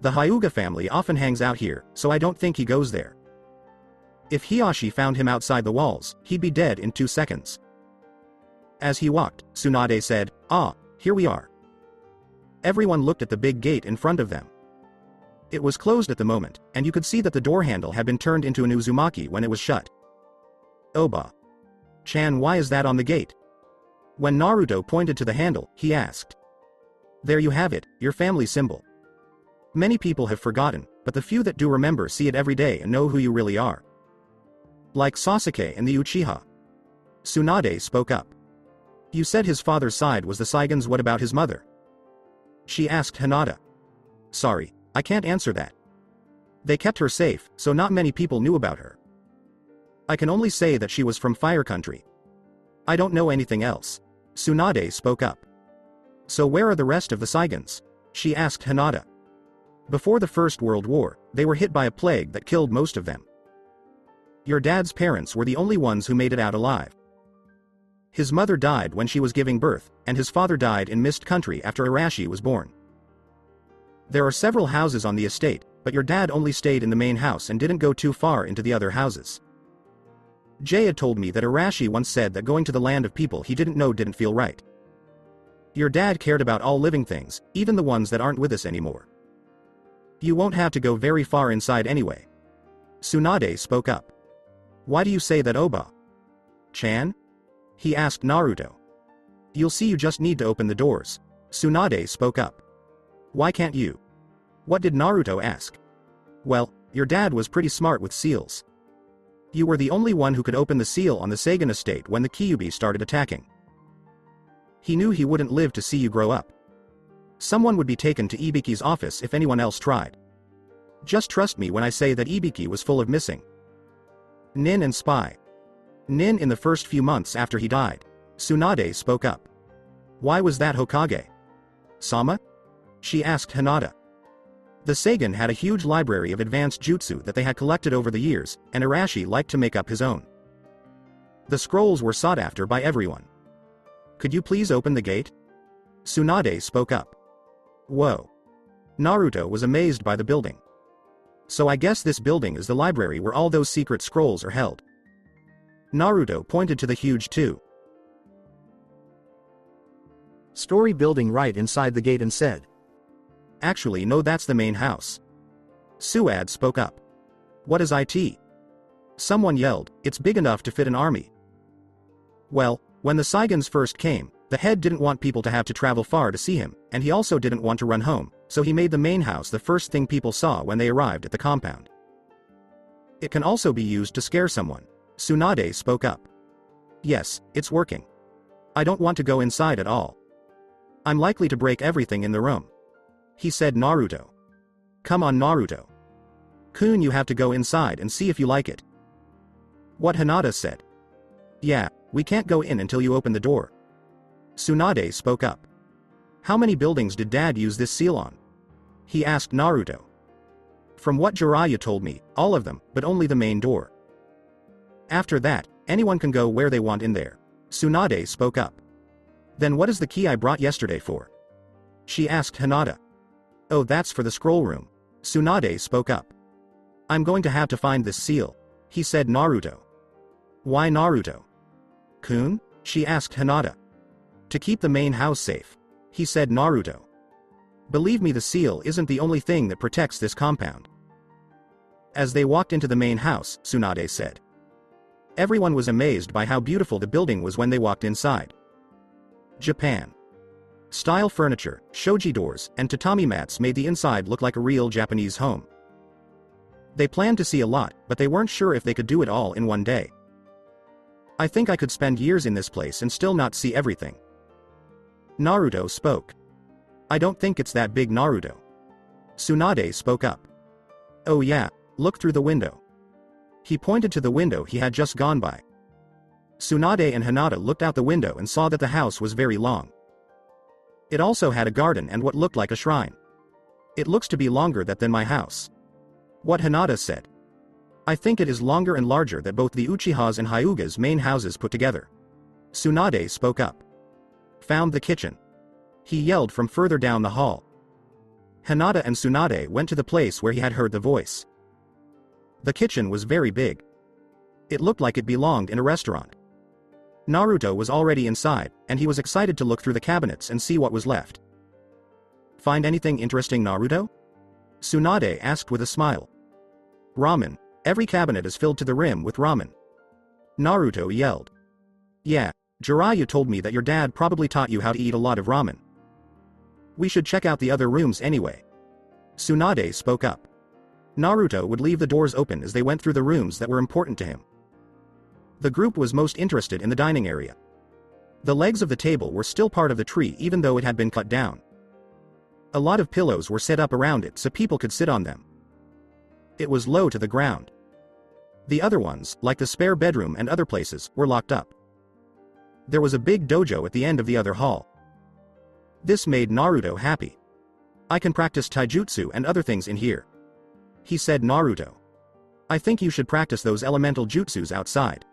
The Hyuga family often hangs out here, so I don't think he goes there. If Hiyashi found him outside the walls, he'd be dead in 2 seconds. As he walked, Tsunade said, ah, here we are. Everyone looked at the big gate in front of them. It was closed at the moment, and you could see that the door handle had been turned into an uzumaki when it was shut. Oba-chan, why is that on the gate? When Naruto pointed to the handle, he asked. There you have it, your family symbol. Many people have forgotten, but the few that do remember see it every day and know who you really are. Like Sasuke and the Uchiha. Tsunade spoke up. You said his father's side was the Saigans, what about his mother? She asked Hinata. Sorry, I can't answer that. They kept her safe, so not many people knew about her. I can only say that she was from Fire Country. I don't know anything else. Tsunade spoke up. So where are the rest of the Saigans? She asked Hinata. Before the First World War, they were hit by a plague that killed most of them. Your dad's parents were the only ones who made it out alive. His mother died when she was giving birth, and his father died in Mist Country after Arashi was born. There are several houses on the estate, but your dad only stayed in the main house and didn't go too far into the other houses. Jay had told me that Arashi once said that going to the land of people he didn't know didn't feel right. Your dad cared about all living things, even the ones that aren't with us anymore. You won't have to go very far inside anyway. Tsunade spoke up. Why do you say that, Oba-chan? He asked Naruto. You'll see, you just need to open the doors. Tsunade spoke up. Why can't you? What did Naruto ask? Well, your dad was pretty smart with seals. You were the only one who could open the seal on the Saigon estate when the Kyubi started attacking. He knew he wouldn't live to see you grow up. Someone would be taken to Ibiki's office if anyone else tried. Just trust me when I say that Ibiki was full of missing nin and spy. Nin in the first few months after he died. Tsunade spoke up. Why was that, Hokage? Sama? She asked Hinata. The Saigon had a huge library of advanced jutsu that they had collected over the years, and Arashi liked to make up his own. The scrolls were sought after by everyone. Could you please open the gate? Tsunade spoke up. Whoa. Naruto was amazed by the building. So I guess this building is the library where all those secret scrolls are held. Naruto pointed to the huge Story building right inside the gate and said. Actually, no, that's the main house. Suad spoke up. What is it? Someone yelled, it's big enough to fit an army. Well, when the Saigons first came, the head didn't want people to have to travel far to see him, and he also didn't want to run home, so he made the main house the first thing people saw when they arrived at the compound. It can also be used to scare someone. Tsunade spoke up. Yes, it's working. I don't want to go inside at all. I'm likely to break everything in the room. He said Naruto. Come on, Naruto. Kun, you have to go inside and see if you like it. What Hinata said. Yeah, we can't go in until you open the door. Tsunade spoke up. How many buildings did Dad use this seal on? He asked Naruto. From what Jiraiya told me, all of them, but only the main door. After that, anyone can go where they want in there. Tsunade spoke up. Then what is the key I brought yesterday for? She asked Hinata. Oh, that's for the scroll room. Tsunade spoke up. I'm going to have to find this seal. He said Naruto. Why Naruto? Kun? She asked Hinata. To keep the main house safe. He said Naruto. Believe me, the seal isn't the only thing that protects this compound. As they walked into the main house, Tsunade said. Everyone was amazed by how beautiful the building was when they walked inside. Japan. Style furniture, shoji doors, and tatami mats made the inside look like a real Japanese home. They planned to see a lot, but they weren't sure if they could do it all in one day. I think I could spend years in this place and still not see everything. Naruto spoke. I don't think it's that big, Naruto. Tsunade spoke up. Oh yeah, look through the window. He pointed to the window he had just gone by. Tsunade and Hinata looked out the window and saw that the house was very long. It also had a garden and what looked like a shrine. It looks to be longer than my house. What Hinata said. I think it is longer and larger than both the Uchihas and Hyuga's main houses put together. Tsunade spoke up. Found the kitchen. He yelled from further down the hall. Hinata and Tsunade went to the place where he had heard the voice. The kitchen was very big. It looked like it belonged in a restaurant. Naruto was already inside, and he was excited to look through the cabinets and see what was left. Find anything interesting, Naruto? Tsunade asked with a smile. Ramen. Every cabinet is filled to the rim with ramen. Naruto yelled. Yeah, Jiraiya told me that your dad probably taught you how to eat a lot of ramen. We should check out the other rooms anyway. Tsunade spoke up. Naruto would leave the doors open as they went through the rooms that were important to him. The group was most interested in the dining area. The legs of the table were still part of the tree even though it had been cut down. A lot of pillows were set up around it so people could sit on them. It was low to the ground. The other ones, like the spare bedroom and other places, were locked up. There was a big dojo at the end of the other hall. This made Naruto happy. I can practice taijutsu and other things in here. He said Naruto. I think you should practice those elemental jutsus outside.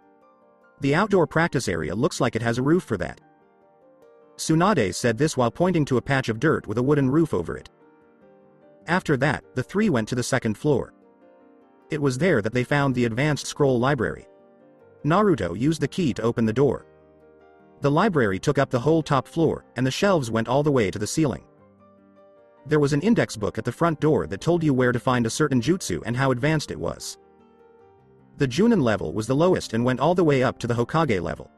The outdoor practice area looks like it has a roof for that. Tsunade said this while pointing to a patch of dirt with a wooden roof over it. After that, the three went to the second floor. It was there that they found the advanced scroll library. Naruto used the key to open the door. The library took up the whole top floor, and the shelves went all the way to the ceiling. There was an index book at the front door that told you where to find a certain jutsu and how advanced it was. The Junin level was the lowest and went all the way up to the Hokage level.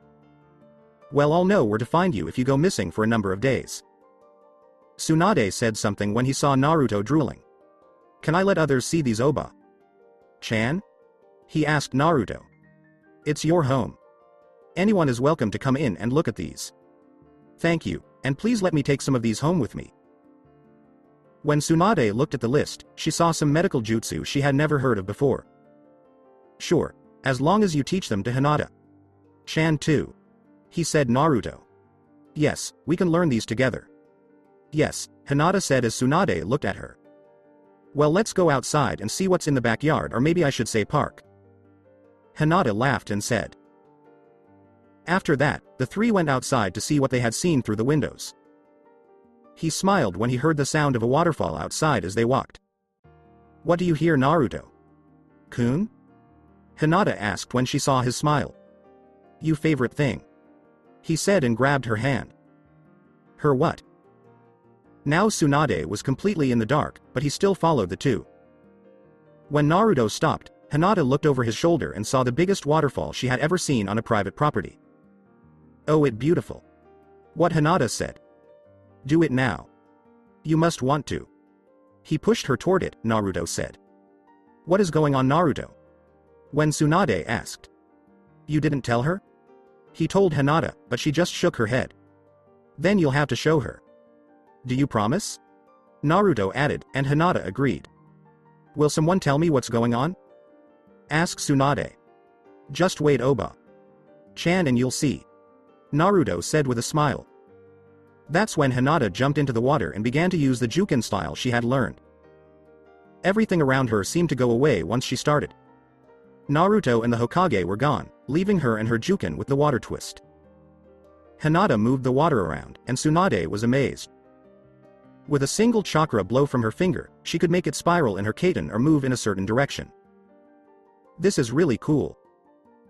Well, I'll know where to find you if you go missing for a number of days. Tsunade said something when he saw Naruto drooling. Can I let others see these Oba? Chan? He asked Naruto. It's your home. Anyone is welcome to come in and look at these. Thank you, and please let me take some of these home with me. When Tsunade looked at the list, she saw some medical jutsu she had never heard of before. Sure, as long as you teach them to Hinata. Chan too. He said Naruto. Yes, we can learn these together. Yes, Hinata said as Tsunade looked at her. Well, let's go outside and see what's in the backyard, or maybe I should say park. Hinata laughed and said. After that, the three went outside to see what they had seen through the windows. He smiled when he heard the sound of a waterfall outside as they walked. What do you hear, Naruto? Kun? Hinata asked when she saw his smile. You favorite thing. He said and grabbed her hand. Her what? Now Tsunade was completely in the dark, but he still followed the two. When Naruto stopped, Hinata looked over his shoulder and saw the biggest waterfall she had ever seen on a private property. Oh, it beautiful. What Hinata said. Do it now. You must want to. He pushed her toward it, Naruto said. What is going on, Naruto? When Tsunade asked. You didn't tell her? He told Hinata, but she just shook her head. Then you'll have to show her. Do you promise? Naruto added, and Hinata agreed. Will someone tell me what's going on? Asked Tsunade. Just wait, Oba. Chan, and you'll see. Naruto said with a smile. That's when Hinata jumped into the water and began to use the Juken style she had learned. Everything around her seemed to go away once she started. Naruto and the Hokage were gone, leaving her and her Juken with the water twist. Hinata moved the water around, and Tsunade was amazed. With a single chakra blow from her finger, she could make it spiral in her katen or move in a certain direction. This is really cool.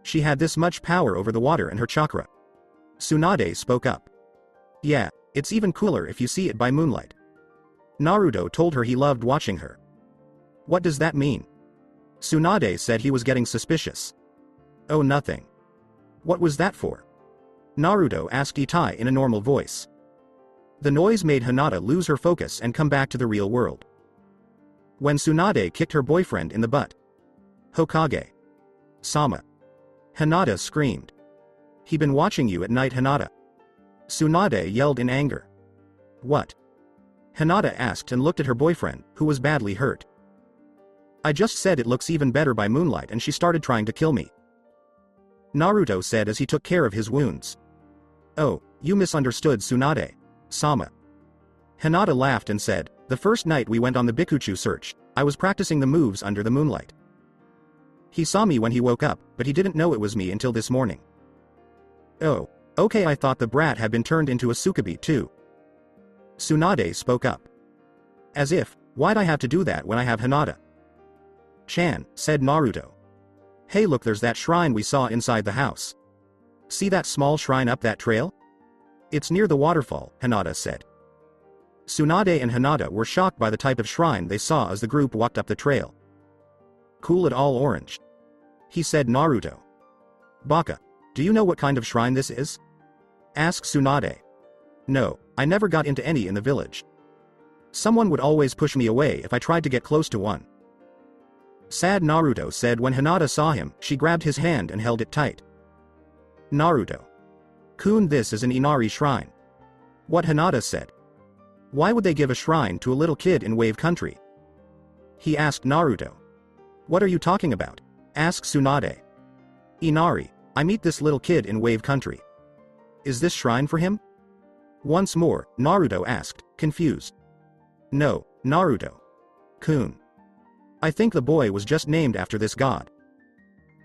She had this much power over the water and her chakra. Tsunade spoke up. Yeah, it's even cooler if you see it by moonlight. Naruto told her he loved watching her. What does that mean? Tsunade said he was getting suspicious. Oh, nothing. What was that for? Naruto asked Itai in a normal voice. The noise made Hinata lose her focus and come back to the real world. When Tsunade kicked her boyfriend in the butt. Hokage. Sama. Hinata screamed. He been watching you at night, Hinata. Tsunade yelled in anger. What? Hinata asked and looked at her boyfriend, who was badly hurt. I just said it looks even better by moonlight, and she started trying to kill me. Naruto said as he took care of his wounds. Oh, you misunderstood, Tsunade. Sama. Hinata laughed and said, the first night we went on the Bikuchu search, I was practicing the moves under the moonlight. He saw me when he woke up, but he didn't know it was me until this morning. Oh, okay, I thought the brat had been turned into a Tsukubi too. Tsunade spoke up. As if, why'd I have to do that when I have Hinata? Chan, said Naruto. Hey, look, there's that shrine we saw inside the house. See that small shrine up that trail? It's near the waterfall, Hinata said. Tsunade and Hinata were shocked by the type of shrine they saw as the group walked up the trail. Cool, it all orange. He said Naruto. Baka, do you know what kind of shrine this is? Asked Tsunade. No, I never got into any in the village. Someone would always push me away if I tried to get close to one. Sad, Naruto said when Hinata saw him, she grabbed his hand and held it tight. Naruto. Kun, this is an Inari shrine. What? Hinata said. Why would they give a shrine to a little kid in Wave Country? He asked Naruto. What are you talking about? Asked Tsunade. Inari, I meet this little kid in Wave Country. Is this shrine for him? Once more, Naruto asked, confused. No, Naruto. Kun. I think the boy was just named after this god.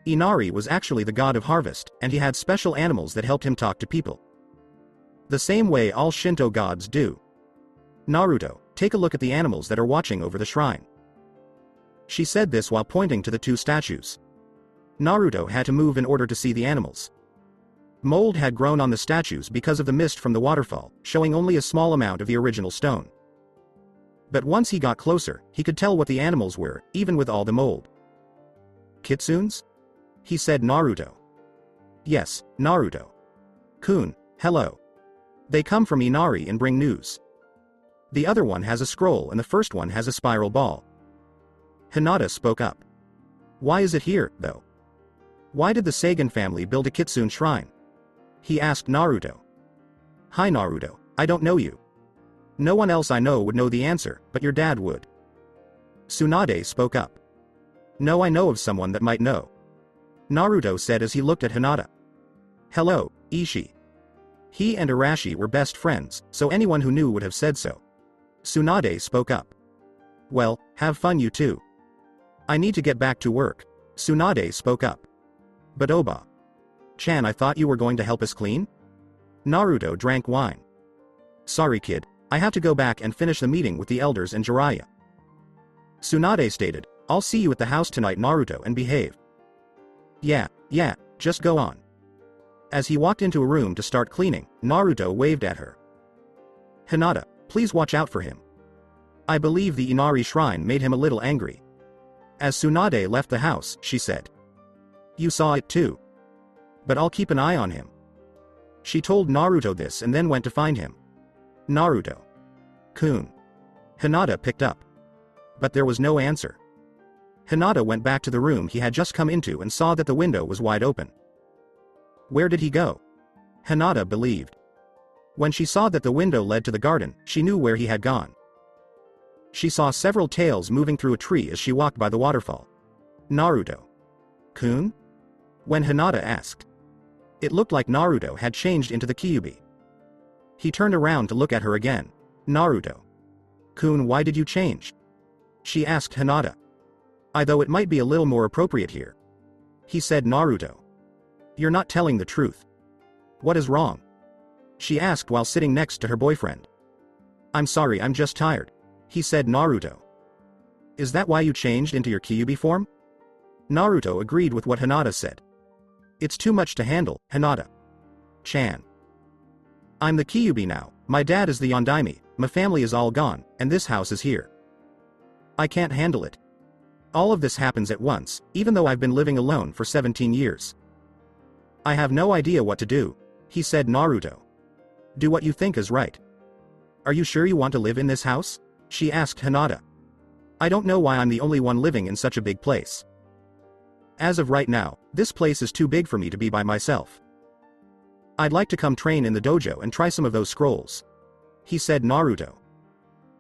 Inari was actually the god of harvest, and he had special animals that helped him talk to people. The same way all Shinto gods do. Naruto, take a look at the animals that are watching over the shrine. She said this while pointing to the two statues. Naruto had to move in order to see the animals. Mold had grown on the statues because of the mist from the waterfall, showing only a small amount of the original stone. But once he got closer, he could tell what the animals were, even with all the mold. Kitsunes? He said Naruto. Yes, Naruto. Kun, hello. They come from Inari and bring news. The other one has a scroll and the first one has a spiral ball. Hinata spoke up. Why is it here, though? Why did the Sagan family build a Kitsune shrine? He asked Naruto. Hi Naruto, I don't know you. No one else I know would know the answer, but your dad would. Tsunade spoke up. No, I know of someone that might know. Naruto said as he looked at Hinata. Hello, Ishii. He and Arashi were best friends, so anyone who knew would have said so. Tsunade spoke up. Well, have fun you too. I need to get back to work. Tsunade spoke up. But Oba-chan, I thought you were going to help us clean? Naruto drank wine. Sorry kid, I have to go back and finish the meeting with the elders and Jiraiya. Tsunade stated, I'll see you at the house tonight Naruto and behave. Yeah, just go on. As he walked into a room to start cleaning, Naruto waved at her. Hinata, please watch out for him. I believe the Inari shrine made him a little angry. As Tsunade left the house, she said. You saw it too. But I'll keep an eye on him. She told Naruto this and then went to find him. Naruto. Kun. Hinata picked up. But there was no answer. Hinata went back to the room he had just come into and saw that the window was wide open. Where did he go? Hinata believed. When she saw that the window led to the garden, she knew where he had gone. She saw several tails moving through a tree as she walked by the waterfall. Naruto. Kun? When Hinata asked. It looked like Naruto had changed into the Kyubi. He turned around to look at her again. Naruto. Kun, why did you change? She asked Hinata. Though it might be a little more appropriate here. He said Naruto. You're not telling the truth. What is wrong? She asked while sitting next to her boyfriend. I'm sorry, I'm just tired. He said Naruto. Is that why you changed into your Kyubi form? Naruto agreed with what Hinata said. It's too much to handle, Hinata-chan. I'm the Kyubi now, my dad is the Yondaime, my family is all gone, and this house is here. I can't handle it. All of this happens at once, even though I've been living alone for 17 years. I have no idea what to do, he said Naruto. Do what you think is right. Are you sure you want to live in this house? She asked Hinata. I don't know why I'm the only one living in such a big place. As of right now, this place is too big for me to be by myself. I'd like to come train in the dojo and try some of those scrolls. He said Naruto.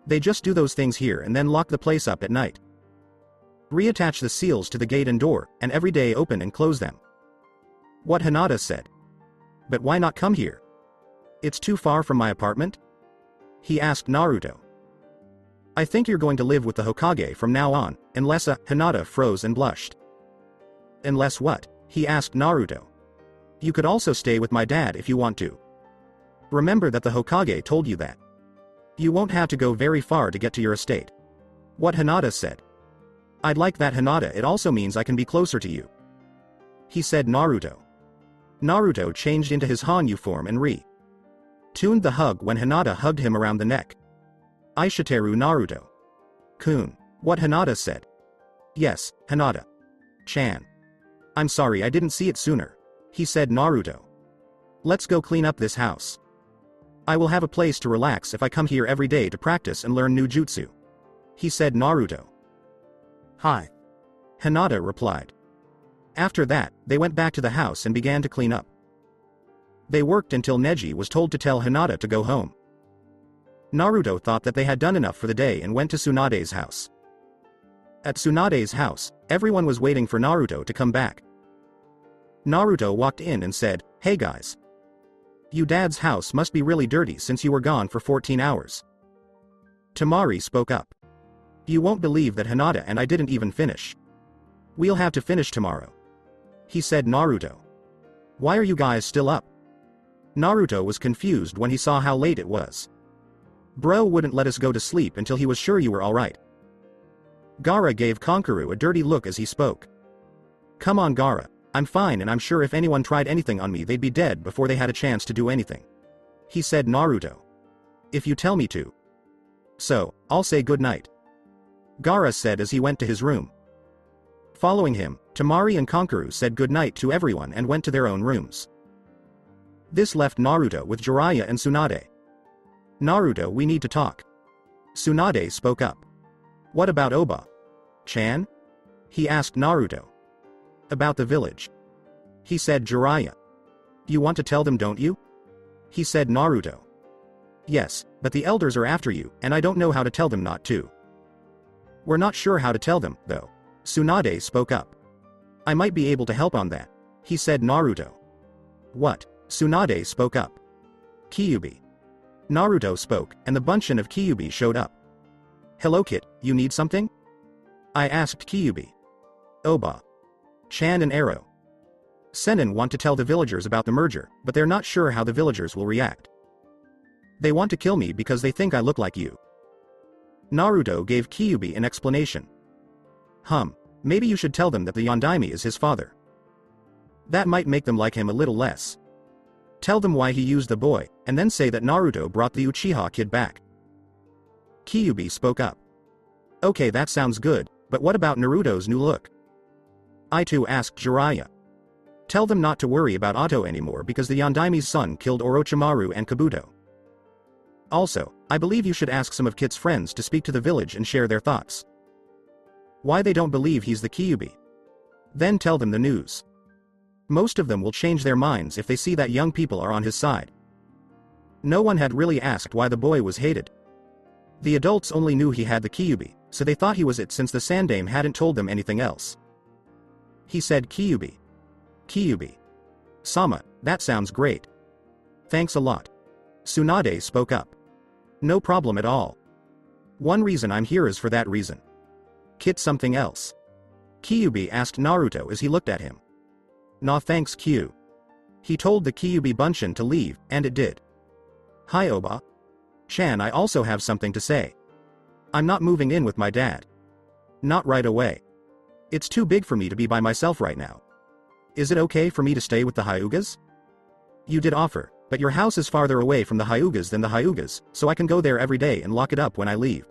They just do those things here and then lock the place up at night. Reattach the seals to the gate and door, and every day open and close them. What Hinata said. But why not come here? It's too far from my apartment? He asked Naruto. I think you're going to live with the Hokage from now on, unless Hinata froze and blushed. Unless what? He asked Naruto. You could also stay with my dad if you want to. Remember that the Hokage told you that. You won't have to go very far to get to your estate. What Hinata said. I'd like that Hinata, it also means I can be closer to you. He said Naruto. Naruto changed into his Hanyu form and tuned the hug when Hinata hugged him around the neck. Aishiteru Naruto. Kun. What Hinata said. Yes, Hinata-chan. I'm sorry I didn't see it sooner. He said Naruto. Let's go clean up this house. I will have a place to relax if I come here every day to practice and learn new jutsu. He said Naruto. Hi. Hinata replied. After that, they went back to the house and began to clean up. They worked until Neji was told to tell Hinata to go home. Naruto thought that they had done enough for the day and went to Tsunade's house. At Tsunade's house, everyone was waiting for Naruto to come back. Naruto walked in and said, Hey guys. You dad's house must be really dirty since you were gone for 14 hours. Temari spoke up. You won't believe that Hinata and I didn't even finish. We'll have to finish tomorrow. He said Naruto. Why are you guys still up? Naruto was confused when he saw how late it was. Bro wouldn't let us go to sleep until he was sure you were alright. Gaara gave Kankuro a dirty look as he spoke. Come on Gaara, I'm fine and I'm sure if anyone tried anything on me they'd be dead before they had a chance to do anything. He said Naruto. If you tell me to. So, I'll say good night. Gaara said as he went to his room. Following him, Temari and Kankuro said goodnight to everyone and went to their own rooms. This left Naruto with Jiraiya and Tsunade. "Naruto, we need to talk." Tsunade spoke up. "What about Oba-chan?" he asked Naruto. "About the village," he said. Jiraiya. "You want to tell them, don't you?" he said. Naruto. "Yes, but the elders are after you, and I don't know how to tell them not to." "We're not sure how to tell them, though," Tsunade spoke up. "I might be able to help on that," he said. Naruto. "What?" Tsunade spoke up. "Kyubi." Naruto spoke, and the bunchen of Kyubi showed up. "Hello Kit, you need something?" I asked Kyubi. "Oba-chan and Arrow Senin want to tell the villagers about the merger, but they're not sure how the villagers will react. They want to kill me because they think I look like you." Naruto gave Kyubi an explanation. Maybe you should tell them that the Yondaime is his father. That might make them like him a little less. Tell them why he used the boy, and then say that Naruto brought the Uchiha kid back." Kyubi spoke up. "Okay, that sounds good, but what about Naruto's new look?" I too asked Jiraiya. "Tell them not to worry about Otto anymore because the Yondaime's son killed Orochimaru and Kabuto. Also, I believe you should ask some of Kit's friends to speak to the village and share their thoughts. Why they don't believe he's the Kyubi. Then tell them the news. Most of them will change their minds if they see that young people are on his side." No one had really asked why the boy was hated. The adults only knew he had the Kyubi, so they thought he was it since the Sandame hadn't told them anything else. He said Kyubi. "Sama, that sounds great. Thanks a lot." Tsunade spoke up. "No problem at all. One reason I'm here is for that reason." "Kit something else?" Kyubi asked Naruto as he looked at him. "Nah thanks Q." He told the Kyubi bunchen to leave, and it did. "Hi Oba-chan, I also have something to say. I'm not moving in with my dad. Not right away. It's too big for me to be by myself right now. Is it okay for me to stay with the Hyugas? You did offer, but your house is farther away from the Hyugas than the Hyugas, so I can go there every day and lock it up when I leave,"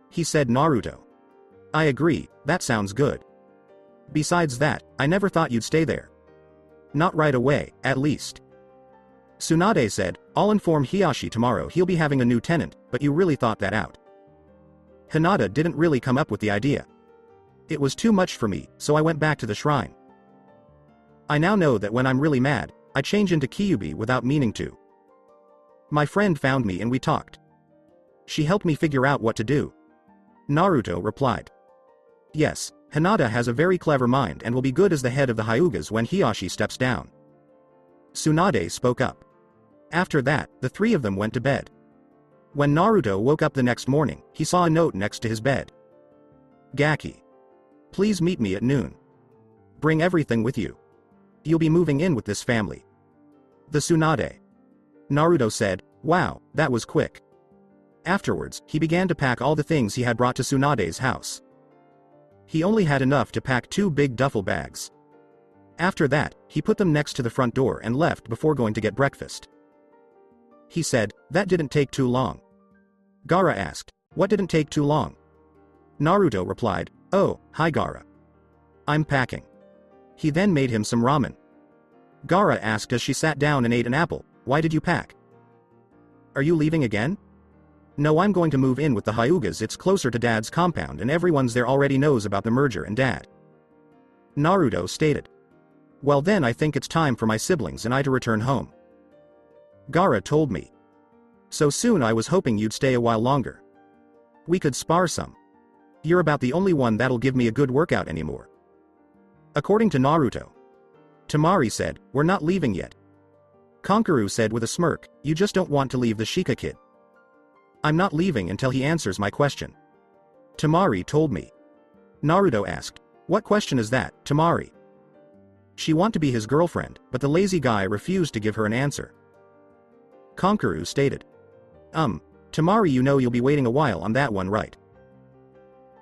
he said. Naruto. "I agree, that sounds good. Besides that, I never thought you'd stay there. Not right away, at least." Tsunade said, "I'll inform Hiyashi tomorrow he'll be having a new tenant, but you really thought that out." Hinata didn't really come up with the idea. "It was too much for me, so I went back to the shrine. I now know that when I'm really mad, I change into Kyubi without meaning to. My friend found me and we talked. She helped me figure out what to do." Naruto replied. "Yes, Hinata has a very clever mind and will be good as the head of the Hyugas when Hiyashi steps down." Tsunade spoke up. After that, the three of them went to bed. When Naruto woke up the next morning, he saw a note next to his bed. "Gaki. Please meet me at noon. Bring everything with you. You'll be moving in with this family." The Tsunade. Naruto said, "Wow, that was quick." Afterwards, he began to pack all the things he had brought to Tsunade's house. He only had enough to pack 2 big duffel bags. After that, he put them next to the front door and left before going to get breakfast. He said, "That didn't take too long." Gaara asked, "What didn't take too long?" Naruto replied, "Oh, hi Gaara. I'm packing." He then made him some ramen. Gaara asked as she sat down and ate an apple, "Why did you pack? Are you leaving again?" "No, I'm going to move in with the Hyugas. It's closer to Dad's compound and everyone's there already knows about the merger and Dad." Naruto stated. "Well then I think it's time for my siblings and I to return home." Gaara told me. "So soon I was hoping you'd stay a while longer. We could spar some. You're about the only one that'll give me a good workout anymore." According to Naruto. Temari said, "We're not leaving yet." Kankuro said with a smirk, "You just don't want to leave the Shika kid." "I'm not leaving until he answers my question." Temari told me. Naruto asked, "What question is that, Temari?" She want to be his girlfriend, but the lazy guy refused to give her an answer. Kankuro stated. Temari, you know you'll be waiting a while on that one, right?"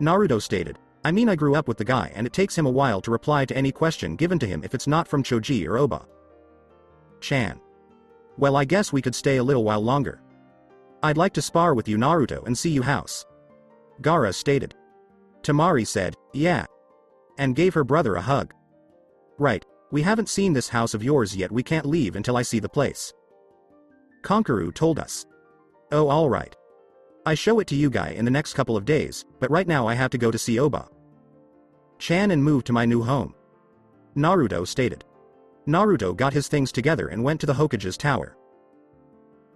Naruto stated, "I mean I grew up with the guy and it takes him a while to reply to any question given to him if it's not from Choji or Oba-chan. Well, I guess we could stay a little while longer. I'd like to spar with you, Naruto, and see you house." Gaara stated. Temari said, "Yeah. and gave her brother a hug. Right, we haven't seen this house of yours yet, we can't leave until I see the place. Konkaru told us. Oh alright. I show it to you guy in the next couple of days, but right now I have to go to see Oba Chan and move to my new home. Naruto stated. Naruto got his things together and went to the Hokage's tower.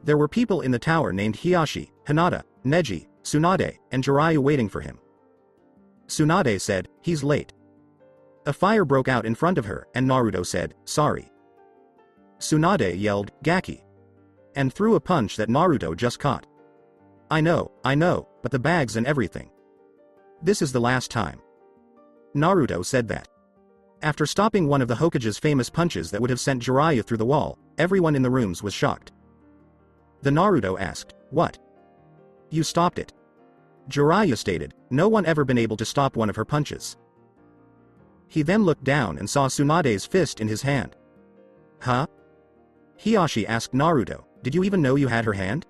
There were people in the tower named Hiyashi, Hinata, Neji, Tsunade, and Jiraiya waiting for him. Tsunade said, he's late. A fire broke out in front of her, and Naruto said, sorry. Tsunade yelled, Gaki, and threw a punch that Naruto just caught. I know, but the bags and everything. This is the last time. Naruto said that. After stopping one of the Hokage's famous punches that would have sent Jiraiya through the wall, everyone in the rooms was shocked. The Naruto asked, what? You stopped it. Jiraiya stated, no one ever been able to stop one of her punches. He then looked down and saw Tsunade's fist in his hand. Huh? Hiyashi asked Naruto, did you even know you had her hand?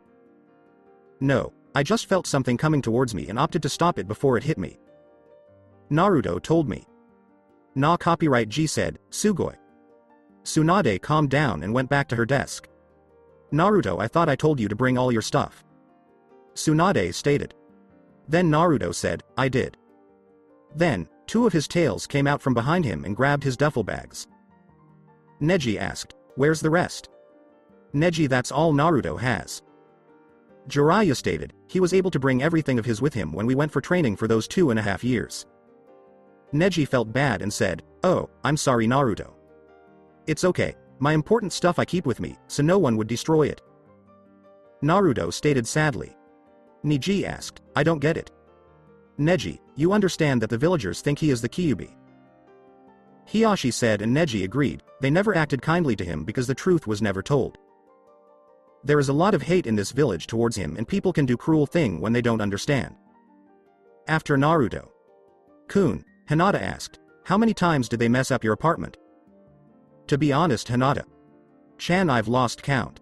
No, I just felt something coming towards me and opted to stop it before it hit me. Naruto told me. Na copyright G said, Sugoi. Tsunade calmed down and went back to her desk. Naruto, I thought I told you to bring all your stuff. Tsunade stated. Then Naruto said, I did. Then, two of his tails came out from behind him and grabbed his duffel bags. Neji asked, where's the rest? Neji, that's all Naruto has. Jiraiya stated, he was able to bring everything of his with him when we went for training for those 2.5 years. Neji felt bad and said, oh, I'm sorry Naruto. It's okay, my important stuff I keep with me, so no one would destroy it. Naruto stated sadly. Neji asked, I don't get it. Neji, you understand that the villagers think he is the Kyubi. Hiyashi said and Neji agreed, they never acted kindly to him because the truth was never told. There is a lot of hate in this village towards him and people can do cruel thing when they don't understand. After Naruto. Kun, Hinata asked, how many times did they mess up your apartment? To be honest Hinata. Chan, I've lost count.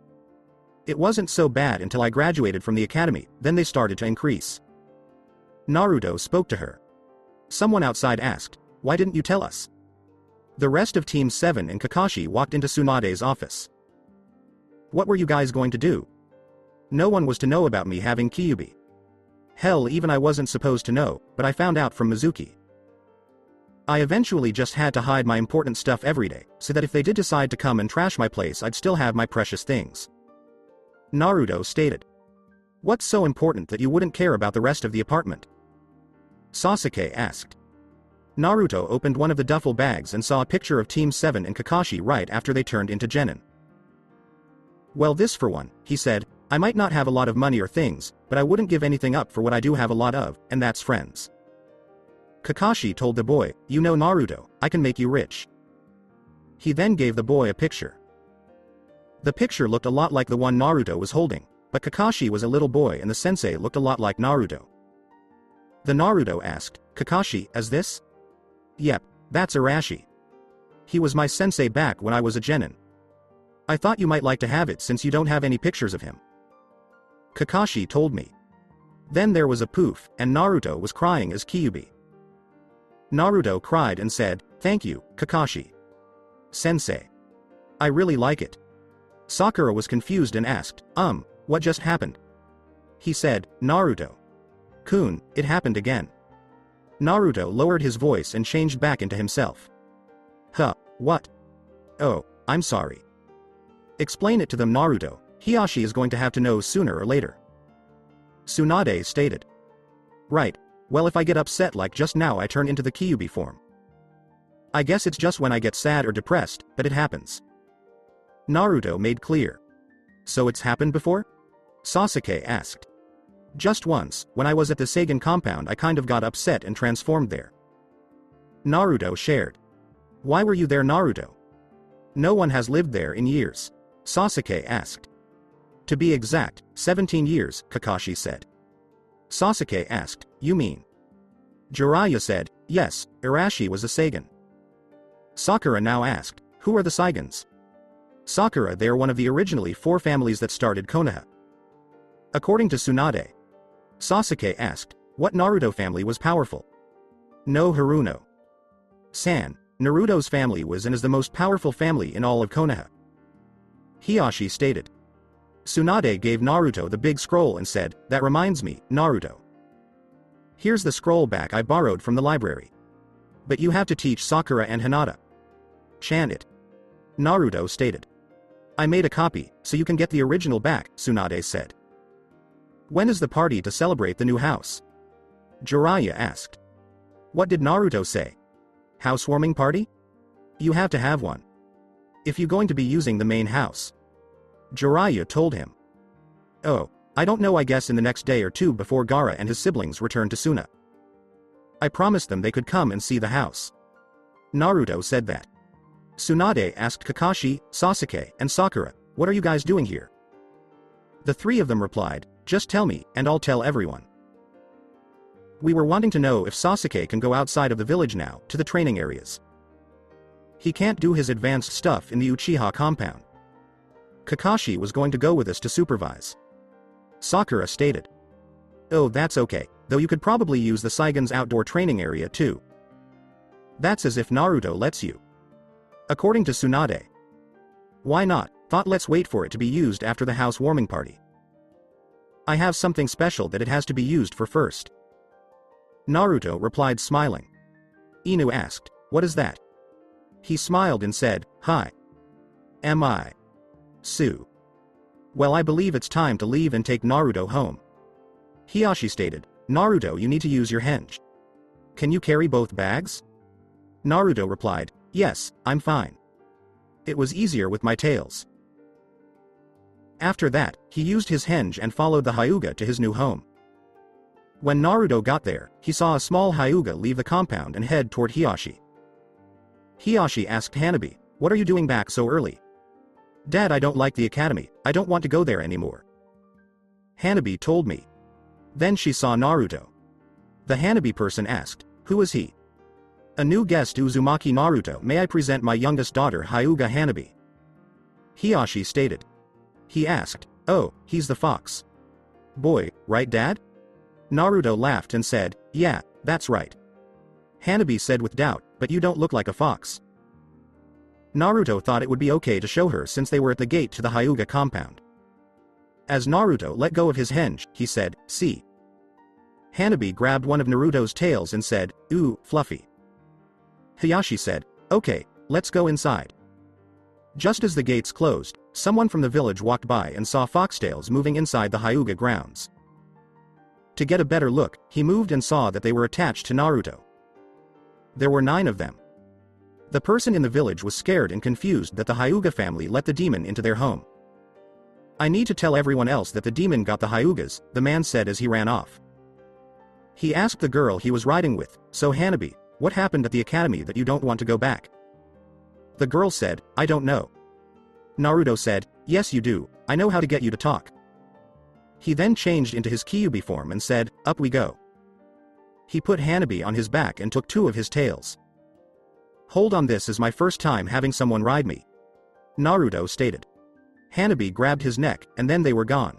It wasn't so bad until I graduated from the academy, then they started to increase. Naruto spoke to her. Someone outside asked, why didn't you tell us? The rest of Team 7 and Kakashi walked into Tsunade's office. What were you guys going to do? No one was to know about me having Kyubi. Hell, even I wasn't supposed to know, but I found out from Mizuki. I eventually just had to hide my important stuff every day, so that if they did decide to come and trash my place I'd still have my precious things. Naruto stated. What's so important that you wouldn't care about the rest of the apartment? Sasuke asked. Naruto opened one of the duffel bags and saw a picture of Team 7 and Kakashi right after they turned into Genin. Well, this for one, he said, I might not have a lot of money or things, but I wouldn't give anything up for what I do have a lot of, and that's friends. Kakashi told the boy, you know Naruto, I can make you rich. He then gave the boy a picture. The picture looked a lot like the one Naruto was holding, but Kakashi was a little boy and the sensei looked a lot like Naruto. The Naruto asked, Kakashi, as this? Yep, that's Arashi. He was my sensei back when I was a genin. I thought you might like to have it since you don't have any pictures of him. Kakashi told me. Then there was a poof, and Naruto was crying as Kyubi. Naruto cried and said, thank you, Kakashi. Sensei. I really like it. Sakura was confused and asked, what just happened? He said, Naruto. Kun, it happened again. Naruto lowered his voice and changed back into himself. Huh, what? Oh, I'm sorry. Explain it to them Naruto, Hiyashi is going to have to know sooner or later. Tsunade stated. Right, well if I get upset like just now I turn into the Kyubi form. I guess it's just when I get sad or depressed, that it happens. Naruto made clear. So it's happened before? Sasuke asked. Just once, when I was at the Seigan compound I kind of got upset and transformed there. Naruto shared. Why were you there Naruto? No one has lived there in years. Sasuke asked. To be exact, 17 years, Kakashi said. Sasuke asked, you mean? Jiraiya said, yes, Arashi was a Seigan. Sakura now asked, who are the Saigans? Sakura, they are one of the originally 4 families that started Konoha. According to Tsunade. Sasuke asked, what Naruto family was powerful? No Haruno. San, Naruto's family was and is the most powerful family in all of Konoha. Hiyashi stated. Tsunade gave Naruto the big scroll and said, "That reminds me, Naruto. Here's the scroll back I borrowed from the library. But you have to teach Sakura and Hinata. Chant it." Naruto stated. "I made a copy, so you can get the original back," Tsunade said. "When is the party to celebrate the new house?" Jiraiya asked. "What did Naruto say? Housewarming party? You have to have one. If you going to be using the main house." Jiraiya told him. "Oh, I don't know, I guess in the next day or two before Gaara and his siblings return to Suna. I promised them they could come and see the house." Naruto said that. Tsunade asked Kakashi, Sasuke, and Sakura, "What are you guys doing here?" The three of them replied, "Just tell me, and I'll tell everyone. We were wanting to know if Sasuke can go outside of the village now, to the training areas. He can't do his advanced stuff in the Uchiha compound. Kakashi was going to go with us to supervise." Sakura stated. "Oh, that's okay, though you could probably use the Saigon's outdoor training area too. That's as if Naruto lets you." According to Tsunade. "Why not? Thought let's wait for it to be used after the housewarming party. I have something special that it has to be used for first." Naruto replied smiling. Inu asked, "What is that?" He smiled and said, "Hi. Am I Sue? Well, I believe it's time to leave and take Naruto home." Hiyashi stated, "Naruto, you need to use your henge. Can you carry both bags?" Naruto replied, "Yes, I'm fine. It was easier with my tails." After that, he used his henge and followed the Hyuga to his new home. When Naruto got there, he saw a small Hyuga leave the compound and head toward Hiyashi. Hiyashi asked Hanabi, "What are you doing back so early?" "Dad, I don't like the academy, I don't want to go there anymore." Hanabi told me. Then she saw Naruto. The Hanabi person asked, "Who is he?" "A new guest to Uzumaki Naruto, may I present my youngest daughter Hyuga Hanabi?" Hiyashi stated. He asked, "Oh, he's the fox boy, right Dad?" Naruto laughed and said, "Yeah, that's right." Hanabi said with doubt, "But you don't look like a fox." Naruto thought it would be okay to show her since they were at the gate to the Hyuga compound. As Naruto let go of his henge, he said, "See." Hanabi grabbed one of Naruto's tails and said, "Ooh, fluffy." Hiyashi said, "Okay, let's go inside." Just as the gates closed, someone from the village walked by and saw foxtails moving inside the Hyuga grounds. To get a better look, he moved and saw that they were attached to Naruto. There were 9 of them. The person in the village was scared and confused that the Hyuga family let the demon into their home. "I need to tell everyone else that the demon got the Hyugas," the man said as he ran off. He asked the girl he was riding with, "So Hanabi, what happened at the academy that you don't want to go back?" The girl said, "I don't know." Naruto said, "Yes you do, I know how to get you to talk." He then changed into his Kyubi form and said, "Up we go." He put Hanabi on his back and took 2 of his tails. "Hold on, this is my first time having someone ride me," Naruto stated. Hanabi grabbed his neck and then they were gone.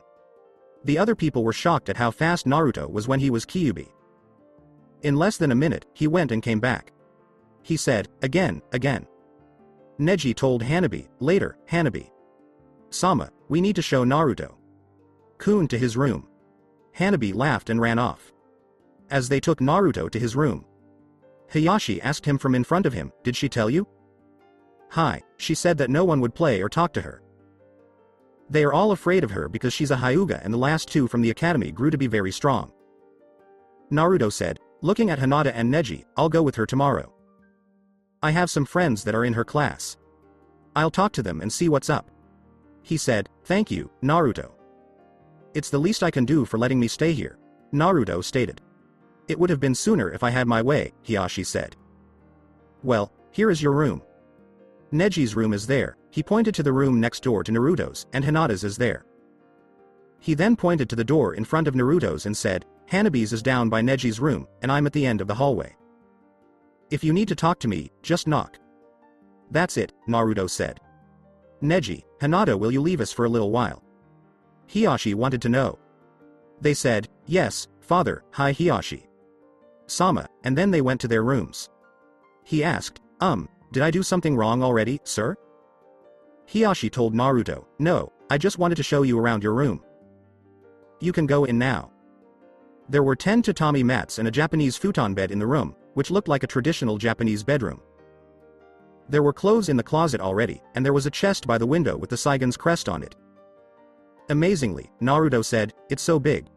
The other people were shocked at how fast Naruto was when he was Kyubi. In less than a minute, he went and came back. He said, again. Neji told Hanabi, later, "Hanabi Sama, we need to show Naruto-kun to his room." Hanabi laughed and ran off. As they took Naruto to his room, Hiyashi asked him from in front of him, "Did she tell you?" "Hi, she said that no one would play or talk to her. They are all afraid of her because she's a Hyuga and the last 2 from the academy grew to be very strong." Naruto said, looking at Hinata and Neji, "I'll go with her tomorrow. I have some friends that are in her class. I'll talk to them and see what's up." He said, "Thank you, Naruto. It's the least I can do for letting me stay here," Naruto stated. "It would have been sooner if I had my way," Hiyashi said. "Well, here is your room. Neji's room is there." He pointed to the room next door to Naruto's, and Hinata's is there. He then pointed to the door in front of Naruto's and said, "Hanabi's is down by Neji's room, and I'm at the end of the hallway. If you need to talk to me, just knock." "That's it," Naruto said. "Neji, Hinata, will you leave us for a little while?" Hiyashi wanted to know. They said, "Yes, father, hi Hiyashi Sama," and then they went to their rooms. He asked, did I do something wrong already, sir? Hiyashi told Naruto, no, I just wanted to show you around your room. You can go in now. There were 10 tatami mats and a Japanese futon bed in the room, which looked like a traditional Japanese bedroom. There were clothes in the closet already, and there was a chest by the window with the Saigon's crest on it. Amazingly, Naruto said, it's so big.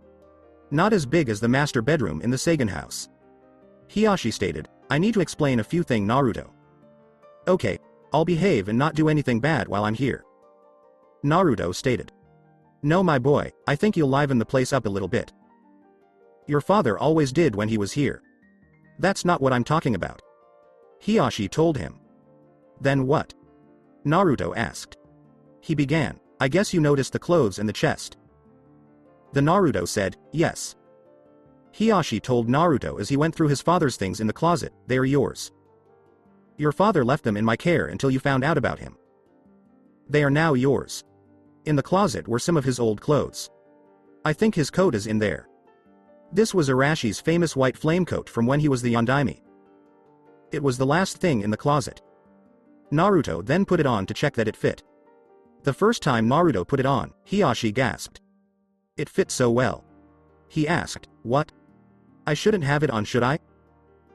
Not as big as the master bedroom in the Saigon house. Hiyashi stated, I need to explain a few things, Naruto. Okay, I'll behave and not do anything bad while I'm here. Naruto stated. No, my boy, I think you'll liven the place up a little bit. Your father always did when he was here. That's not what I'm talking about. Hiyashi told him. Then what? Naruto asked. He began, I guess you noticed the clothes and the chest. The Naruto said, yes. Hiyashi told Naruto as he went through his father's things in the closet, they are yours. Your father left them in my care until you found out about him. They are now yours. In the closet were some of his old clothes. I think his coat is in there. This was Arashi's famous white flame coat from when he was the Yondaime. It was the last thing in the closet. Naruto then put it on to check that it fit. The first time Naruto put it on, Hiyashi gasped. It fit so well. He asked, what? I shouldn't have it on, should I?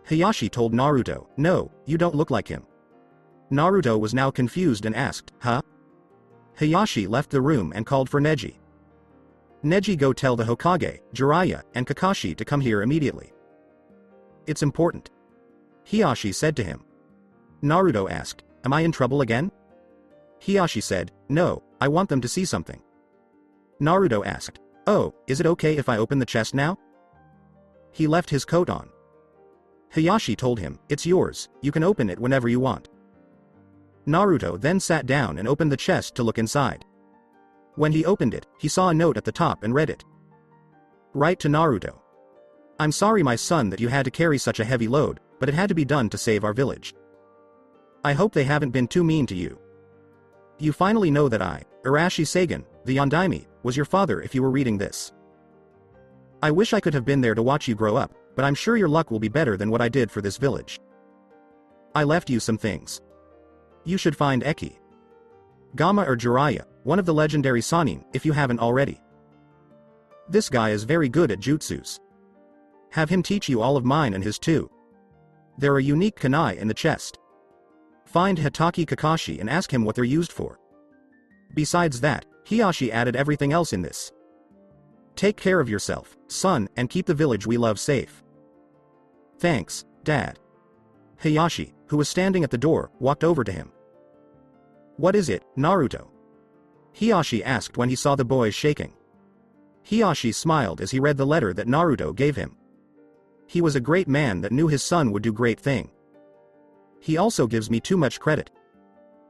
Hiyashi told Naruto, no, you don't look like him. Naruto was now confused and asked, huh? Hiyashi left the room and called for Neji. Neji, go tell the Hokage, Jiraiya, and Kakashi to come here immediately. It's important. Hiyashi said to him. Naruto asked, am I in trouble again? Hiyashi said, no, I want them to see something. Naruto asked, oh, is it okay if I open the chest now? He left his coat on. Hiyashi told him, it's yours, you can open it whenever you want. Naruto then sat down and opened the chest to look inside. When he opened it, he saw a note at the top and read it. Write to Naruto. I'm sorry, my son, that you had to carry such a heavy load, but it had to be done to save our village. I hope they haven't been too mean to you. You finally know that I, Arashi Saigon, the Yondaime, was your father if you were reading this. I wish I could have been there to watch you grow up, but I'm sure your luck will be better than what I did for this village. I left you some things. You should find Eki, Gama or Jiraiya, one of the legendary Sannin, if you haven't already. This guy is very good at jutsus. Have him teach you all of mine and his too. There are unique kunai in the chest. Find Hitaki Kakashi and ask him what they're used for. Besides that, Hiyashi added everything else in this. Take care of yourself, son, and keep the village we love safe. Thanks, Dad. Hiyashi, who was standing at the door, walked over to him. What is it, Naruto? Hiyashi asked when he saw the boy shaking. Hiyashi smiled as he read the letter that Naruto gave him. He was a great man that knew his son would do great thing. He also gives me too much credit.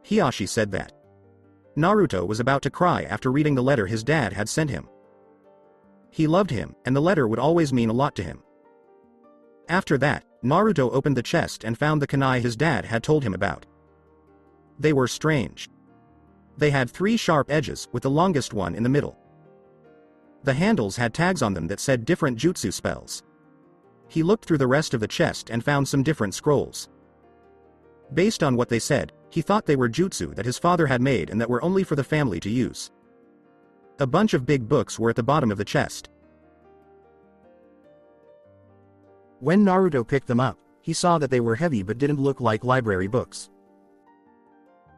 Hiyashi said that. Naruto was about to cry after reading the letter his dad had sent him. He loved him, and the letter would always mean a lot to him. After that, Naruto opened the chest and found the kunai his dad had told him about. They were strange. They had 3 sharp edges, with the longest one in the middle. The handles had tags on them that said different jutsu spells. He looked through the rest of the chest and found some different scrolls. Based on what they said, he thought they were jutsu that his father had made and that were only for the family to use. A bunch of big books were at the bottom of the chest. When Naruto picked them up, he saw that they were heavy but didn't look like library books.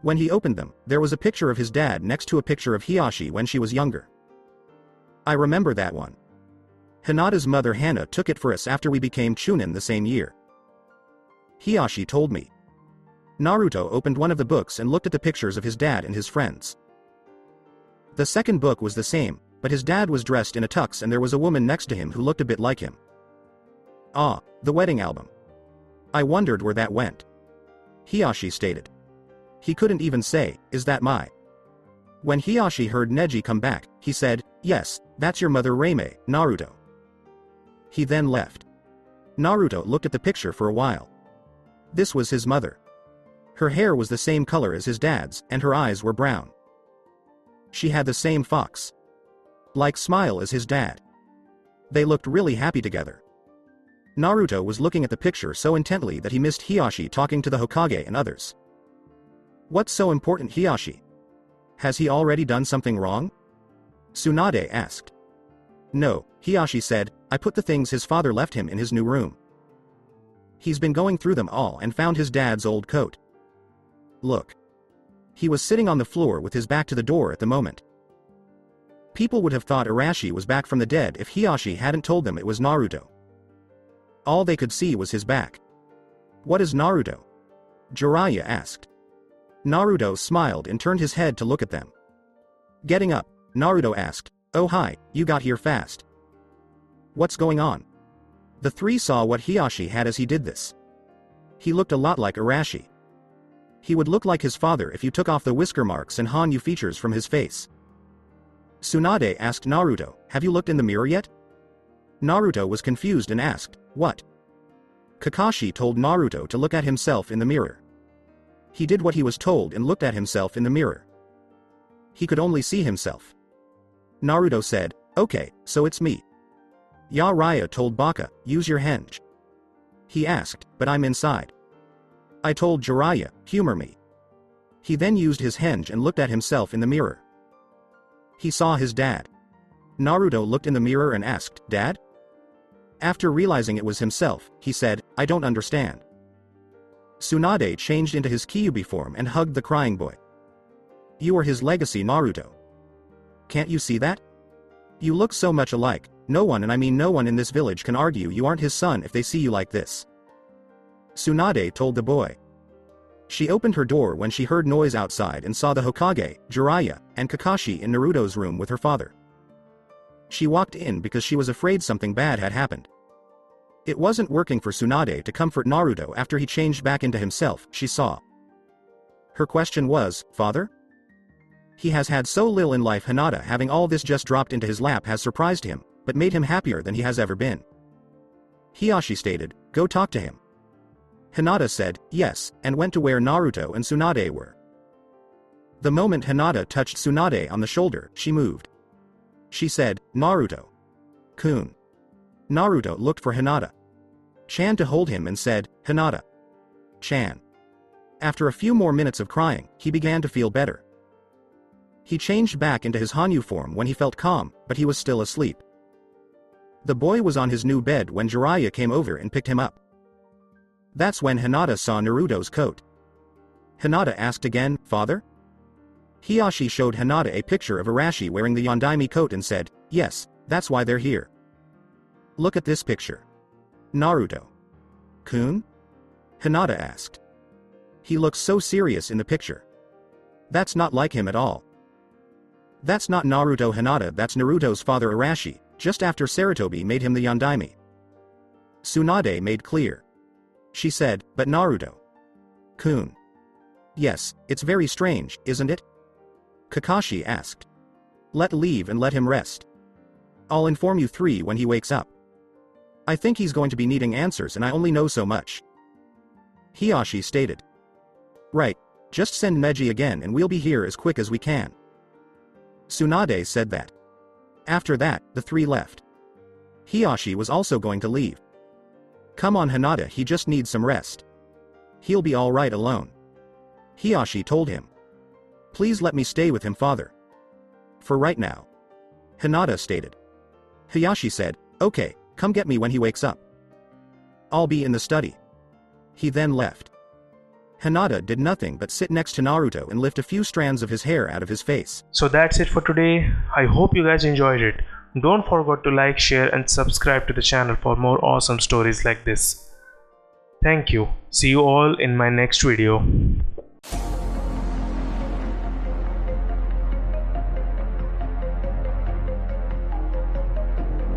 When he opened them, there was a picture of his dad next to a picture of Hiyashi when she was younger. I remember that one. Hinata's mother Hana took it for us after we became Chunin the same year. Hiyashi told me. Naruto opened one of the books and looked at the pictures of his dad and his friends. The second book was the same, but his dad was dressed in a tux and there was a woman next to him who looked a bit like him. Ah, the wedding album. I wondered where that went. Hiyashi stated. He couldn't even say, is that my? When Hiyashi heard Neji come back, he said, yes, that's your mother Reime, Naruto. He then left. Naruto looked at the picture for a while. This was his mother. Her hair was the same color as his dad's, and her eyes were brown. She had the same fox-like smile as his dad. They looked really happy together. Naruto was looking at the picture so intently that he missed Hiyashi talking to the Hokage and others. What's so important, Hiyashi? Has he already done something wrong? Tsunade asked. No, Hiyashi said, I put the things his father left him in his new room. He's been going through them all and found his dad's old coat. Look. He was sitting on the floor with his back to the door at the moment. People would have thought Arashi was back from the dead if Hiyashi hadn't told them it was Naruto. All they could see was his back. What is Naruto? Jiraiya asked. Naruto smiled and turned his head to look at them. Getting up, Naruto asked, Oh hi, you got here fast. What's going on? The three saw what Hiyashi had as he did this. He looked a lot like Arashi. He would look like his father if you took off the whisker marks and Hanyu features from his face. Tsunade asked Naruto, have you looked in the mirror yet? Naruto was confused and asked, what? Kakashi told Naruto to look at himself in the mirror. He did what he was told and looked at himself in the mirror. He could only see himself. Naruto said, okay, so it's me. Jiraiya told Baka, use your henge. He asked, but I'm inside. I told Jiraiya, humor me. He then used his henge and looked at himself in the mirror. He saw his dad. Naruto looked in the mirror and asked, Dad? After realizing it was himself, he said, I don't understand. Tsunade changed into his Kyubi form and hugged the crying boy. You are his legacy, Naruto. Can't you see that? You look so much alike, no one, and I mean no one in this village, can argue you aren't his son if they see you like this. Tsunade told the boy. She opened her door when she heard noise outside and saw the Hokage, Jiraiya, and Kakashi in Naruto's room with her father. She walked in because she was afraid something bad had happened. It wasn't working for Tsunade to comfort Naruto after he changed back into himself, she saw. Her question was, Father? He has had so little in life. Hinata having all this just dropped into his lap has surprised him, but made him happier than he has ever been. Hiyashi stated, go talk to him. Hinata said, yes, and went to where Naruto and Tsunade were. The moment Hinata touched Tsunade on the shoulder, she moved. She said, Naruto-kun. Naruto looked for Hinata Chan to hold him and said, Hinata-chan. After a few more minutes of crying, he began to feel better. He changed back into his Hanyu form when he felt calm, but he was still asleep. The boy was on his new bed when Jiraiya came over and picked him up. That's when Hinata saw Naruto's coat. Hinata asked again, Father? Hiyashi showed Hinata a picture of Arashi wearing the Yondaime coat and said, yes, that's why they're here. Look at this picture. Naruto-kun? Hinata asked. He looks so serious in the picture. That's not like him at all. That's not Naruto. Hinata, that's Naruto's father Arashi, just after Sarutobi made him the Yondaime. Tsunade made clear. She said, but Naruto-kun. Yes, it's very strange, isn't it? Kakashi asked. Let leave and let him rest. I'll inform you three when he wakes up. I think he's going to be needing answers and I only know so much. Hiyashi stated. Right, just send Neji again and we'll be here as quick as we can. Tsunade said that. After that, the three left. Hiyashi was also going to leave. Come on Hinata, he just needs some rest. He'll be alright alone. Hiyashi told him. Please let me stay with him, father. For right now. Hinata stated. Hiyashi said, okay, come get me when he wakes up. I'll be in the study. He then left. Hinata did nothing but sit next to Naruto and lift a few strands of his hair out of his face. So that's it for today. I hope you guys enjoyed it. Don't forget to like, share and subscribe to the channel for more awesome stories like this. Thank you. See you all in my next video.